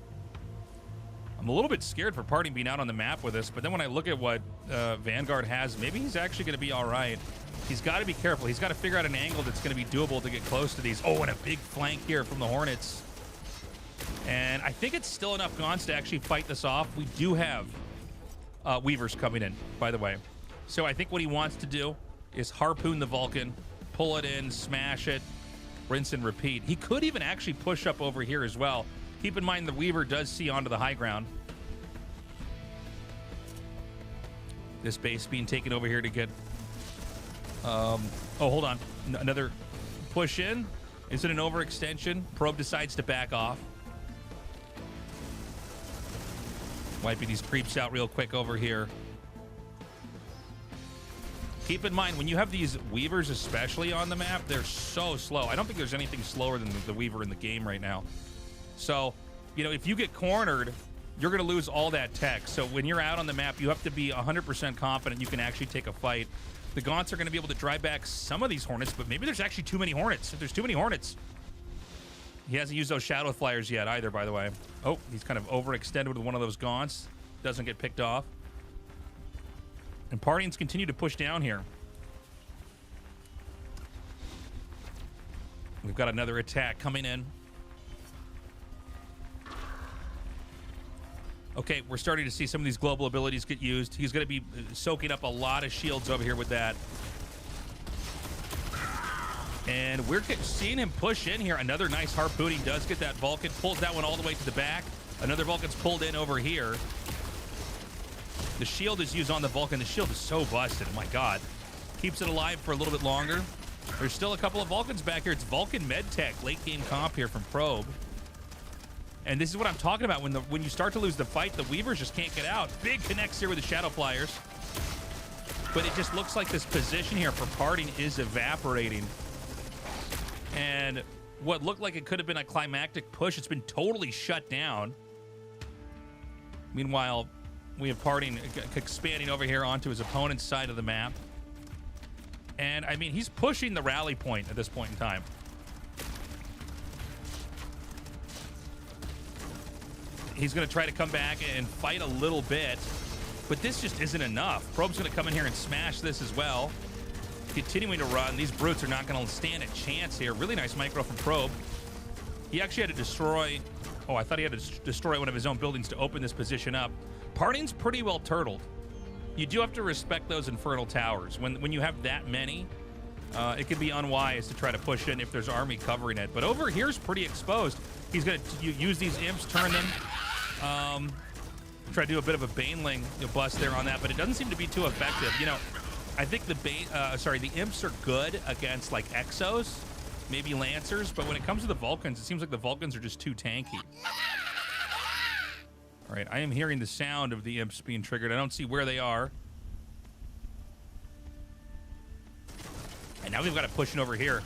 I'm a little bit scared for Parting being out on the map with us, but then when I look at what Vanguard has, maybe he's actually going to be all right. He's got to be careful. He's got to figure out an angle that's going to be doable to get close to these. Oh, and a big flank here from the Hornets. And I think it's still enough Gaunts to actually fight this off. We do have Weavers coming in, by the way. So I think what he wants to do is harpoon the Vulcan, pull it in, smash it, rinse and repeat. He could even actually push up over here as well. Keep in mind the Weaver does see onto the high ground. This base being taken over here to get... oh, hold on. Another push in. Is it an overextension? Probe decides to back off. Wiping these creeps out real quick over here. Keep in mind, when you have these Weavers especially on the map, they're so slow. I don't think there's anything slower than the Weaver in the game right now. So, you know, if you get cornered, you're going to lose all that tech. So when you're out on the map, you have to be 100% confident you can actually take a fight. The Gaunts are going to be able to drive back some of these Hornets, but maybe there's actually too many Hornets. If there's too many Hornets... He hasn't used those Shadow Flyers yet either, by the way. Oh, he's kind of overextended with one of those Gaunts. Doesn't get picked off. And Parting's continue to push down here. We've got another attack coming in. Okay, we're starting to see some of these global abilities get used. He's going to be soaking up a lot of shields over here with that. And we're seeing him push in here. Another nice harpooning. Does get that Vulcan. Pulls that one all the way to the back. Another Vulcan's pulled in over here. The shield is used on the Vulcan. The shield is so busted. My God. Keeps it alive for a little bit longer. There's still a couple of Vulcans back here. It's Vulcan MedTech. Late game comp here from Probe. And this is what I'm talking about. When you start to lose the fight, the Weavers just can't get out. Big connects here with the Shadow Flyers. But it just looks like this position here for Parting is evaporating. And what looked like it could have been a climactic push, it's been totally shut down. Meanwhile, we have Parting expanding over here onto his opponent's side of the map. And, I mean, he's pushing the rally point at this point in time. He's going to try to come back and fight a little bit. But this just isn't enough. Probe's going to come in here and smash this as well. Continuing to run. These Brutes are not going to stand a chance here. Really nice micro from Probe. He actually had to destroy... Oh, I thought he had to destroy one of his own buildings to open this position up. Parting's pretty well turtled. You do have to respect those Infernal Towers. When you have that many, it can be unwise to try to push in if there's army covering it. But over here's pretty exposed. He's going to use these imps, turn them. Try to do a bit of a Baneling bust there on that, but it doesn't seem to be too effective. You know, I think the imps are good against like Exos, maybe Lancers, but when it comes to the Vulcans, it seems like the Vulcans are just too tanky. All right, I am hearing the sound of the imps being triggered. I don't see where they are. And now we've got to push it over here.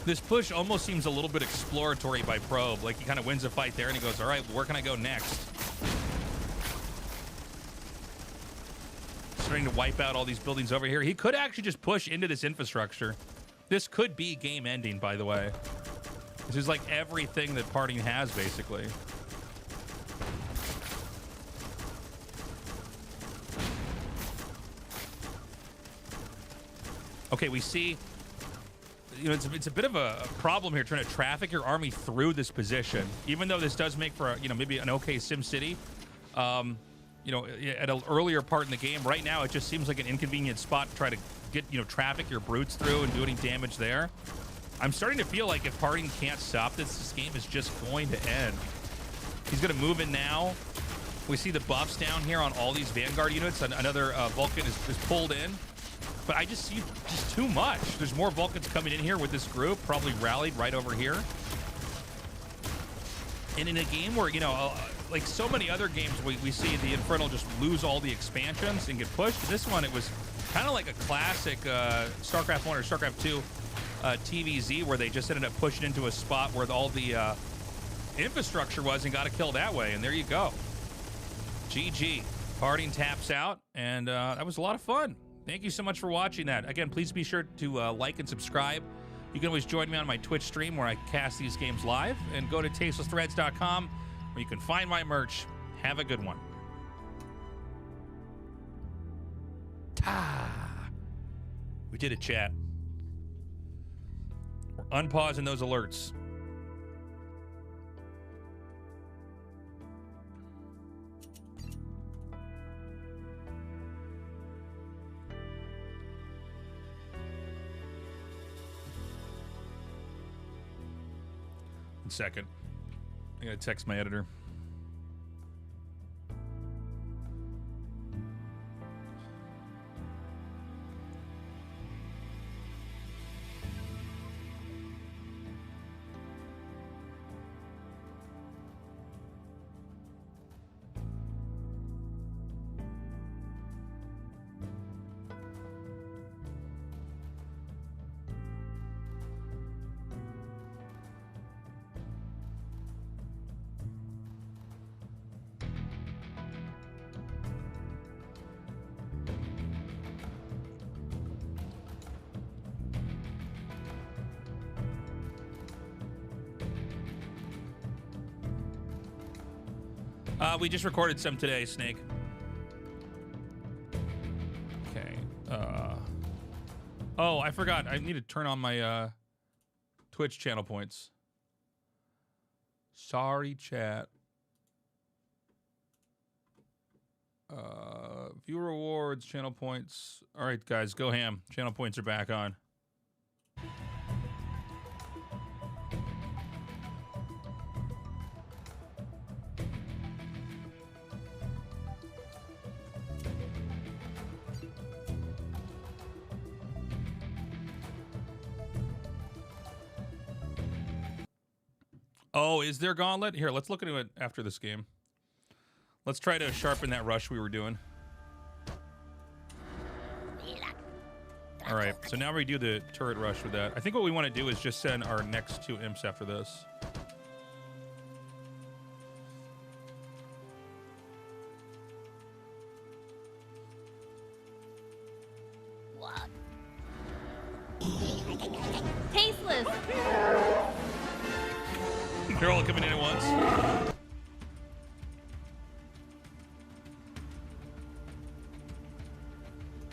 This push almost seems a little bit exploratory by Probe. Like he kind of wins a fight there and he goes, all right, where can I go next? Starting to wipe out all these buildings over here. He could actually just push into this infrastructure. This could be game ending, by the way. This is like everything that Parting has, basically. Okay, we see, you know, it's a bit of a problem here trying to traffic your army through this position. Even though this does make for, you know, maybe an okay SimCity, you know, at an earlier part in the game, right now it just seems like an inconvenient spot to try to get, you know, traffic your brutes through and do any damage there. I'm starting to feel like if Parting can't stop this, this game is just going to end. He's going to move in now. We see the buffs down here on all these Vanguard units. Another Vulcan is pulled in. But I just see just too much. There's more Vulcans coming in here with this group, probably rallied right over here. And in a game where, you know, like so many other games, we see the Infernal just lose all the expansions and get pushed. This one, it was kind of like a classic StarCraft 1 or StarCraft 2 TVZ, where they just ended up pushing into a spot where all the infrastructure was and got a kill that way. And there you go. GG. Parting taps out, and that was a lot of fun. Thank you so much for watching that. Again, please be sure to like and subscribe. You can always join me on my Twitch stream where I cast these games live, and go to tastelessthreads.com where you can find my merch. Have a good one. We did it, chat. We're unpausing those alerts. Second, I gotta text my editor. We just recorded some today, Snake. Okay. Oh, I forgot. I need to turn on my Twitch channel points. Sorry, chat. Viewer rewards, channel points. All right, guys, go ham. Channel points are back on. Oh, is there Gauntlet? Here, let's look into it after this game. Let's try to sharpen that rush we were doing. All right, so now we do the turret rush with that. I think what we want to do is just send our next two imps after this. What? Tasteless. They're all coming in at once.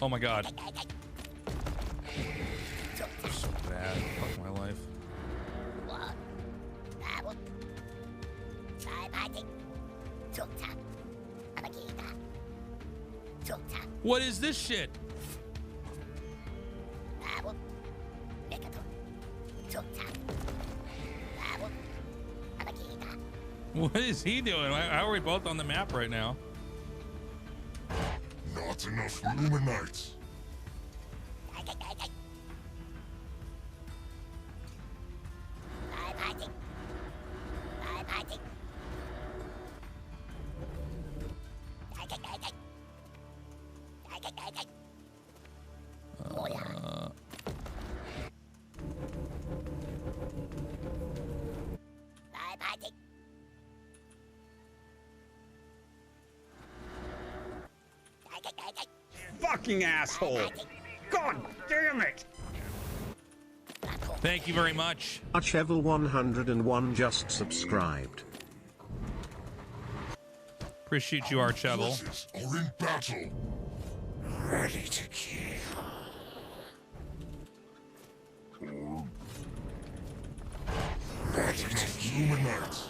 Oh my god. They're so bad. Fuck my life. What is this shit? What is he doing? How are we both on the map right now? Not enough Luminites. Fucking asshole! God damn it! Thank you very much. Archevel 101 just subscribed. Appreciate you, Archevel. Forces are in battle. Ready to kill. Ready to kill. Illuminati.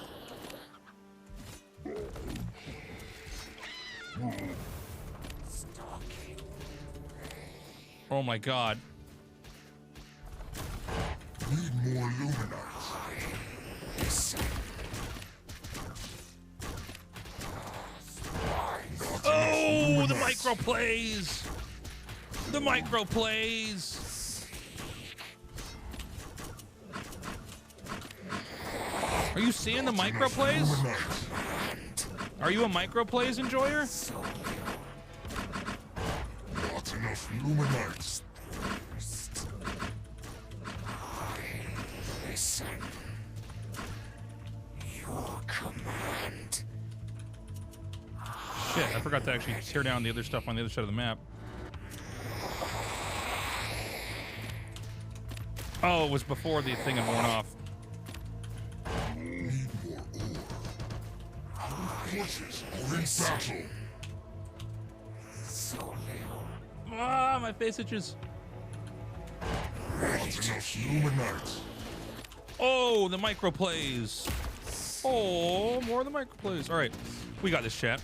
Oh my god. Need more Illuminati. Oh, the micro plays. The micro plays. Are you seeing the micro plays? Are you a micro plays enjoyer? Not enough Illuminati. Listen. Your command. Shit, I forgot to actually tear down the other stuff on the other side of the map. Oh, it was before the thing had worn off. Need more ore. Our forces are in battle. So little. Ah, my face itches. Ready Not to enough kill. Illuminati. Oh, the micro plays. Oh, more of the micro plays. All right, we got this, chat.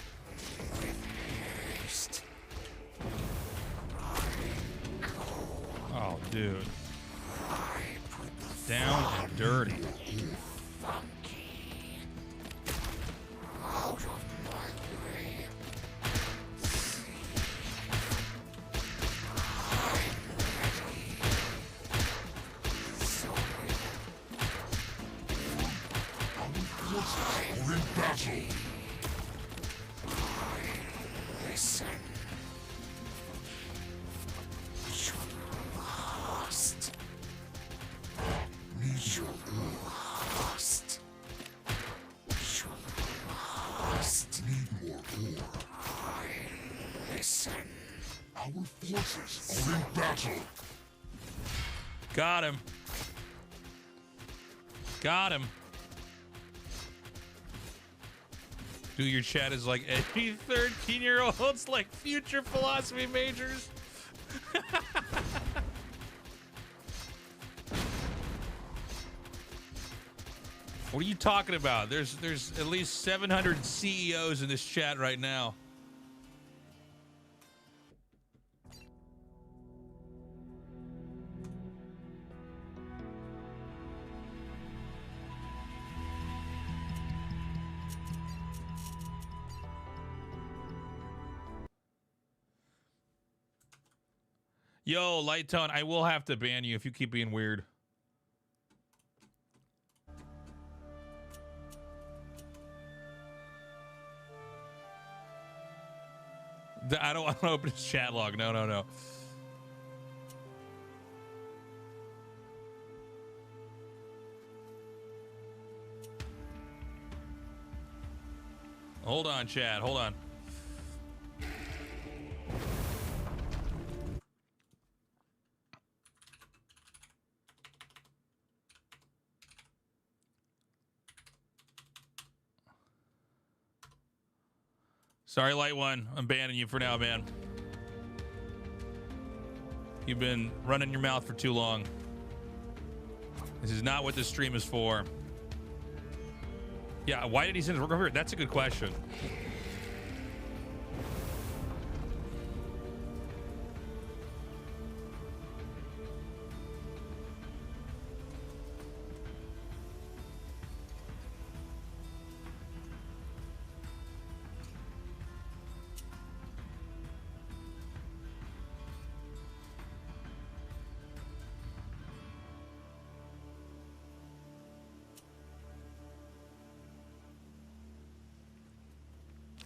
Oh, dude. Down and dirty. Out of my way. Forces are in battle. Listen. You're lost. Need your ore. Lost. You're lost. Need more ore. Listen. Our forces are in battle. Got him. Got him. Dude, your chat is like any 13-year-olds like future philosophy majors. What are you talking about? There's at least 700 CEOs in this chat right now. Yo, Light Tone, I will have to ban you if you keep being weird. I don't want to open his chat log. No, no, no. Hold on, chat. Hold on. Sorry, Light One. I'm banning you for now, man. You've been running your mouth for too long. This is not what this stream is for. Yeah, why did he send his work over here? That's a good question.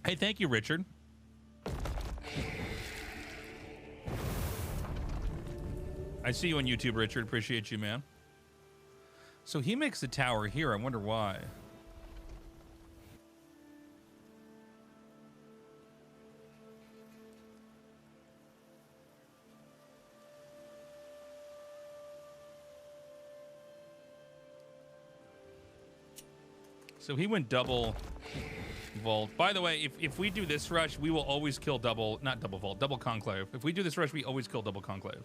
Hey, thank you, Richard. I see you on YouTube, Richard. Appreciate you, man. So he makes the tower here. I wonder why. So he went double vault. By the way, if we do this rush, we will always kill not double vault, double conclave. If we do this rush, we always kill double conclave.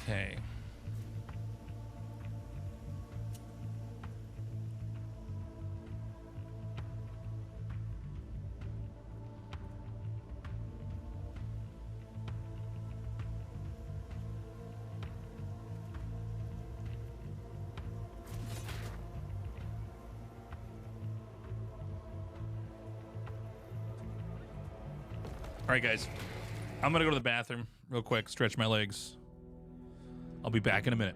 Okay. All right, guys. I'm going to go to the bathroom real quick, stretch my legs. I'll be back in a minute.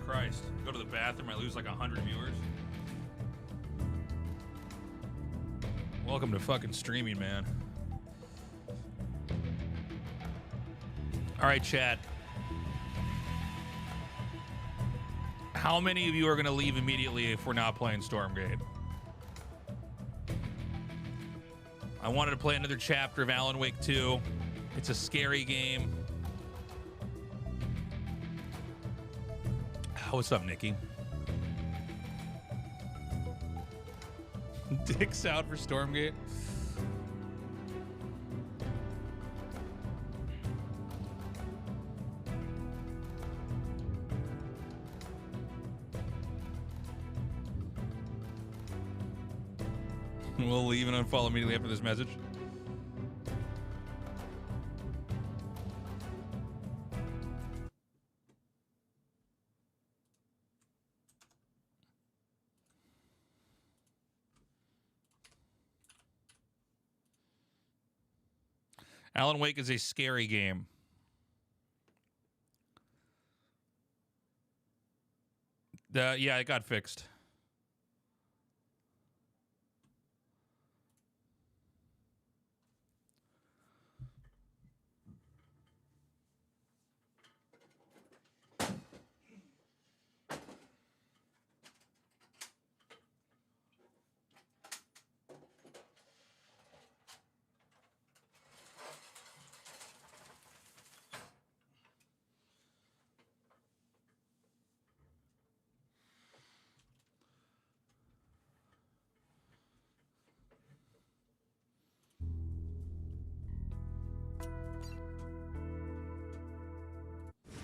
Christ. Go to the bathroom, I lose like 100 viewers. Welcome to fucking streaming, man. All right, chat. How many of you are going to leave immediately if we're not playing Stormgate? I wanted to play another chapter of Alan Wake 2. It's a scary game. What's up, Nikki? Dick's out for Stormgate. We'll leave and unfollow immediately after this message. Alan Wake is a scary game. Yeah, it got fixed.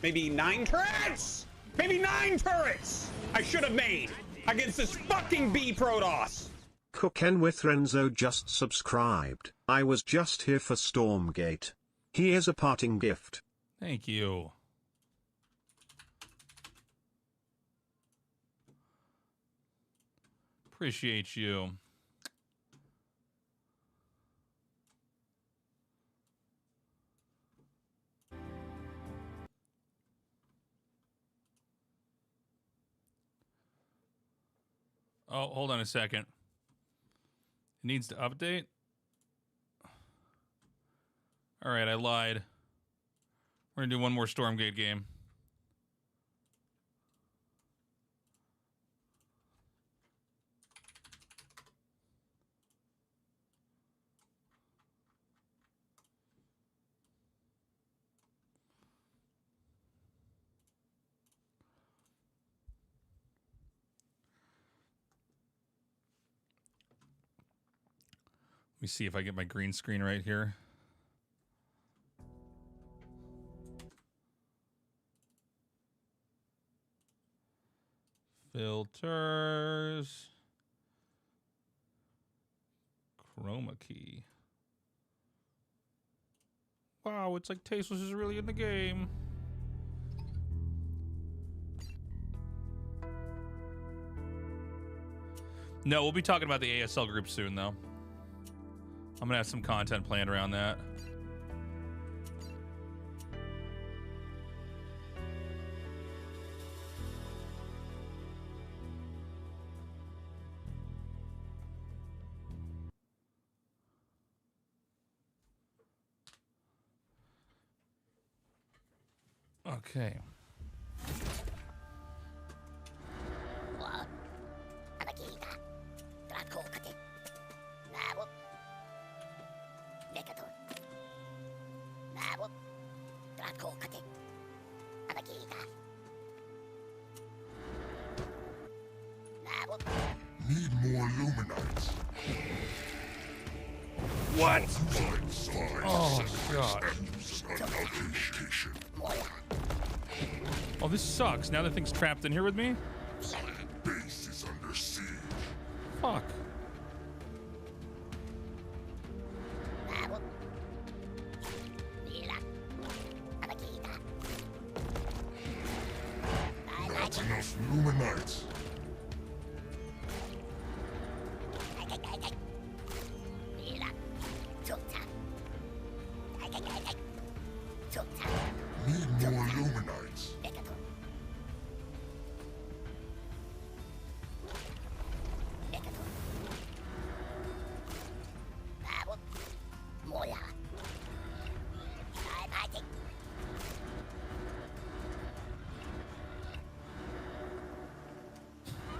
Maybe 9 turrets? Maybe 9 turrets I should have made against this fucking B Protoss. Cooken with Renzo just subscribed. I was just here for Stormgate. Here's a parting gift. Thank you. Appreciate you. Oh, hold on a second. It needs to update. All right, I lied. We're going to do one more Stormgate game. Let me see if I get my green screen right here. Filters. Chroma key. Wow, it's like Tasteless is really in the game. No, we'll be talking about the ASL group soon, though. I'm gonna have some content planned around that. Okay. Need more Luminites. What? Oh, God. Oh, this sucks. Now the thing's trapped in here with me? Base is under siege. Fuck. Not enough Luminites. Need more Luminites.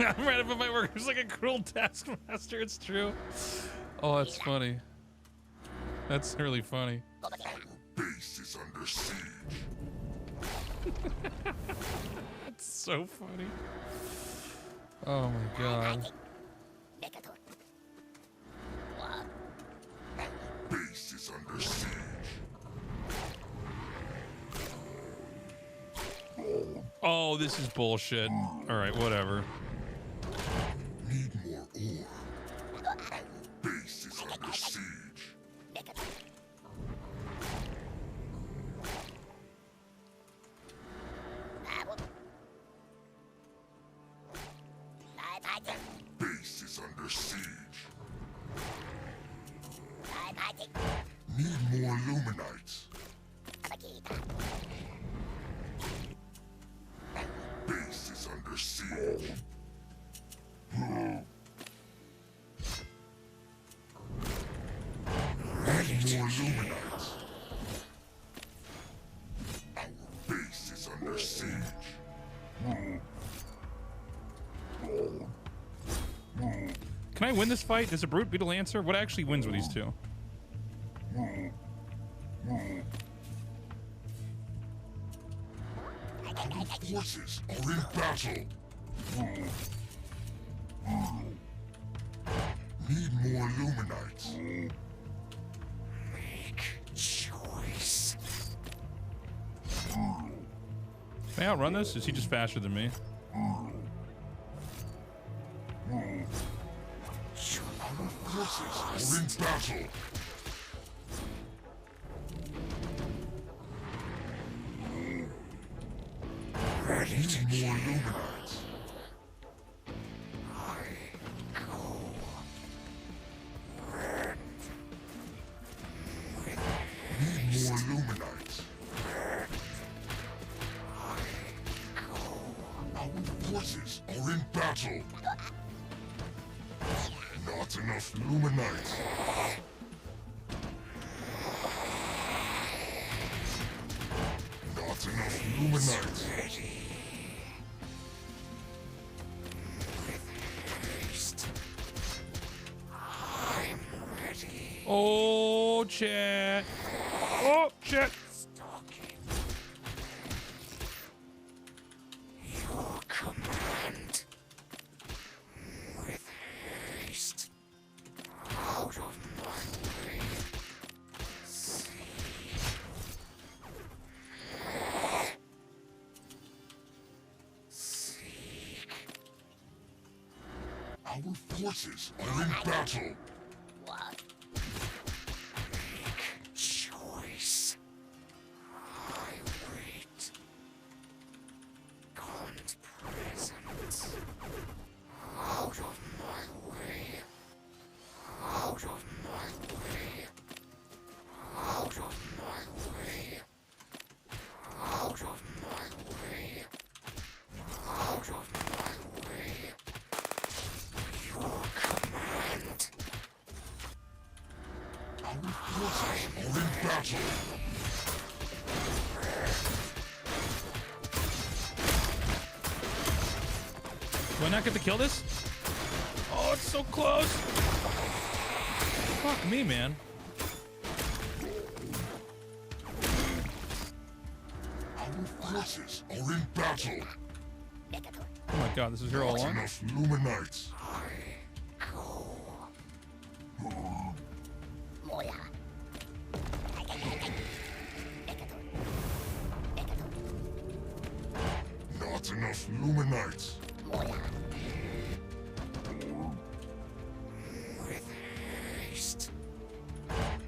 I'm right up at my workers like a cruel taskmaster. It's true. Oh, that's funny. That's really funny. Base is under siege. That's so funny. Oh my god. Base is under siege. Oh, this is bullshit. Alright, whatever. Need more ore. Our base is under siege. Base is under siege. Need more Luminites. Base is under siege. Need more Luminites. Our base is under siege. Can I win this fight? Does a Brute beat a Lancer? What actually wins with these two? Our forces are in battle. Need more Luminites. Make choice. Can I outrun this? Is he just faster than me? Our forces are in battle. Ready to Need more kill. Luminites. Need more Luminites. Our forces are in battle. Not enough Luminites. Not enough Luminites. I'm ready. Oh, chat. Oh, chat. Stalking. Your command. With haste. Out of my way. See. Seek. Our forces are in battle. Make choice. I wait. Can't present. Out of my way. Out of my way. Out of my way. Out of my way. Out of my way. Your command. Our forces are in battle. Do I not get to kill this? Oh, it's so close. Fuck me, man. Our forces are in battle. Oh my god, this is here all Not along? enough Luminites. Not enough Luminites. With haste.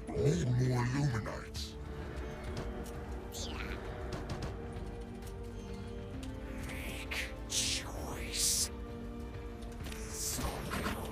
Need more Luminites. Make choice. So little.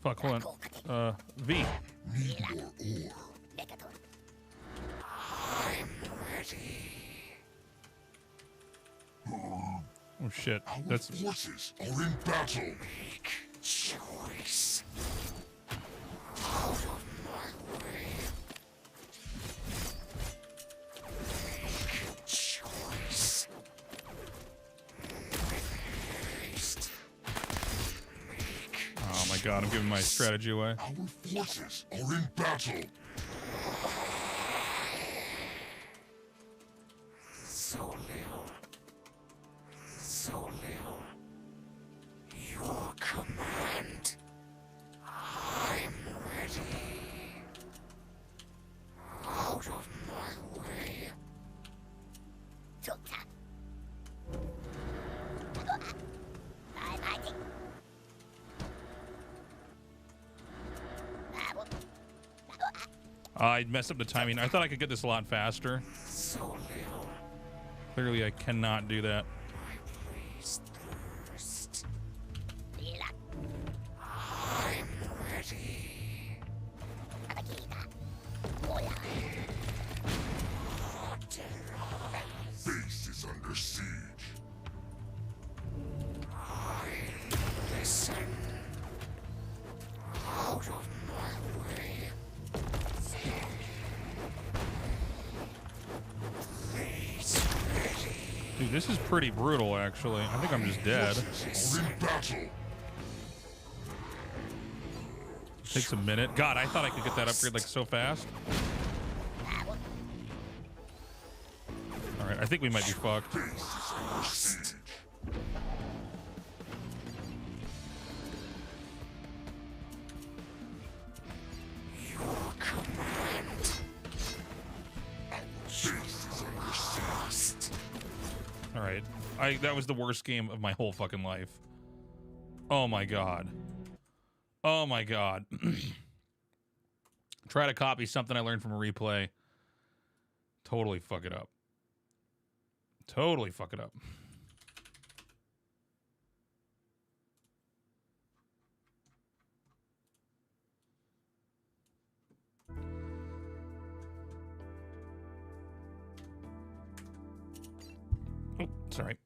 Fuck, hold on. V. Need more ore. Oh shit. That's Forces are in battle. Choice. Out of my way. Make choice. Haste. oh my god, I'm giving my strategy away. Our forces are in battle. So little. So little. Your command. I'm ready. Out of my way. I messed up the timing. I thought I could get this a lot faster. So little. Clearly, I cannot do that. Please thirst. I'm ready. Base is under siege. I listen. Out of my way. Please ready. Dude, this is pretty brutal, actually. I think I'm just dead. Forces are in battle. Takes a minute. God, I thought I could get that upgrade like so fast. All right, I think we might be fucked. Base is under siege. Your command. Base is under siege. All right, that was the worst game of my whole fucking life. Oh my god. Oh my god. Try to copy something I learned from a replay. Totally fuck it up. Totally fuck it up. Oh, sorry.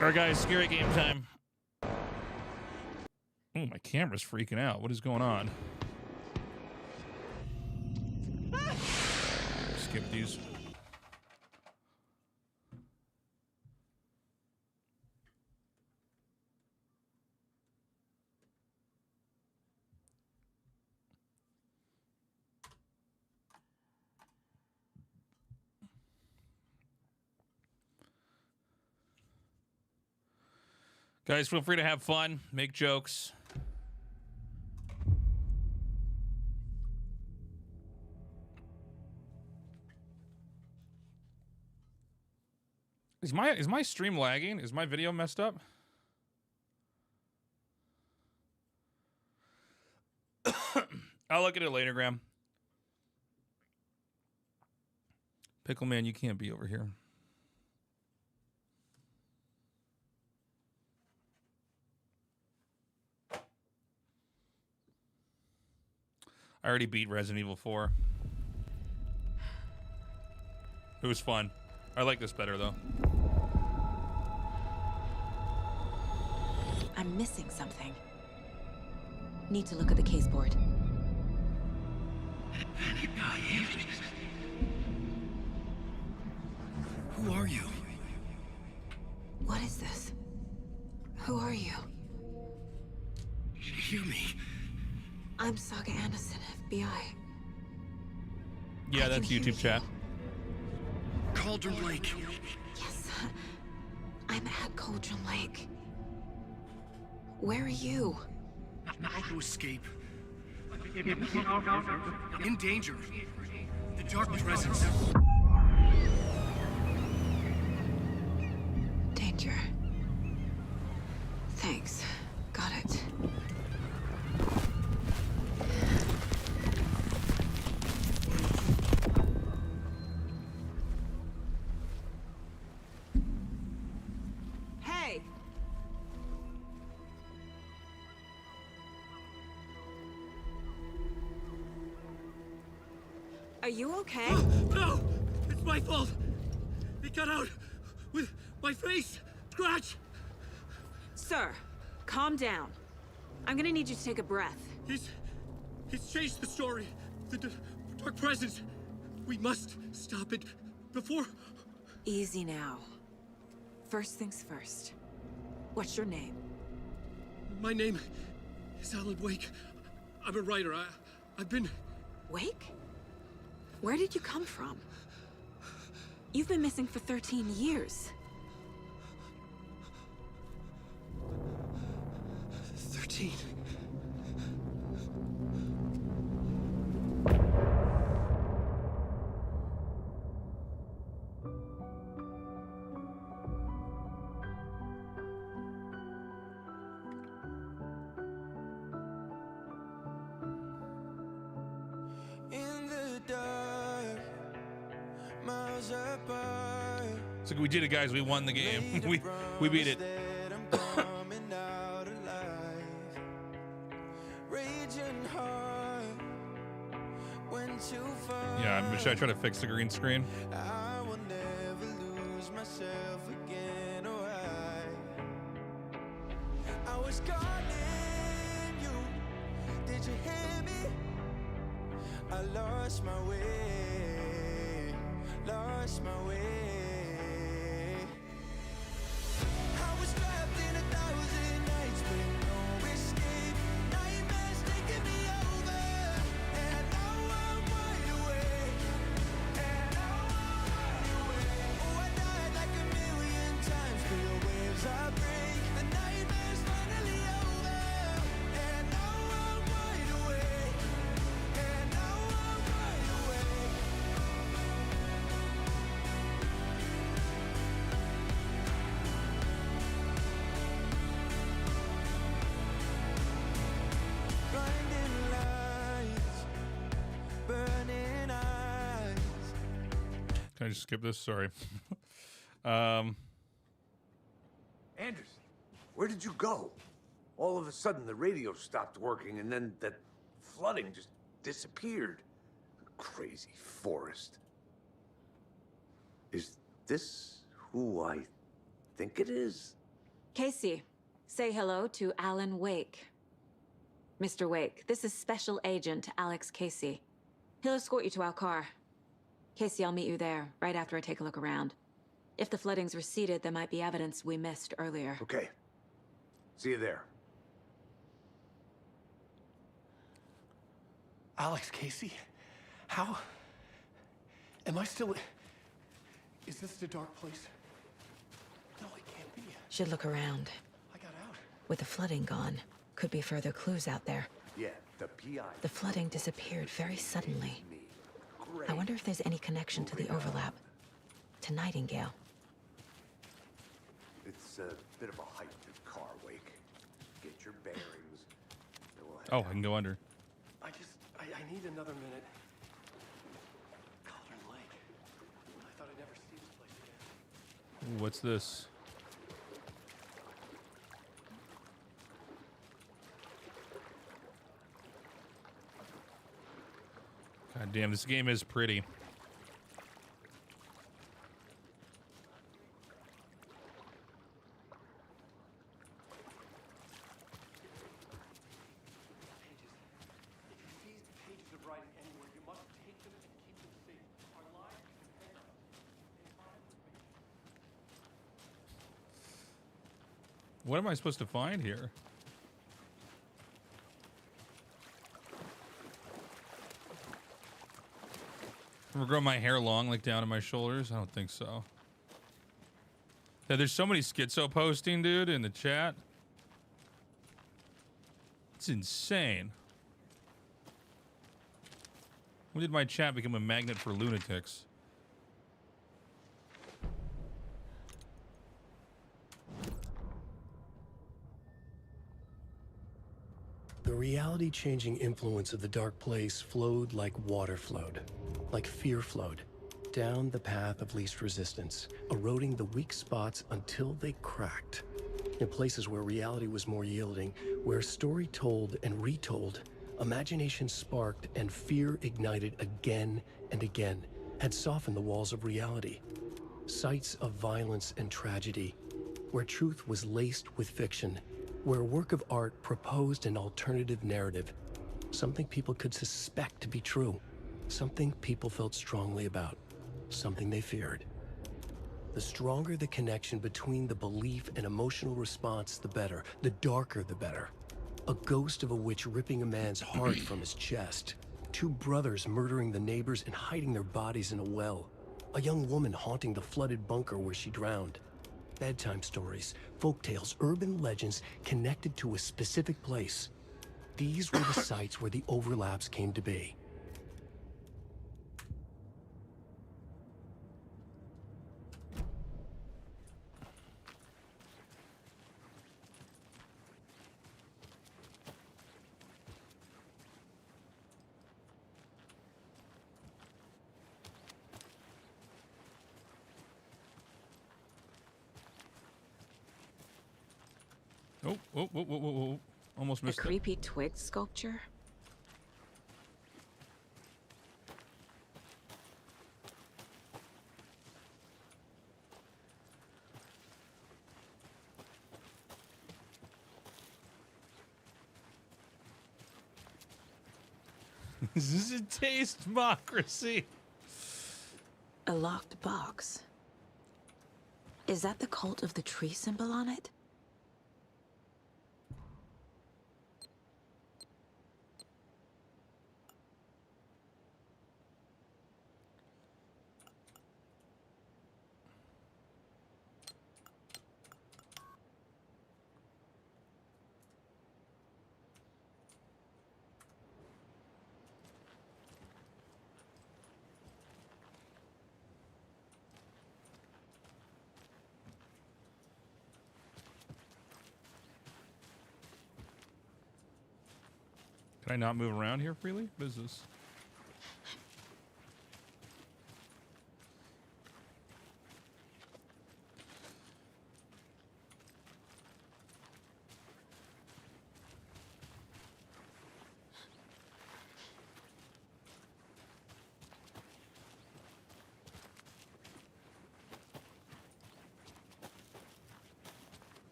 All right, guys, scary game time. Oh, my camera's freaking out. What is going on? Skip these. Guys, feel free to have fun, make jokes. Is my stream lagging? Is my video messed up? I'll look at it later, Graham. Pickle Man, you can't be over here. I already beat Resident Evil 4. It was fun. I like this better, though. I'm missing something. Need to look at the case board. Who are you? What is this? Who are you? Hear me. I'm Saga Anderson, FBI. Yeah, that's YouTube chat. Cauldron Lake. Yes, I'm at Cauldron Lake. Where are you? Not to escape. In danger. The dark presence. Danger. Thanks. Got it. Are you okay? No! It's my fault! It got out with my face! Scratch! Sir, calm down. I'm gonna need you to take a breath. He's changed the story. The dark presence. We must stop it before... Easy now. First things first. What's your name? My name is Alan Wake. I'm a writer. I've been... Wake? Where did you come from? You've been missing for 13 years. 13. So we did it, guys. We won the game. we beat it. Yeah, should I try to fix the green screen? I will never lose myself again. Oh, I was calling you. Did you hear me? I lost my way. Lost my way. I was trapped in 1,000 nights with no escape. Nightmares taking me over, and now I'm wide awake. And now I'm wide awake. Oh, I died like 1,000,000 times. Feel waves I break. The nightmare's finally over, and now I'm wide awake. And now I'm wide awake. Blinding lights, burning eyes. Can I just skip this? Sorry. Anderson, where did you go? All of a sudden, the radio stopped working, and then that flooding just disappeared. Crazy forest. Is this who I think it is? Casey, say hello to Alan Wake. Mr. Wake, this is Special Agent Alex Casey. He'll escort you to our car. Casey, I'll meet you there, right after I take a look around. If the flooding's receded, there might be evidence we missed earlier. Okay. See you there. Alex Casey? How? Am I still... Is this the dark place? No, it can't be. Should look around. I got out. With the flooding gone, could be further clues out there. Yeah, the PI. The flooding disappeared very suddenly. I wonder if there's any connection to the overlap. To Nightingale. It's a bit of a hike to car, Wake. Get your bearings. then we'll head Oh, out. I can go under. I need another minute. Cauldron Lake. I thought I'd never see this place again. Ooh, what's this? God damn, this game is pretty. What am I supposed to find here? I'm gonna grow my hair long, like down to my shoulders. I don't think so. Yeah, there's so many schizo posting, dude, in the chat. It's insane. When did my chat become a magnet for lunatics? The reality-changing influence of the dark place flowed like water flowed, like fear flowed, down the path of least resistance, eroding the weak spots until they cracked. In places where reality was more yielding, where story told and retold imagination sparked and fear ignited again and again, had softened the walls of reality. Sites of violence and tragedy, where truth was laced with fiction, where a work of art proposed an alternative narrative, something people could suspect to be true, something people felt strongly about, something they feared. The stronger the connection between the belief and emotional response, the better. The darker, the better. A ghost of a witch ripping a man's heart from his chest. Two brothers murdering the neighbors and hiding their bodies in a well. A young woman haunting the flooded bunker where she drowned. Bedtime stories, folktales, urban legends connected to a specific place. These were the sites where the overlaps came to be. Oh. Almost A missed it. creepy twig sculpture? This is a taste democracy. A locked box. Is that the cult of the tree symbol on it? Can I not move around here freely? What is this?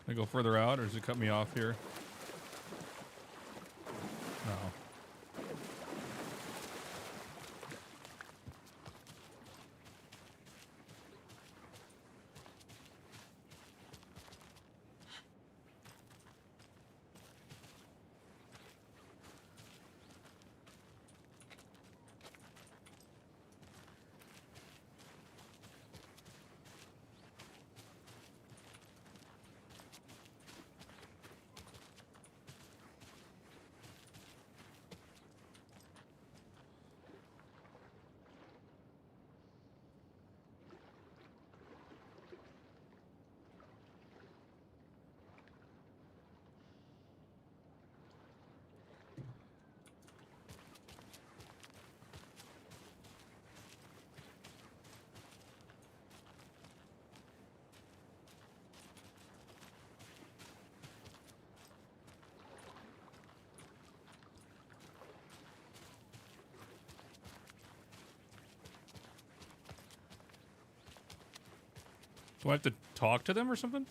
Can I go further out, or does it cut me off here? No. Do I have to talk to them or something?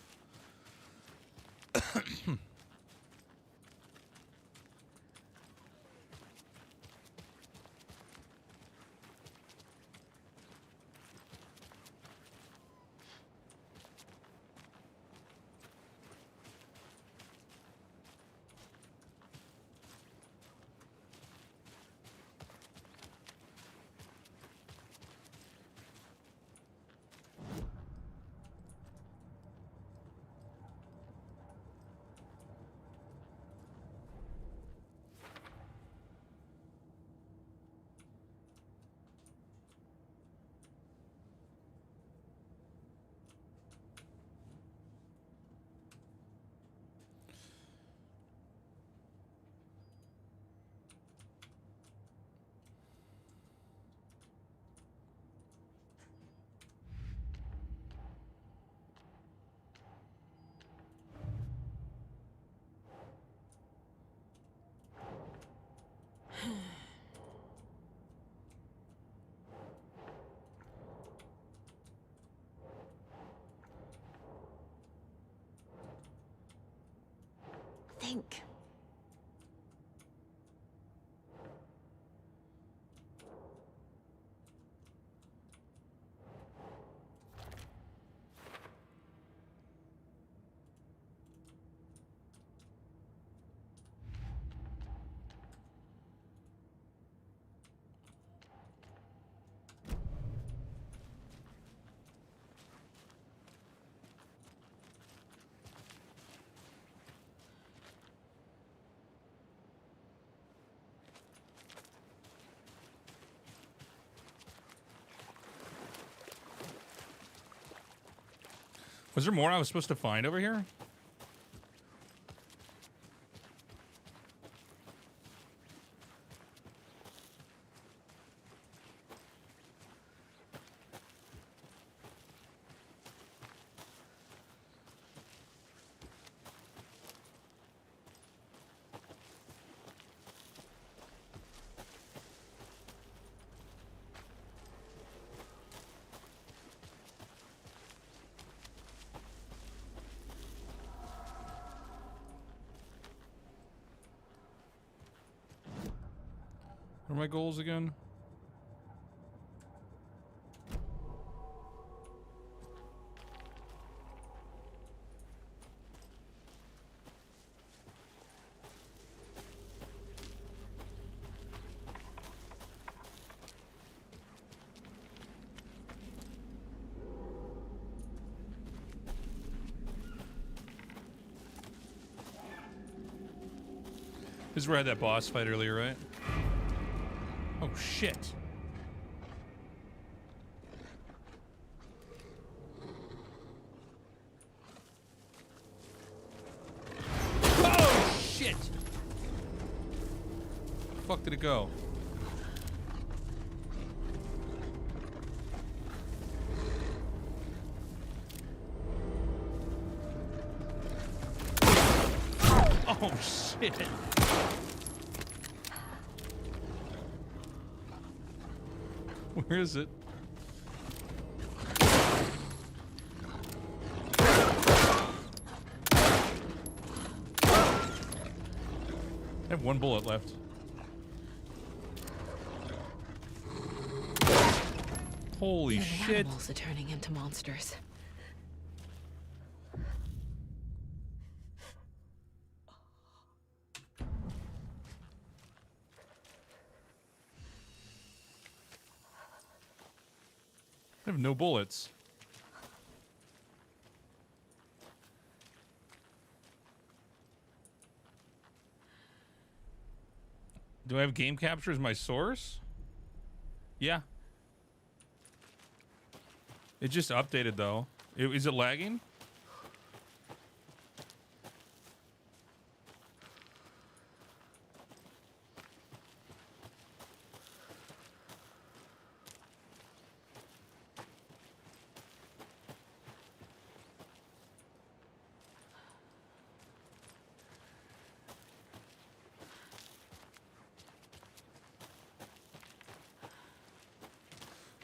think. Was there more I was supposed to find over here? What are my goals again? This is where I had that boss fight earlier, right? Oh, shit. Oh, shit! Where the fuck did it go? Oh, shit. Where is it? I have one bullet left. Holy shit. Animals are turning into monsters. I have no bullets. Do I have game capture as my source? Yeah. It just updated though. Is it lagging?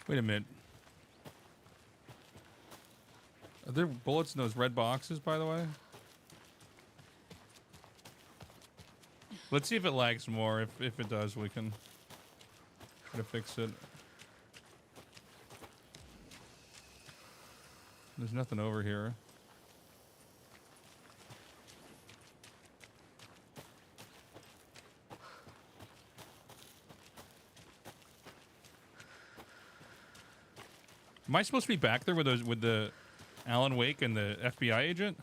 Wait a minute. Are there bullets in those red boxes, by the way? Let's see if it lags more. If it does, we can try to fix it. There's nothing over here. Am I supposed to be back there with those, with the Alan Wake and the FBI agent?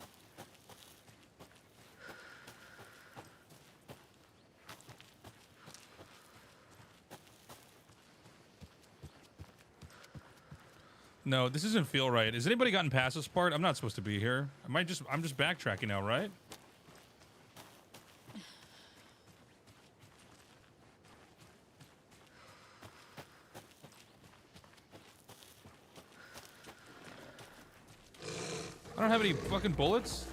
No, this doesn't feel right. Has anybody gotten past this part? I'm not supposed to be here. I'm just backtracking now, right? I don't have any fucking bullets.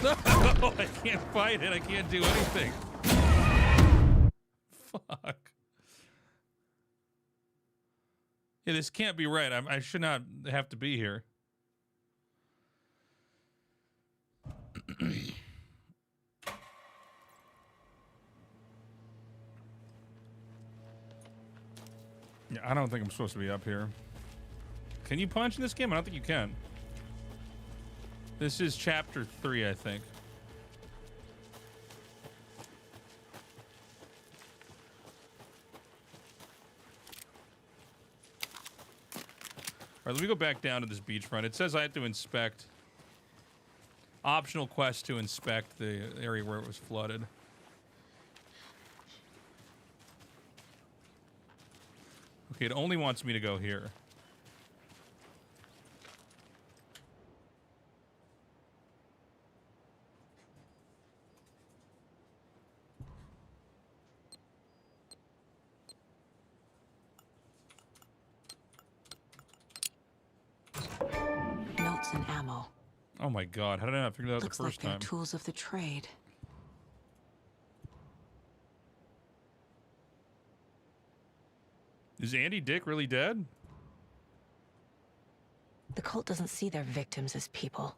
No, I can't fight it. I can't do anything. Fuck. Yeah, this can't be right. I should not have to be here. Yeah, I don't think I'm supposed to be up here. Can you punch in this game? I don't think you can. This is chapter 3, I think. All right, let me go back down to this beachfront. It says I have to inspect. Optional quest to inspect the area where it was flooded. Okay, it only wants me to go here. Notes and ammo. Oh my god, how did I not figure that out Looks the first like they're time? tools of the trade. Is Andy Dick really dead? The cult doesn't see their victims as people.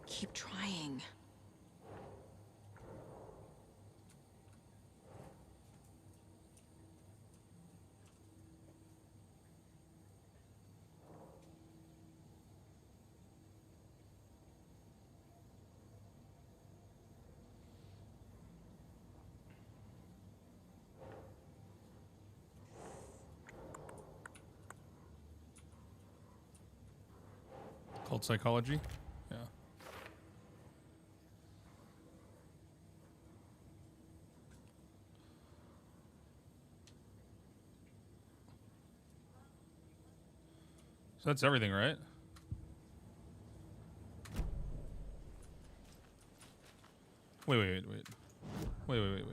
Keep trying. Cult psychology? Yeah. So that's everything, right? Wait. Wait.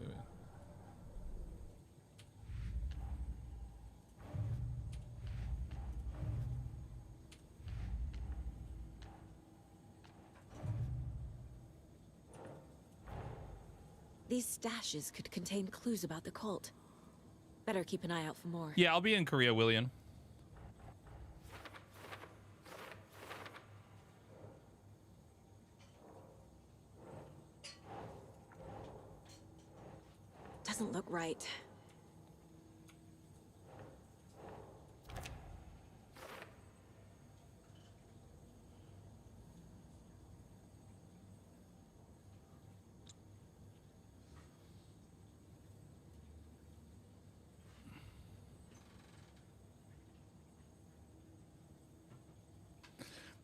These stashes could contain clues about the cult. Better keep an eye out for more. Yeah, I'll be in Korea, William. Doesn't look right.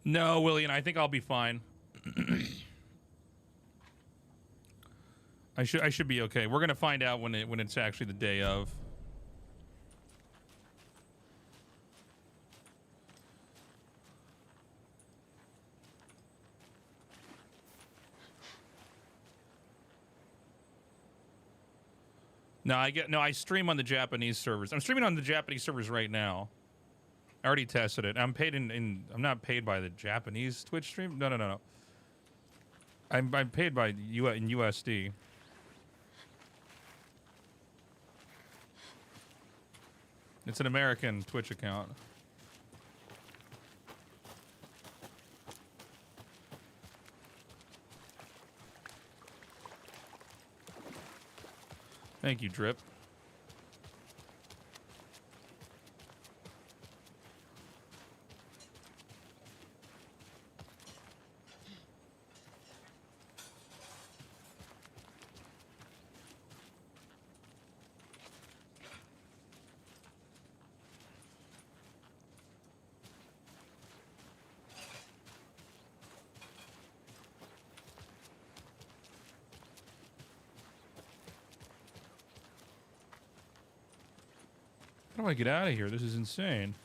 No, William, I think I'll be fine. I should be okay. We're gonna find out when it's actually the day of. No, I stream on the Japanese servers. I'm streaming on the Japanese servers right now. I already tested it. I'm paid I'm not paid by the Japanese Twitch stream. No. I'm paid by in USD. It's an American Twitch account. Thank you, Drip. How do I get out of here? This is insane.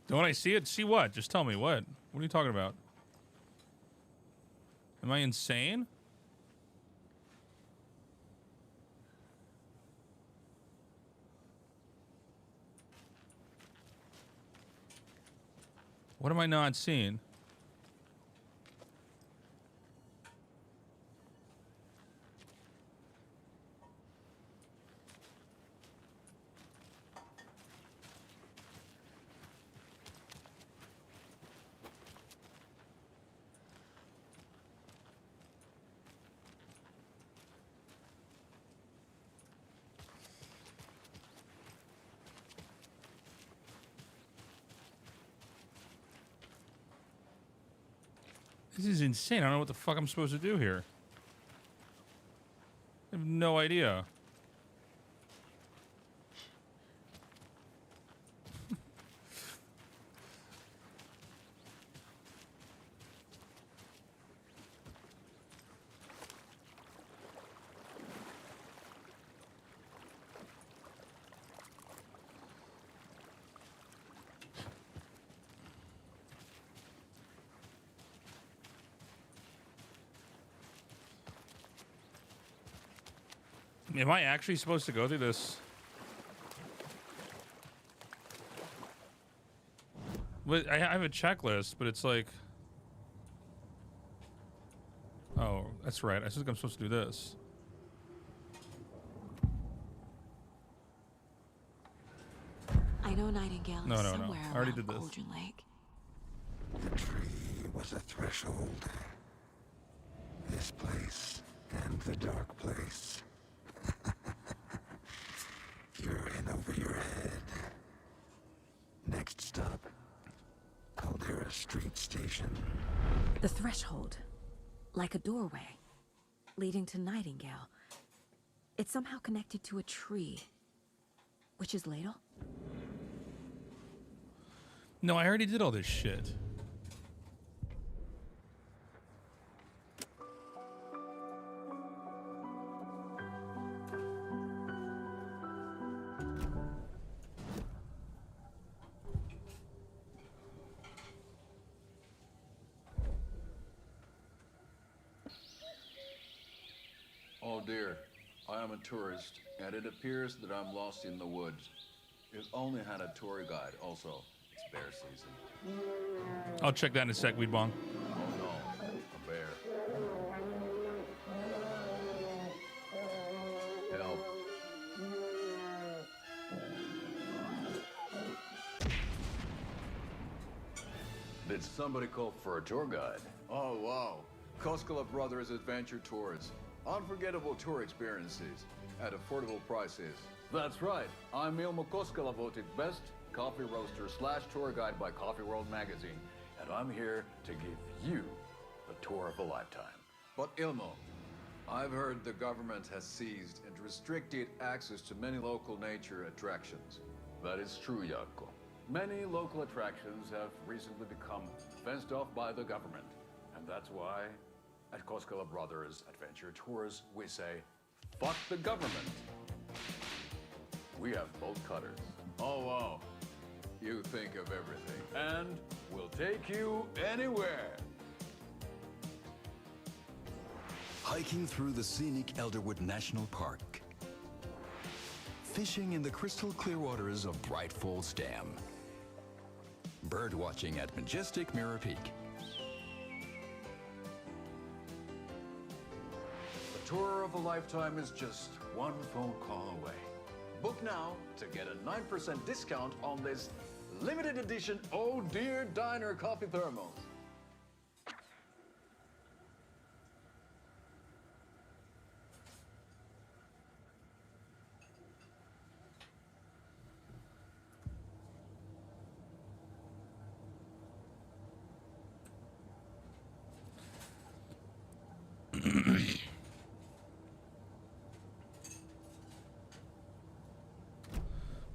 Don't I see it? See what? Just tell me what. What are you talking about? Am I insane? What am I not seeing? This is insane. I don't know what the fuck I'm supposed to do here. I have no idea. Am I actually supposed to go through this? I have a checklist, but it's like... Oh, that's right. I think I'm supposed to do this. I know Nightingale No, is no, no. somewhere I already around did this. Cauldron Lake. The tree was a threshold. This place and the dark place. You're in over your head. Next stop, Caldera Street Station. The threshold, like a doorway, leading to Nightingale. It's somehow connected to a tree. Witch's Ladle? No, I already did all this shit. Oh dear, I am a tourist, and it appears that I'm lost in the woods. It only had a tour guide, also. It's bear season. I'll check that in a sec, Weed Bong. Oh no, a bear. Help. Did somebody call for a tour guide? Oh wow, Koskela Brothers Adventure Tours. Unforgettable tour experiences at affordable prices. That's right. I'm Ilmo Koskela, voted best coffee roaster / tour guide by Coffee World magazine, and I'm here to give you the tour of a lifetime. But Ilmo, I've heard the government has seized and restricted access to many local nature attractions. That is true, Jaakko. Many local attractions have recently become fenced off by the government, and that's why at Koskela Brothers Adventure Tours, we say, fuck the government. We have bolt cutters. Oh, wow. You think of everything. And we'll take you anywhere. Hiking through the scenic Elderwood National Park. Fishing in the crystal clear waters of Bright Falls Dam. Bird watching at majestic Mirror Peak. The tour of a lifetime is just one phone call away. Book now to get a 9% discount on this limited edition Oh Dear Diner coffee thermos.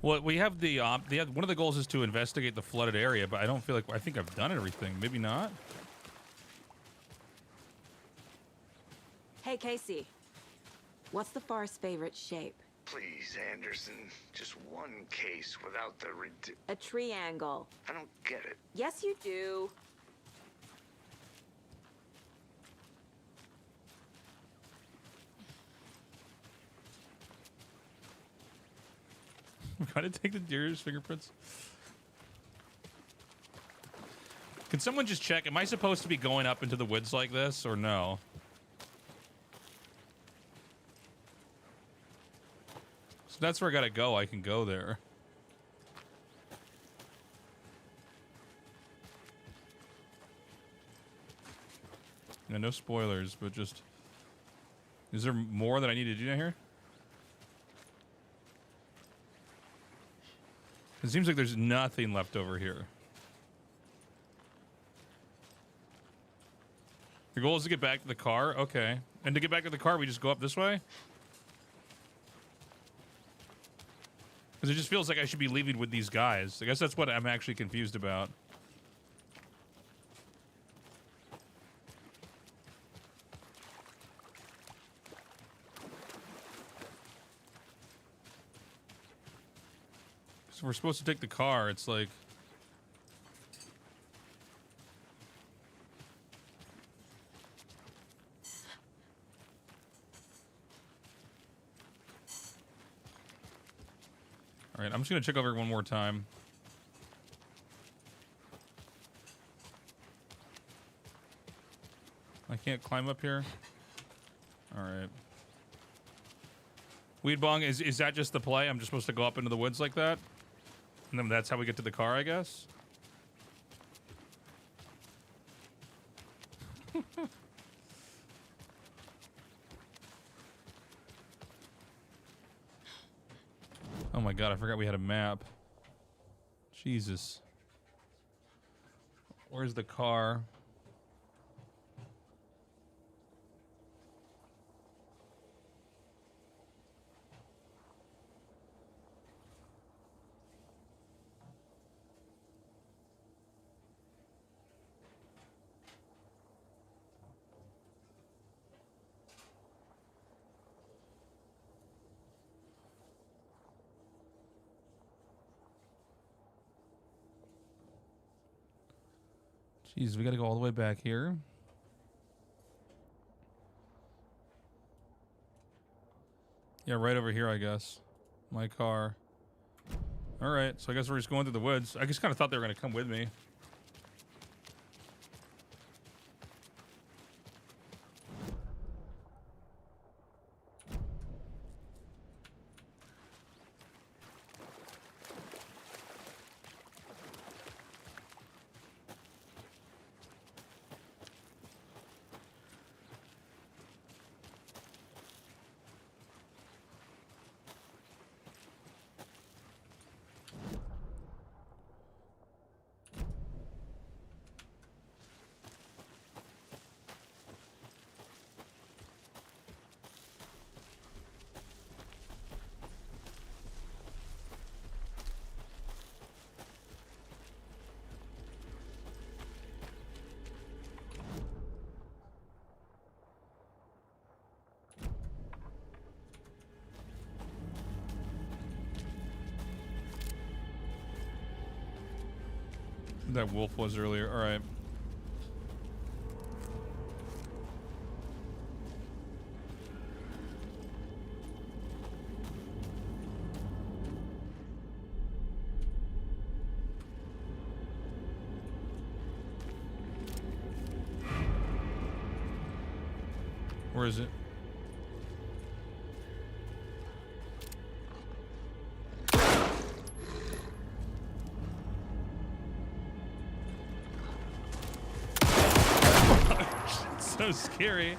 Well, we have one of the goals is to investigate the flooded area, but I don't feel like I think I've done everything. Maybe not. Hey, Casey. What's the far's favorite shape? Please, Anderson, just one case without the A triangle. I don't get it. Yes, you do. Gotta take the deer's fingerprints. Can someone just check? Am I supposed to be going up into the woods like this or no? So that's where I gotta go. I can go there. Yeah, no spoilers, but just... Is there more that I need to do here? It seems like there's nothing left over here. The goal is to get back to the car? Okay. And to get back to the car, we just go up this way? Because it just feels like I should be leaving with these guys. I guess that's what I'm actually confused about. So we're supposed to take the car. It's like... All right, I'm just going to check over one more time. I can't climb up here. All right. Weed bong, is that just the play? I'm just supposed to go up into the woods like that? And then that's how we get to the car, I guess? Oh my god, I forgot we had a map. Jesus. Where's the car? Jeez, we gotta go all the way back here. Yeah, right over here, I guess. My car. Alright, so I guess we're just going through the woods. I just kind of thought they were gonna come with me. That wolf was earlier. All right. Where is it? So scary.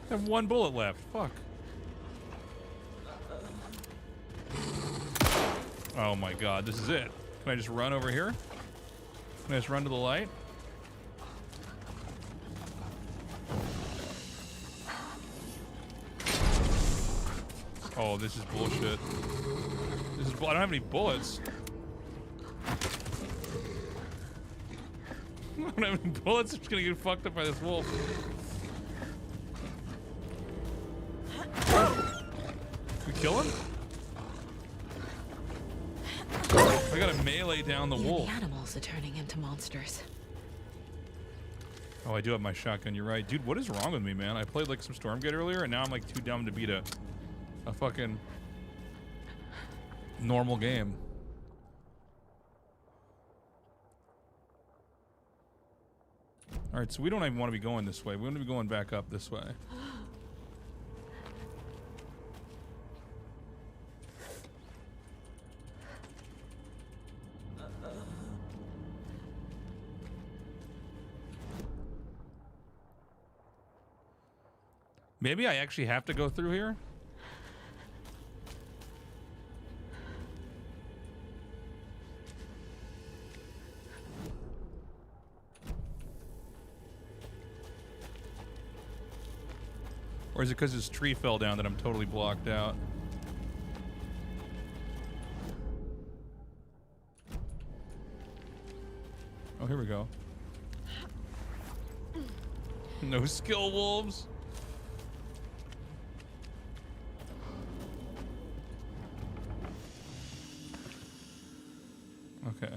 I have one bullet left. Fuck. Oh my god, this is it. Can I just run over here? Can I just run to the light? Oh, this is bullshit. This is I don't have any bullets. I don't have any bullets. I'm just gonna get fucked up by this wolf. We kill him? I gotta melee down the wolf. The animals are turning into monsters. Oh, I do have my shotgun. You're right. Dude, what is wrong with me, man? I played like some Stormgate earlier, and now I'm like too dumb to beat a fucking normal game. All right, so we don't even want to be going this way. We want to be going back up this way. Maybe I actually have to go through here? Or is it because this tree fell down that I'm totally blocked out? Oh, here we go. No skill wolves. Okay.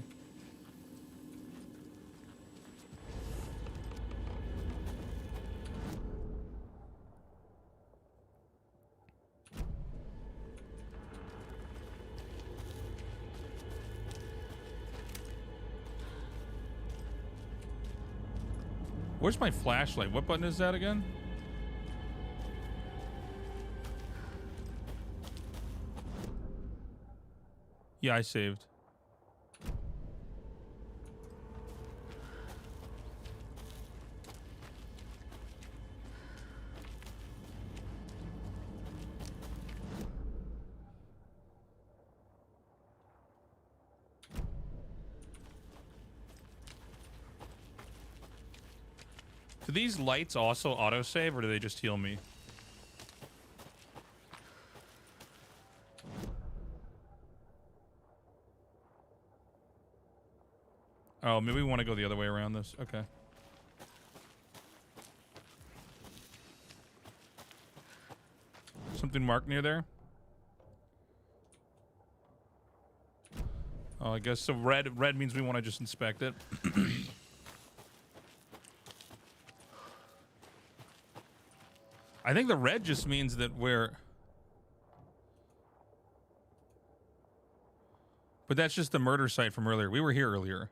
Where's my flashlight? What button is that again? Yeah, I saved. Do these lights also autosave, or do they just heal me? Oh, maybe we want to go the other way around this. Okay. Something marked near there? Oh, I guess so. Red means we want to just inspect it. I think the red just means that we're... But that's just the murder site from earlier. We were here earlier.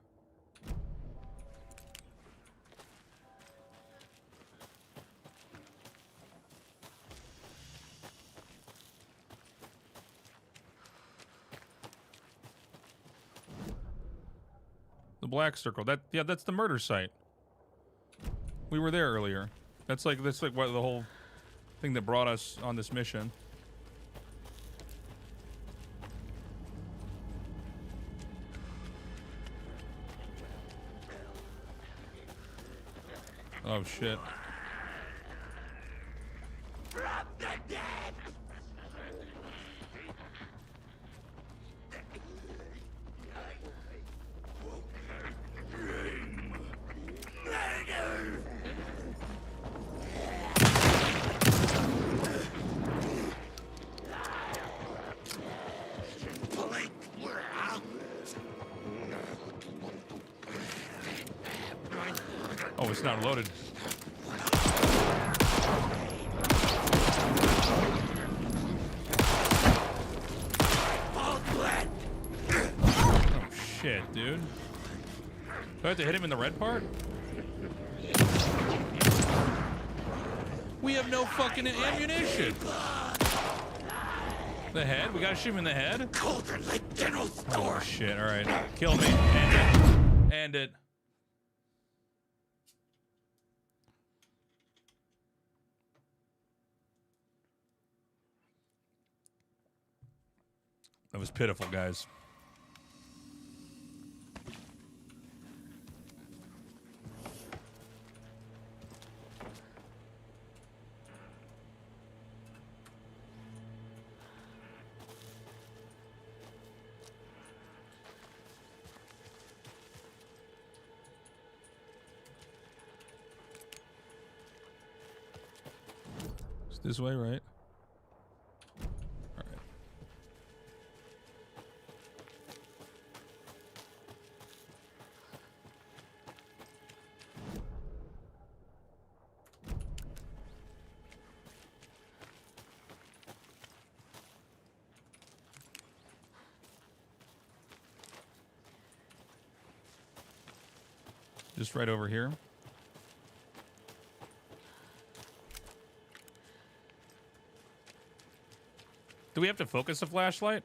The black circle. Yeah, that's the murder site. We were there earlier. That's like what the whole thing that brought us on this mission. Oh shit. Oh, it's not loaded. Oh shit, dude. Do I have to hit him in the red part? We have no fucking ammunition. The head? We gotta shoot him in the head? Oh shit, alright. Kill me. End it. End it. That was pitiful, guys. This way, right? All right. Just right over here. Do we have to focus the flashlight?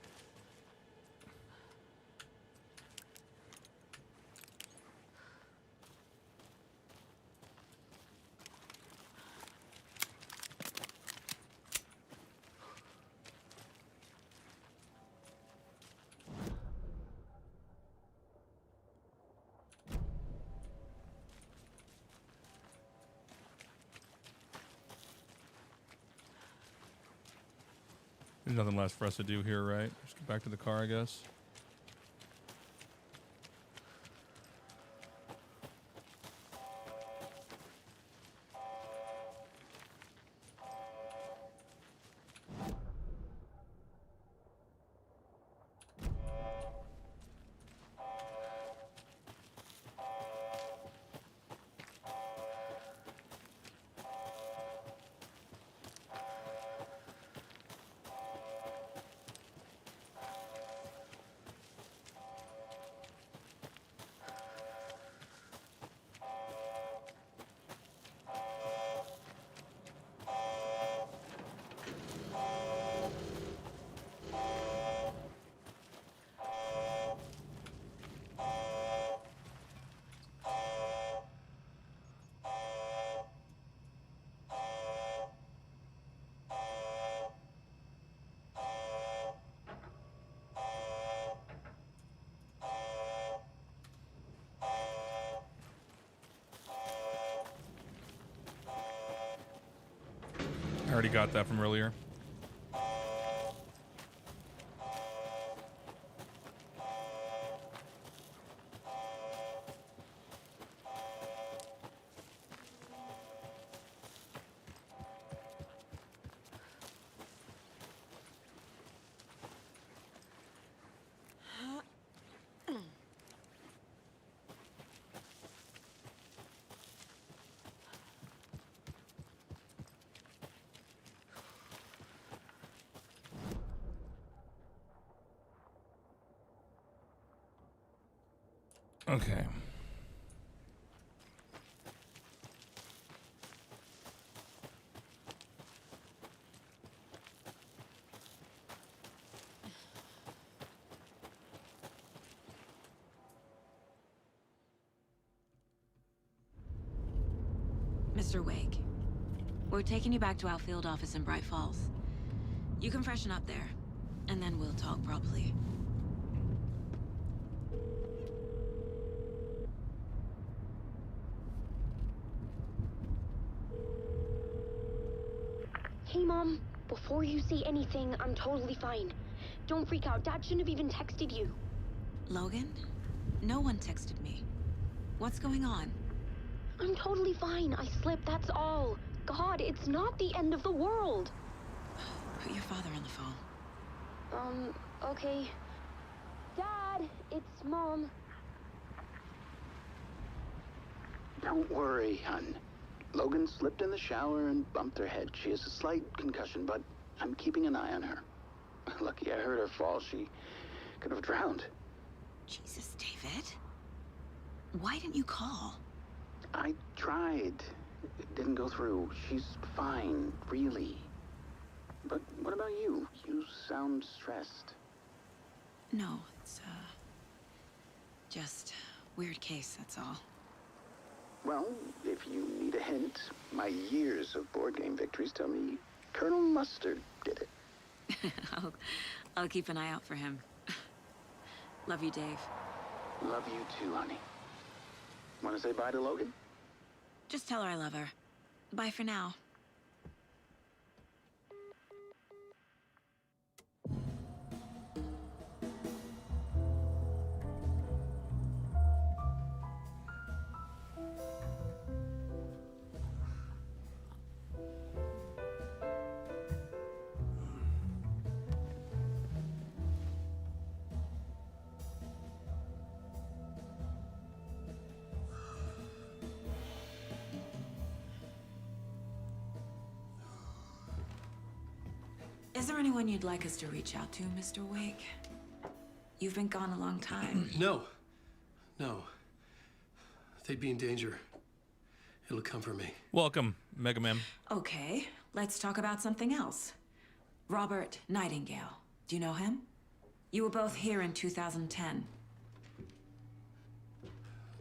There's nothing less for us to do here, right? Just get back to the car, I guess. I already got that from earlier. Okay. Mr. Wake, we're taking you back to our field office in Bright Falls. You can freshen up there, and then we'll talk properly. Hey, Mom. Before you say anything, I'm totally fine. Don't freak out. Dad shouldn't have even texted you. Logan? No one texted me. What's going on? I'm totally fine. I slipped, that's all. God, it's not the end of the world. Put your father on the phone. Okay. Dad, it's Mom. Don't worry, hon. Logan slipped in the shower and bumped her head. She has a slight concussion, but I'm keeping an eye on her. Lucky I heard her fall. She could have drowned. Jesus, David. Why didn't you call? I tried. It didn't go through. She's fine, really. But what about you? You sound stressed. No, it's, just weird case, that's all. Well, if you need a hint, my years of board game victories tell me Colonel Mustard did it. I'll keep an eye out for him. Love you, Dave. Love you too, honey. Want to say bye to Logan? Just tell her I love her. Bye for now. Is there anyone you'd like us to reach out to, Mr. Wake? You've been gone a long time. No. No. They'd be in danger. It'll come for me. Welcome, Mega Man. Okay, let's talk about something else. Robert Nightingale. Do you know him? You were both here in 2010.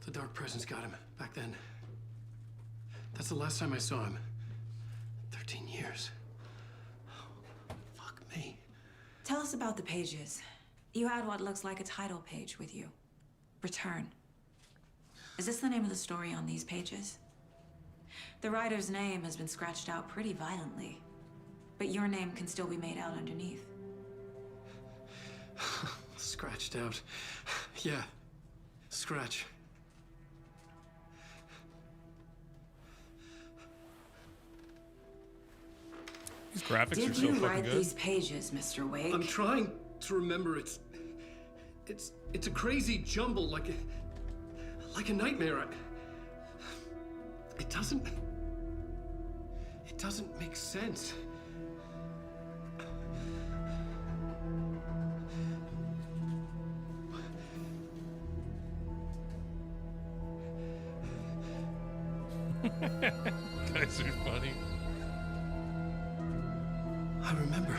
The Dark Presence got him back then. That's the last time I saw him. 13 years. Oh, fuck me. Tell us about the pages. You had what looks like a title page with you. Return. Is this the name of the story on these pages? The writer's name has been scratched out pretty violently, but your name can still be made out underneath. Scratched out. Yeah. Scratch. These graphics Did are so you fucking write good. these pages, Mr. Wake? I'm trying to remember. It's a crazy jumble, like a nightmare. It doesn't make sense. Guys are funny. I remember.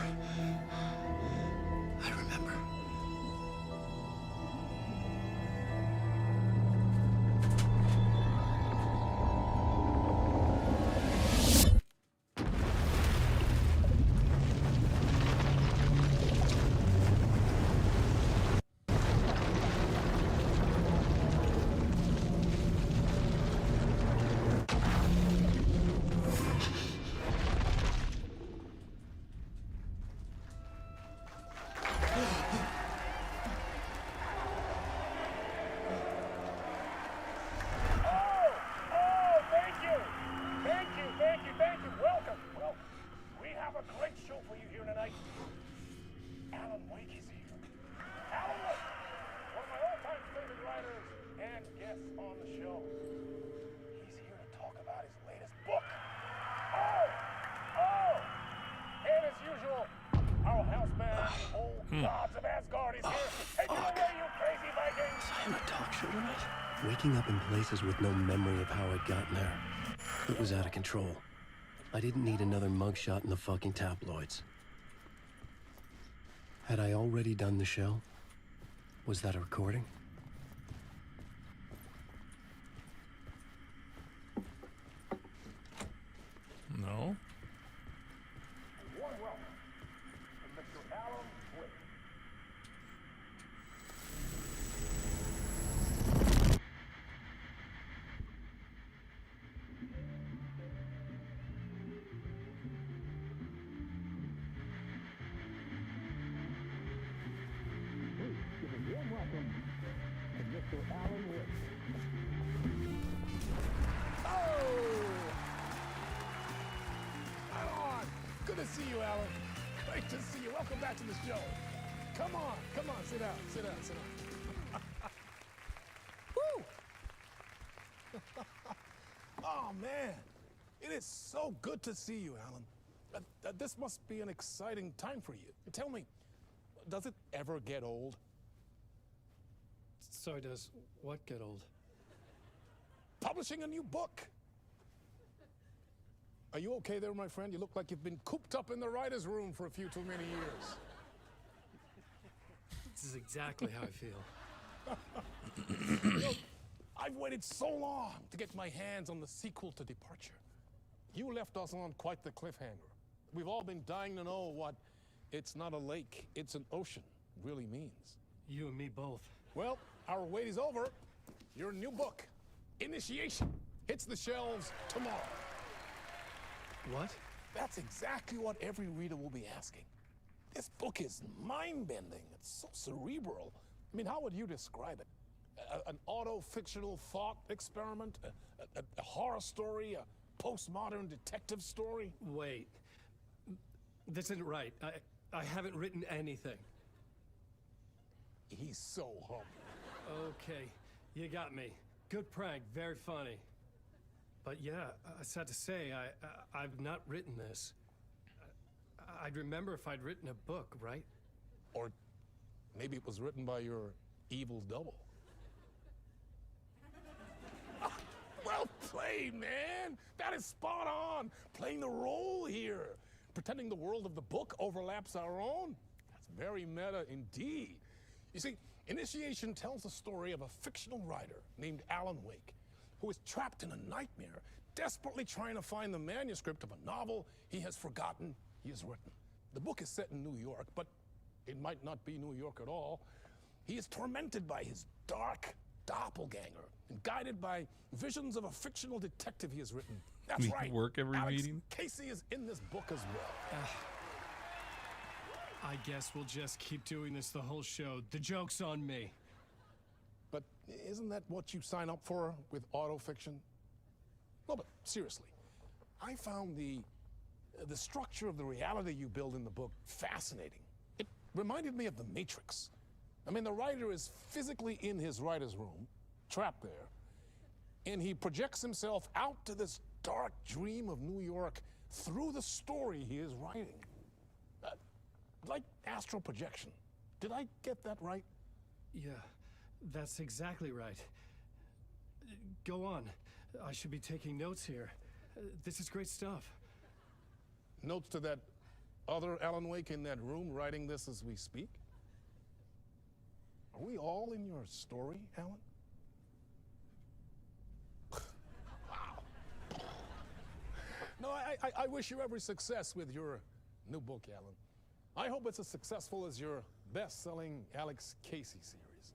Gods of Asgard is here. Take it away, you crazy Vikings! I'm a talk show tonight. Waking up in places with no memory of how I'd gotten there. It was out of control. I didn't need another mugshot in the fucking tabloids. Had I already done the show? Was that a recording? No. Warm welcome to Mr. Alan Wake. Please give a warm welcome to Mr. Alan Wake. Good to see you, Alan. Great to see you. Welcome back to the show. Come on, sit down, sit down, sit down. Woo! Oh, man. It is so good to see you, Alan. This must be an exciting time for you. Tell me, does it ever get old? So does what get old? Publishing a new book. Are you okay there, my friend? You look like you've been cooped up in the writer's room for a few too many years. This is exactly how I feel. You know, I've waited so long to get my hands on the sequel to Departure. You left us on quite the cliffhanger. We've all been dying to know what "it's not a lake, it's an ocean" really means. You and me both. Well, our wait is over. Your new book, Initiation, hits the shelves tomorrow. What? That's exactly what every reader will be asking. This book is mind-bending. It's so cerebral. I mean, how would you describe it? An auto-fictional thought experiment? A horror story? A postmodern detective story? Wait. This isn't right. I haven't written anything. He's so humble. Okay, you got me. Good prank, very funny. But yeah, sad to say, I've not written this. I'd remember if I'd written a book, right? Or maybe it was written by your evil double. Well played, man. That is spot on. Playing the role here. Pretending the world of the book overlaps our own. That's very meta indeed. You see, Initiation tells the story of a fictional writer named Alan Wake, who is trapped in a nightmare, desperately trying to find the manuscript of a novel he has forgotten he has written. The book is set in New York, but it might not be New York at all. He is tormented by his dark doppelganger and guided by visions of a fictional detective he has written. That's We right. work every Alex meeting. Casey is in this book as well. I guess we'll just keep doing this the whole show. The joke's on me. But isn't that what you sign up for with autofiction? No, but seriously, I found the structure of the reality you build in the book fascinating. It reminded me of The Matrix. I mean, the writer is physically in his writer's room, trapped there, and he projects himself out to this dark dream of New York through the story he is writing. Like astral projection. Did I get that right? Yeah, that's exactly right. Go on. I should be taking notes here. This is great stuff. Notes to that other Alan Wake in that room writing this as we speak? Are we all in your story, Alan? Wow. No, I wish you every success with your new book, Alan. I hope it's as successful as your best-selling Alex Casey series.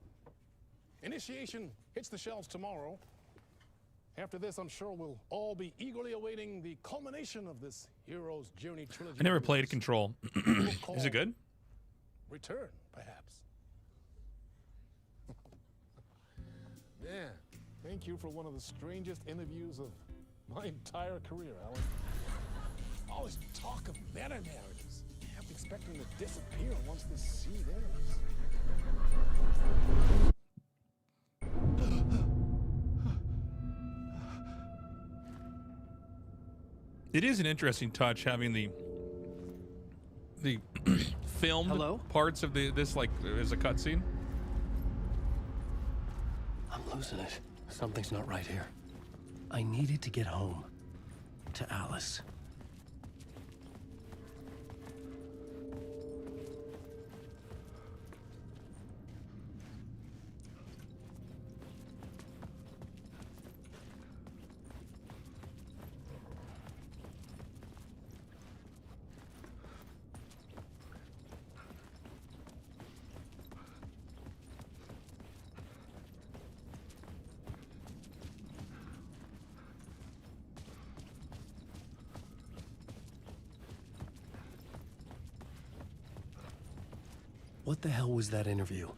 Initiation hits the shelves tomorrow. After this, I'm sure we'll all be eagerly awaiting the culmination of this hero's journey trilogy. I never played Control. Is it good? Return, perhaps. Yeah, thank you for one of the strangest interviews of my entire career, Alan. All this talk of meta-narratives. I'm expecting to disappear once this seed ends. It is an interesting touch having the filmed parts of this like as a cutscene. I'm losing it. Something's not right here. I needed to get home. To Alice. What the hell was that interview?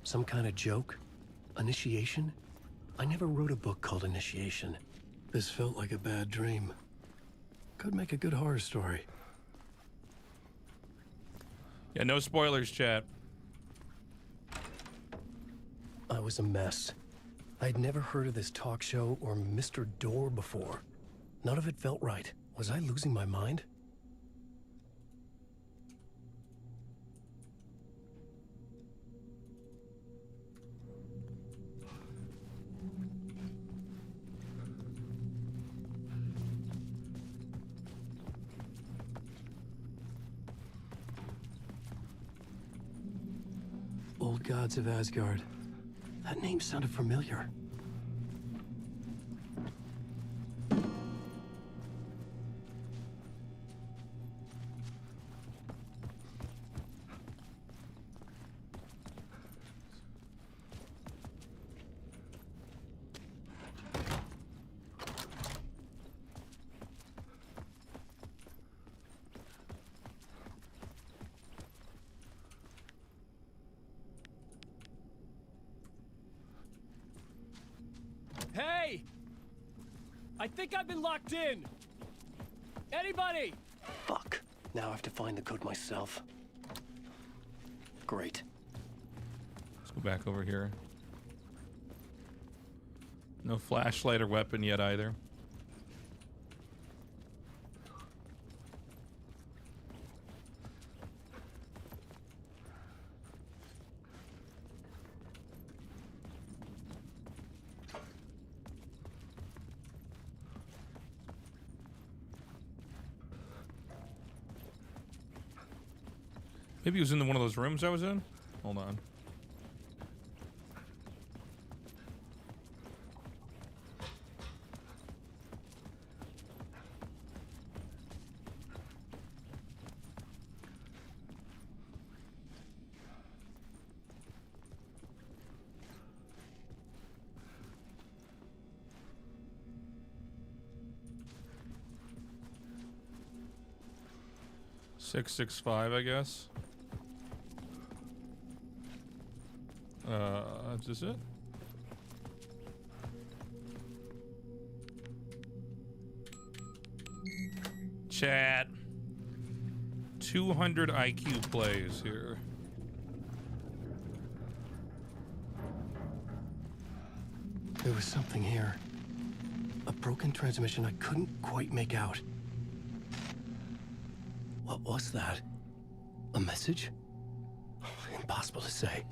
Some kind of joke? Initiation? I never wrote a book called Initiation. This felt like a bad dream. Could make a good horror story. Yeah, no spoilers, chat. I was a mess. I'd never heard of this talk show or Mr. Door before. None of it felt right. Was I losing my mind? Old Gods of Asgard. That name sounded familiar. Hey! I think I've been locked in! Anybody? Fuck. Now I have to find the code myself. Great. Let's go back over here. No flashlight or weapon yet either. Maybe he was in one of those rooms I was in. Hold on. $665, I guess. Is this it? Chat. 200 IQ plays here. There was something here. A broken transmission I couldn't quite make out. What was that? A message? Impossible to say.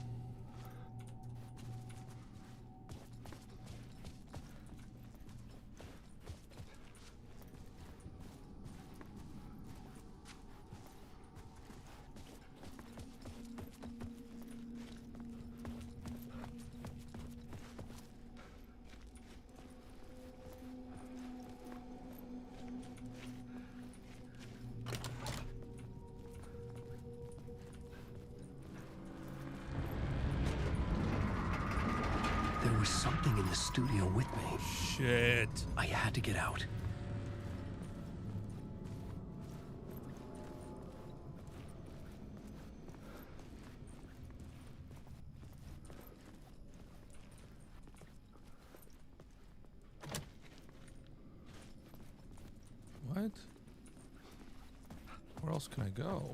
There was something in the studio with me. Shit. I had to get out. What? Where else can I go?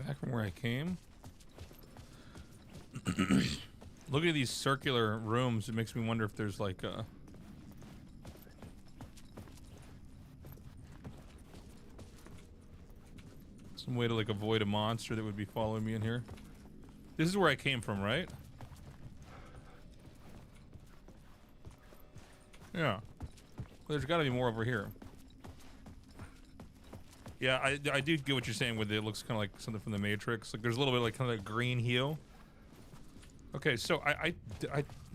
Back from where I came? Looking at these circular rooms, it makes me wonder if there's like some way to like avoid a monster that would be following me in here. This is where I came from, right? Yeah. Well, there's got to be more over here. Yeah, I do get what you're saying with it. It looks kind of like something from the Matrix. Like there's a little bit like kind of like green hue. Okay, so I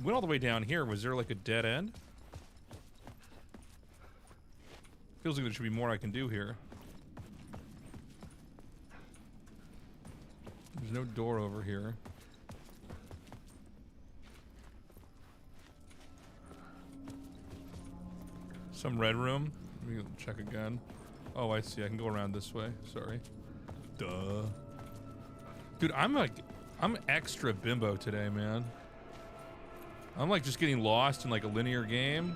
went all the way down here. Was there like a dead end? Feels like there should be more I can do here. There's no door over here. Some red room. Let me check again. Oh, I see. I can go around this way. Sorry. Duh. Dude, I'm extra bimbo today, man. I'm like just getting lost in like a linear game.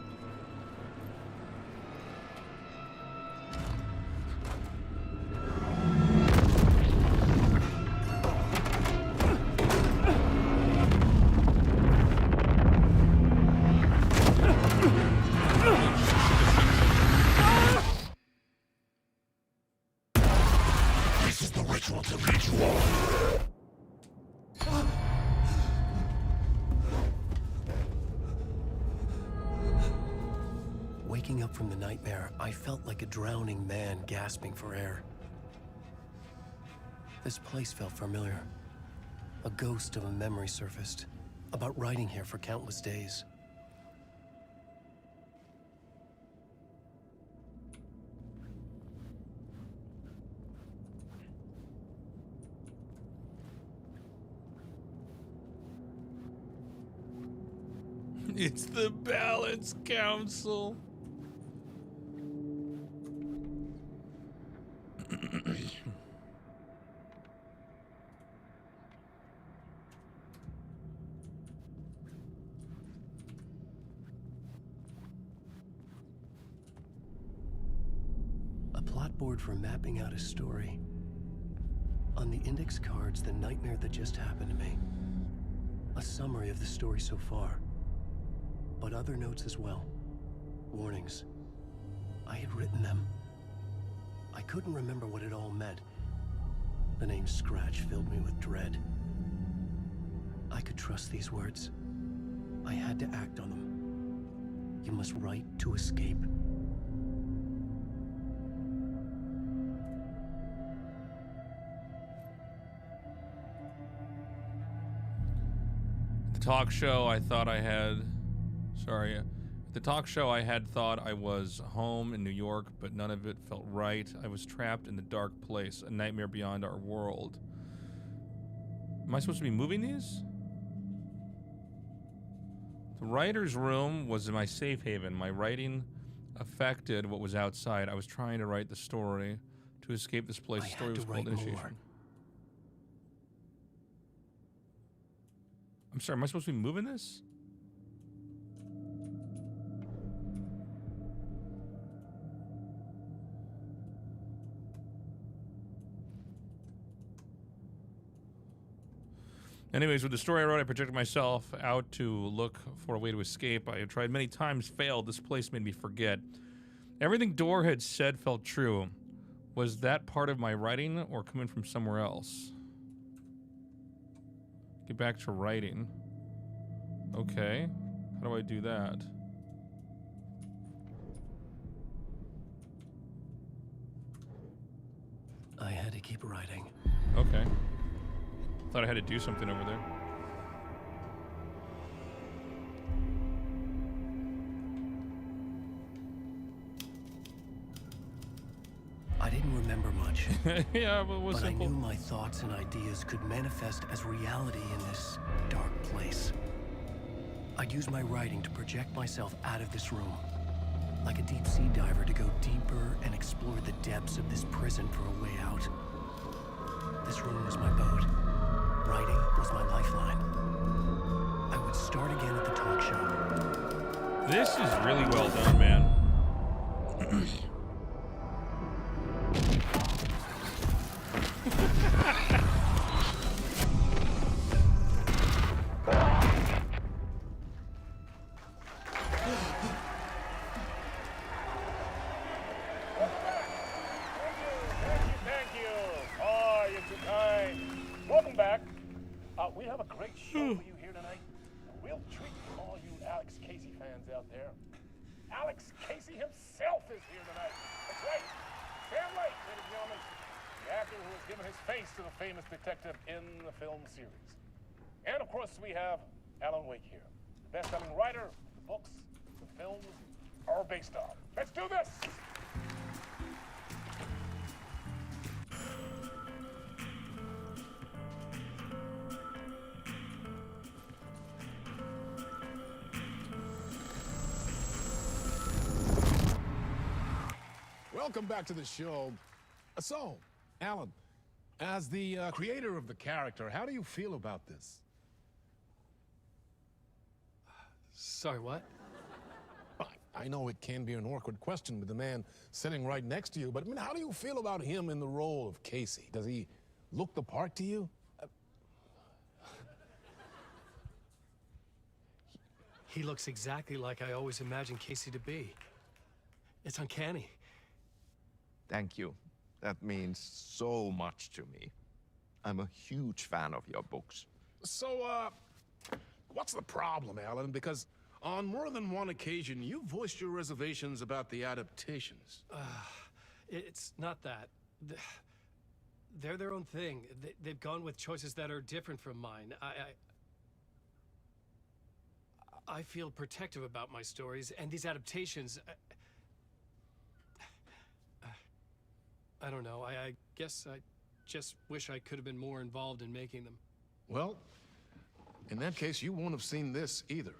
Waking up from the nightmare, I felt like a drowning man gasping for air. This place felt familiar. A ghost of a memory surfaced, about riding here for countless days. It's the Balance Council. A plot board for mapping out a story. On the index cards, the nightmare that just happened to me. A summary of the story so far. But other notes as well. Warnings. I had written them. I couldn't remember what it all meant. The name Scratch filled me with dread. I could trust these words. I had to act on them. You must write to escape. The talk show I thought I had... Sorry. The talk show I had thought I was home in New York, but none of it felt right. I was trapped in the dark place, a nightmare beyond our world. Am I supposed to be moving these? The writer's room was my safe haven. My writing affected what was outside. I was trying to write the story to escape this place. The story was called Initiation. I'm sorry, am I supposed to be moving this? Anyways, with the story I wrote, I projected myself out to look for a way to escape. I had tried many times, failed. This place made me forget. Everything Door had said felt true. Was that part of my writing or coming from somewhere else? Get back to writing. Okay. How do I do that? I had to keep writing. Okay. Thought I had to do something over there. I didn't remember much. Yeah, but it was but simple. I knew my thoughts and ideas could manifest as reality in this dark place. I'd use my writing to project myself out of this room, like a deep sea diver to go deeper and explore the depths of this prison for a way out. This room was my boat. Writing was my lifeline. I would start again at the talk show. This is really well done, man. Thank you. Oh, you're too kind. Welcome back. We have a great show for you here tonight. We'll treat all you Alex Casey fans out there. Alex Casey himself is here tonight. That's right. Sam Lake, ladies and gentlemen. The actor who has given his face to the famous detective in the film series. And of course, we have Alan Wake here. The best-selling writer, the books, the films are based on. Let's do this! Welcome back to the show. So, Alan, as the creator of the character, how do you feel about this? Sorry, what? I know it can be an awkward question with the man sitting right next to you, but I mean, how do you feel about him in the role of Casey? Does he look the part to you? He looks exactly like I always imagined Casey to be. It's uncanny. Thank you. That means so much to me. I'm a huge fan of your books. So, what's the problem, Alan? Because on more than one occasion, you voiced your reservations about the adaptations. It's not that. They're their own thing. They've gone with choices that are different from mine. I feel protective about my stories, and these adaptations... I don't know. I guess I just wish I could have been more involved in making them. Well, in that case, you won't have seen this either.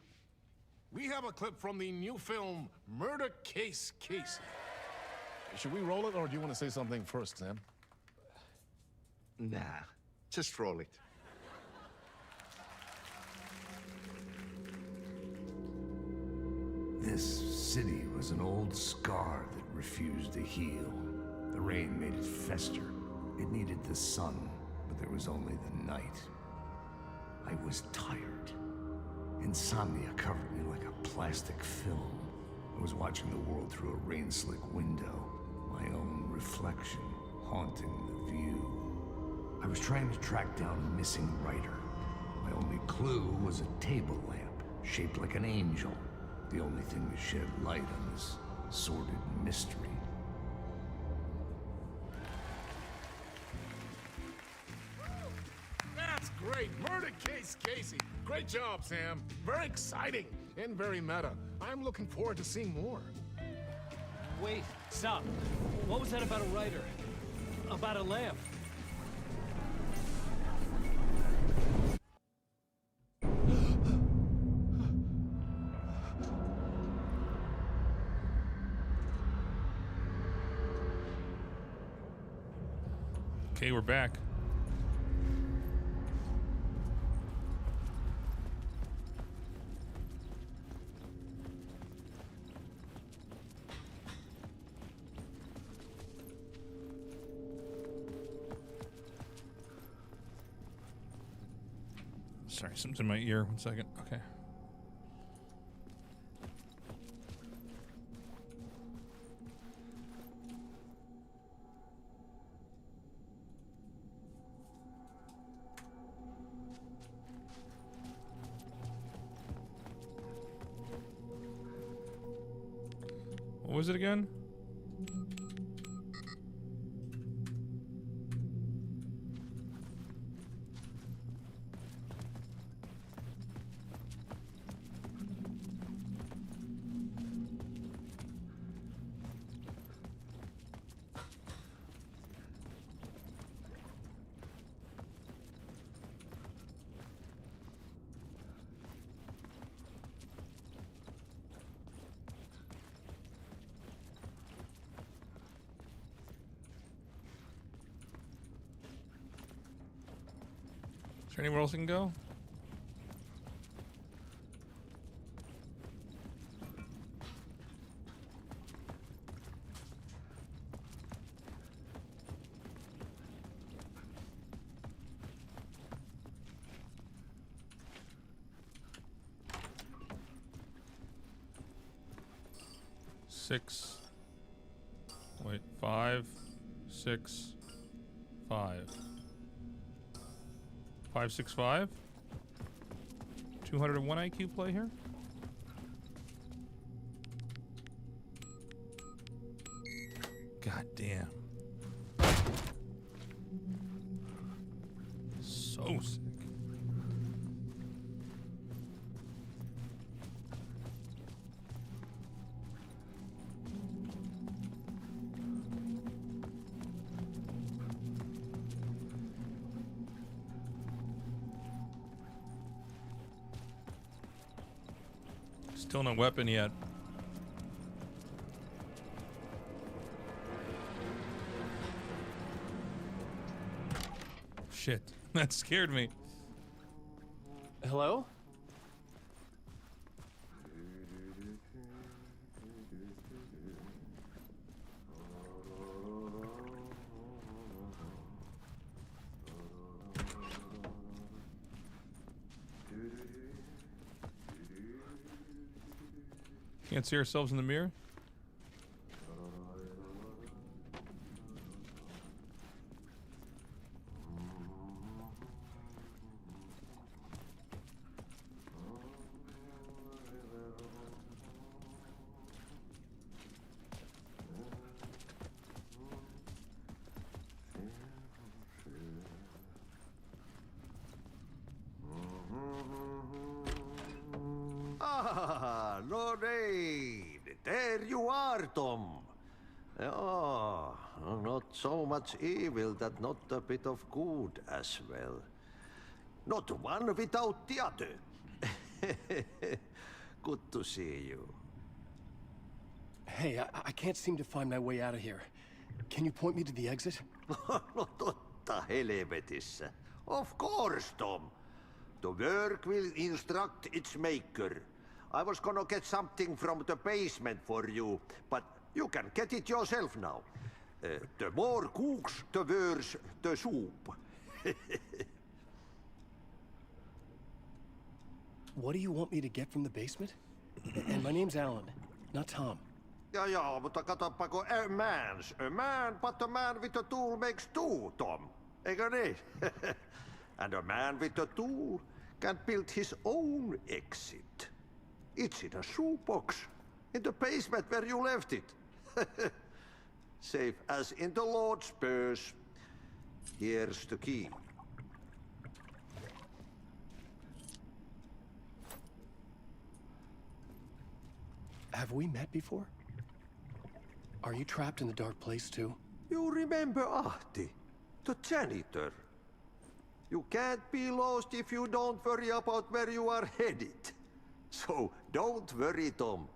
We have a clip from the new film, Murder Case Casey. Should we roll it, or do you want to say something first, Sam? Nah, just roll it. This city was an old scar that refused to heal. The rain made it fester. It needed the sun, but there was only the night. I was tired. Insomnia covered me like a plastic film. I was watching the world through a rain-slick window, my own reflection haunting the view. I was trying to track down a missing writer. My only clue was a table lamp, shaped like an angel. The only thing to shed light on this sordid mystery. That's great. Murder case, Casey. Great job, Sam. Very exciting and very meta. I'm looking forward to seeing more. Wait, stop. What was that about a writer? About a lamp? Okay, we're back. Sorry, something's in my ear. 1 second. Okay. What was it again? Is there anywhere else I can go? Six. Wait, 5, 6, 5. 565? 201 IQ play here? God damn. So sick. Still no weapon yet. Shit, that scared me. Hello? Can't see ourselves in the mirror? Ah, no need. There you are, Tom. Oh, not so much evil that not a bit of good as well. Not one without the other. Good to see you. Hey, I can't seem to find my way out of here. Can you point me to the exit? No totta helvetissä. Of course, Tom. The work will instruct its maker. I was gonna get something from the basement for you, but you can get it yourself now. The more cooks, the worse the soup. What do you want me to get from the basement? And my name's Alan, not Tom. Ja, mutta katsopako a man, but a man with a tool makes two, Tom. Eikö niin? And a man with a tool can build his own exit. It's in a shoebox. In the basement where you left it. Safe as in the Lord's purse. Here's the key. Have we met before? Are you trapped in the dark place too? You remember Ahti, the janitor. You can't be lost if you don't worry about where you are headed. So don't worry, Tom.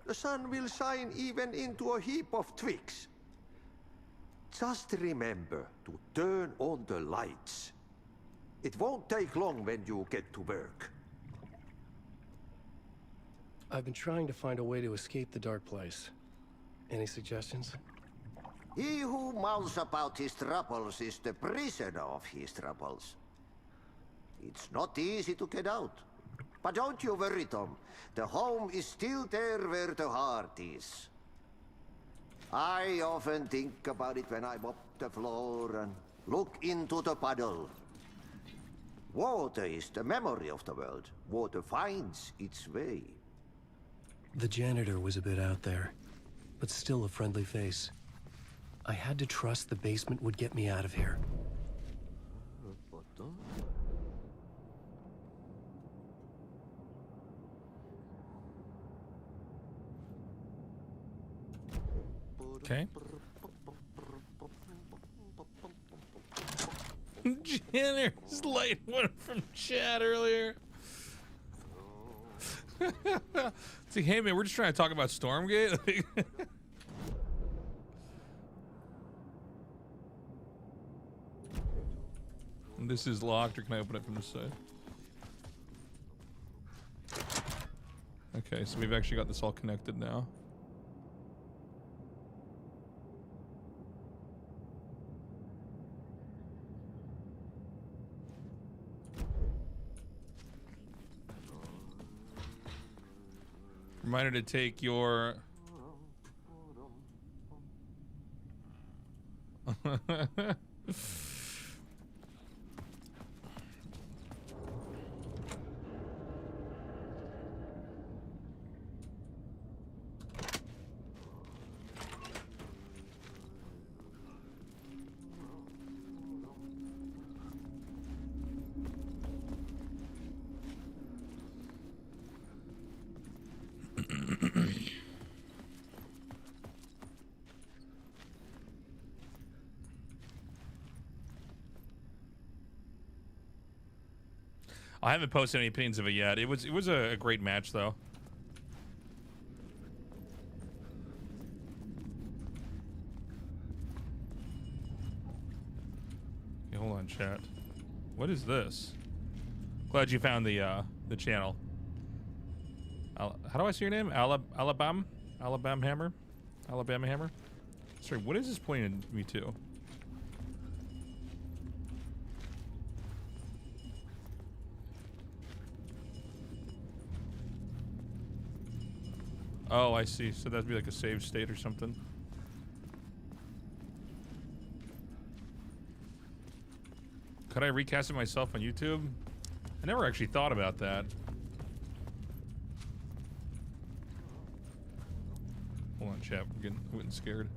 The sun will shine even into a heap of twigs. Just remember to turn on the lights. It won't take long when you get to work. I've been trying to find a way to escape the dark place. Any suggestions? He who mouths about his troubles is the prisoner of his troubles. It's not easy to get out. But don't you worry, Tom. The home is still there where the heart is. I often think about it when I mop the floor and look into the puddle. Water is the memory of the world. Water finds its way. The janitor was a bit out there, but still a friendly face. I had to trust the basement would get me out of here. Okay. Janitor's light one from chat earlier. See, hey man, we're just trying to talk about Stormgate. This is locked, or can I open it from this side? Okay, so we've actually got this all connected now. Reminder to take your I haven't posted any opinions of it yet. It was a great match though. Okay, hold on, chat. What is this? Glad you found the channel. How do I say your name? Alabama Hammer? Alabama Hammer? Sorry, what is this pointing me to? Oh, I see. So that'd be like a save state or something. Could I recast it myself on YouTube? I never actually thought about that. Hold on, chat. We're getting scared.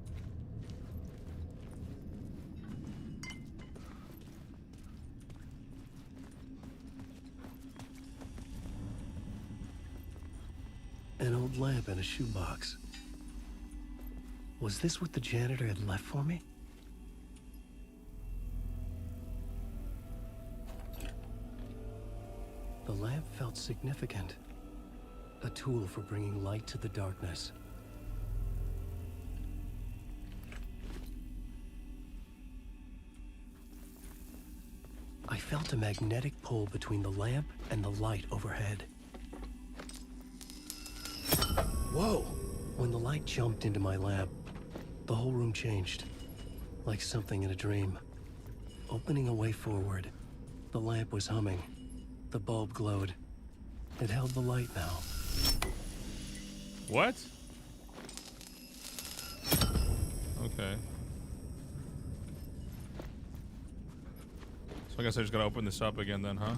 An old lamp in a shoebox. Was this what the janitor had left for me? The lamp felt significant. A tool for bringing light to the darkness. I felt a magnetic pull between the lamp and the light overhead. Whoa! When the light jumped into my lamp, the whole room changed. Like something in a dream. Opening a way forward, the lamp was humming. The bulb glowed. It held the light now. What? Okay. So I guess I just gotta open this up again then, huh?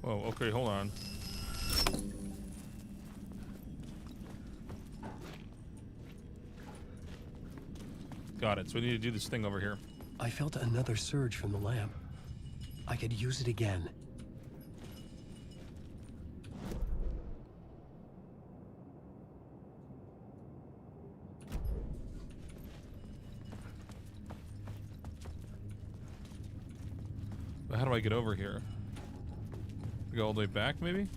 Whoa, okay, hold on. Got it. So we need to do this thing over here. I felt another surge from the lamp. I could use it again. But how do I get over here? Go all the way back, maybe?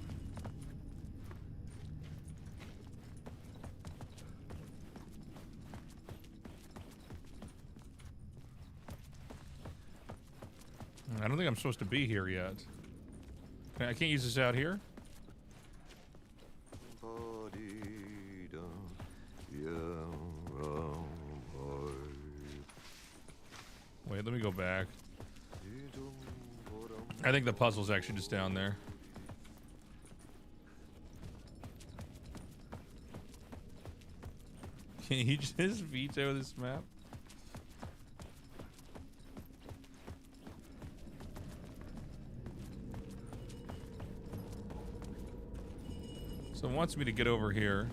I don't think I'm supposed to be here yet. I can't use this out here? Wait, let me go back. I think the puzzle's actually just down there. Can you just veto this map? So it wants me to get over here.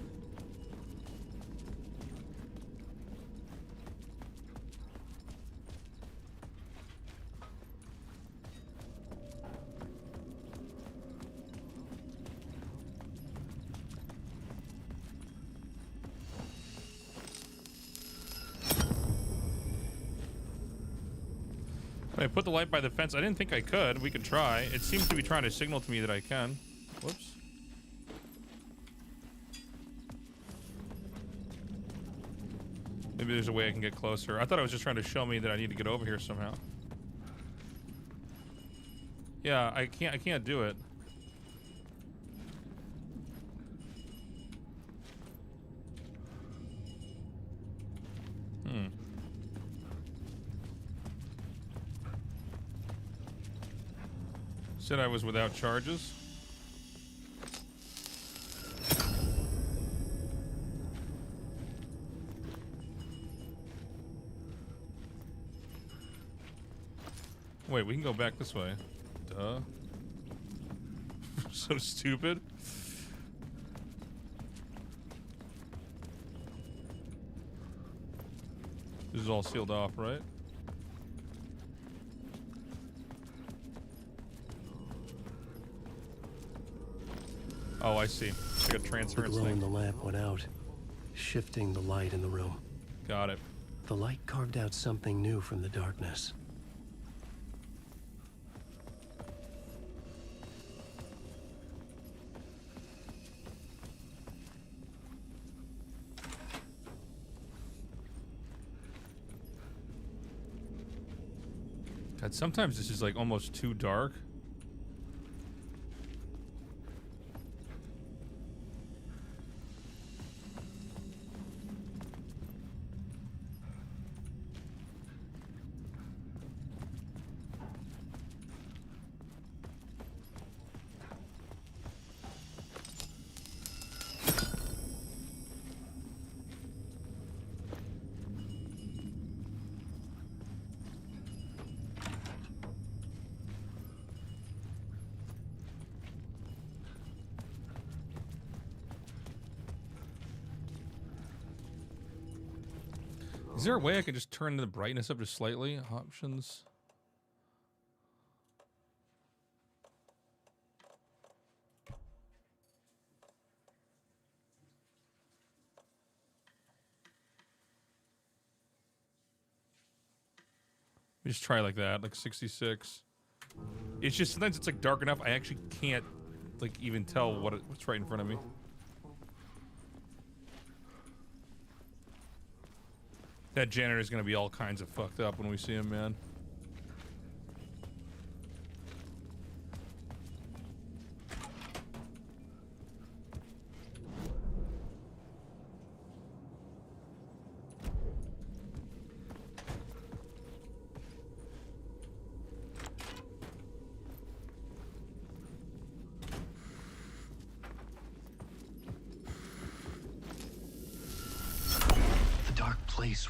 I put the light by the fence. I didn't think I could. We could try. It seems to be trying to signal to me that I can. Whoops. Maybe there's a way I can get closer. I thought it was just trying to show me that I need to get over here somehow. Yeah, I can't do it. Said I was without charges. Wait, we can go back this way. Duh. So stupid. This is all sealed off, right? Oh, I see. Like a transference The glow thing. in the lamp went out, shifting the light in the room. Got it. The light carved out something new from the darkness. God, sometimes this is like almost too dark. Is there a way I could just turn the brightness up just slightly? Options. We just try like that, like 66. It's just sometimes it's like dark enough I actually can't like even tell what's right in front of me. That janitor's gonna be all kinds of fucked up when we see him, man.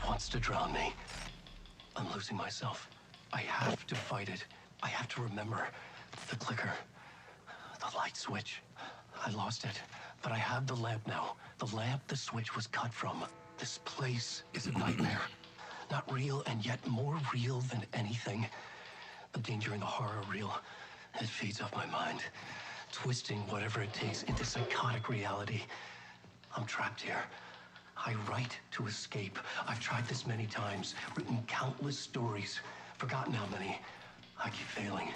Wants to drown me. I'm losing myself. I have to fight it. I have to remember the clicker. The light switch. I lost it, but I have the lamp now. The lamp the switch was cut from. This place is a nightmare. Not real, and yet more real than anything. The danger and the horror real. It feeds off my mind, twisting whatever it takes into psychotic reality. I'm trapped here. I write to escape. I've tried this many times, written countless stories, forgotten how many. I keep failing,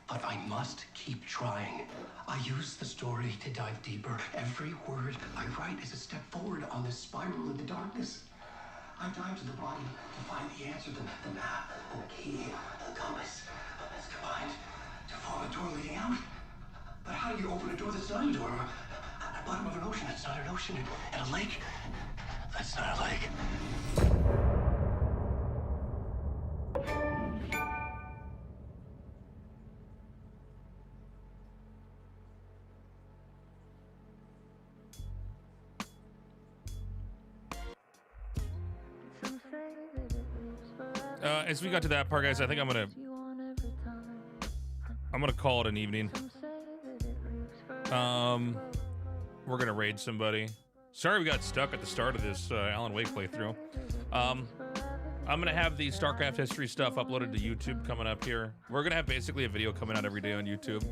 but I must keep trying. I use the story to dive deeper. Every word I write is a step forward on this spiral in the darkness. I dive to the bottom to find the answer, the map, and the key, the compass. It's combined to form a door leading out. But how do you open a door that's not a door? At the bottom of an ocean, that's not an ocean. And a lake, that's not a lake. As we got to that part, guys, I think I'm gonna call it an evening. We're gonna raid somebody. Sorry we got stuck at the start of this Alan Wake playthrough. I'm gonna have the Starcraft History stuff uploaded to YouTube coming up here. We're gonna have basically a video coming out every day on YouTube.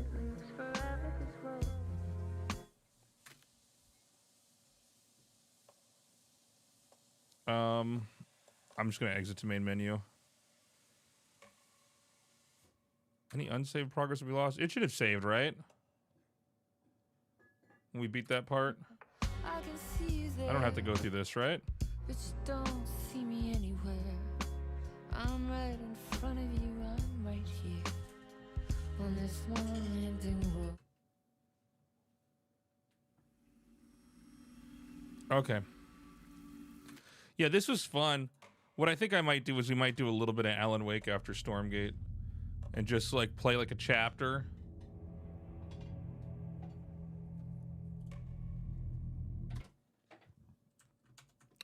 I'm just gonna exit to main menu. Any unsaved progress we lost? It should have saved, right? When we beat that part. I don't have to go through this, right? But you don't see me anywhere. I'm right in front of you, I'm right here. On this one landing road. Okay. Yeah, this was fun. What I think I might do is we might do a little bit of Alan Wake after Stormgate. And just like play like a chapter.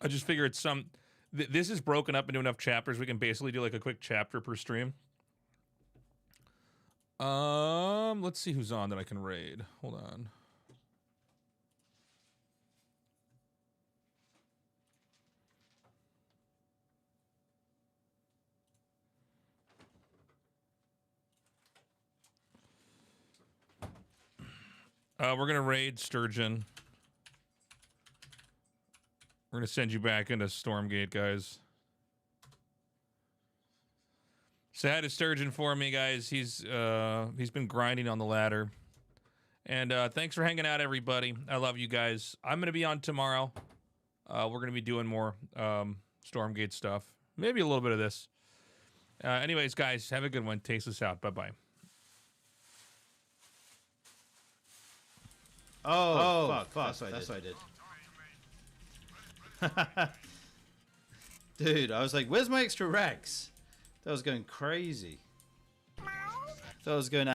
I just figure it's this is broken up into enough chapters we can basically do like a quick chapter per stream. Let's see who's on that I can raid. Hold on. We're gonna raid Sturgeon. We're gonna send you back into Stormgate, guys. Say hi to Sturgeon for me, guys. He's been grinding on the ladder. And thanks for hanging out, everybody. I love you guys. I'm gonna be on tomorrow. We're gonna be doing more Stormgate stuff. Maybe a little bit of this. Anyways, guys, have a good one. Takes us out. Bye-bye. Oh, fuck. That's what I did. Dude, I was like, where's my extra racks? That was going crazy. That was going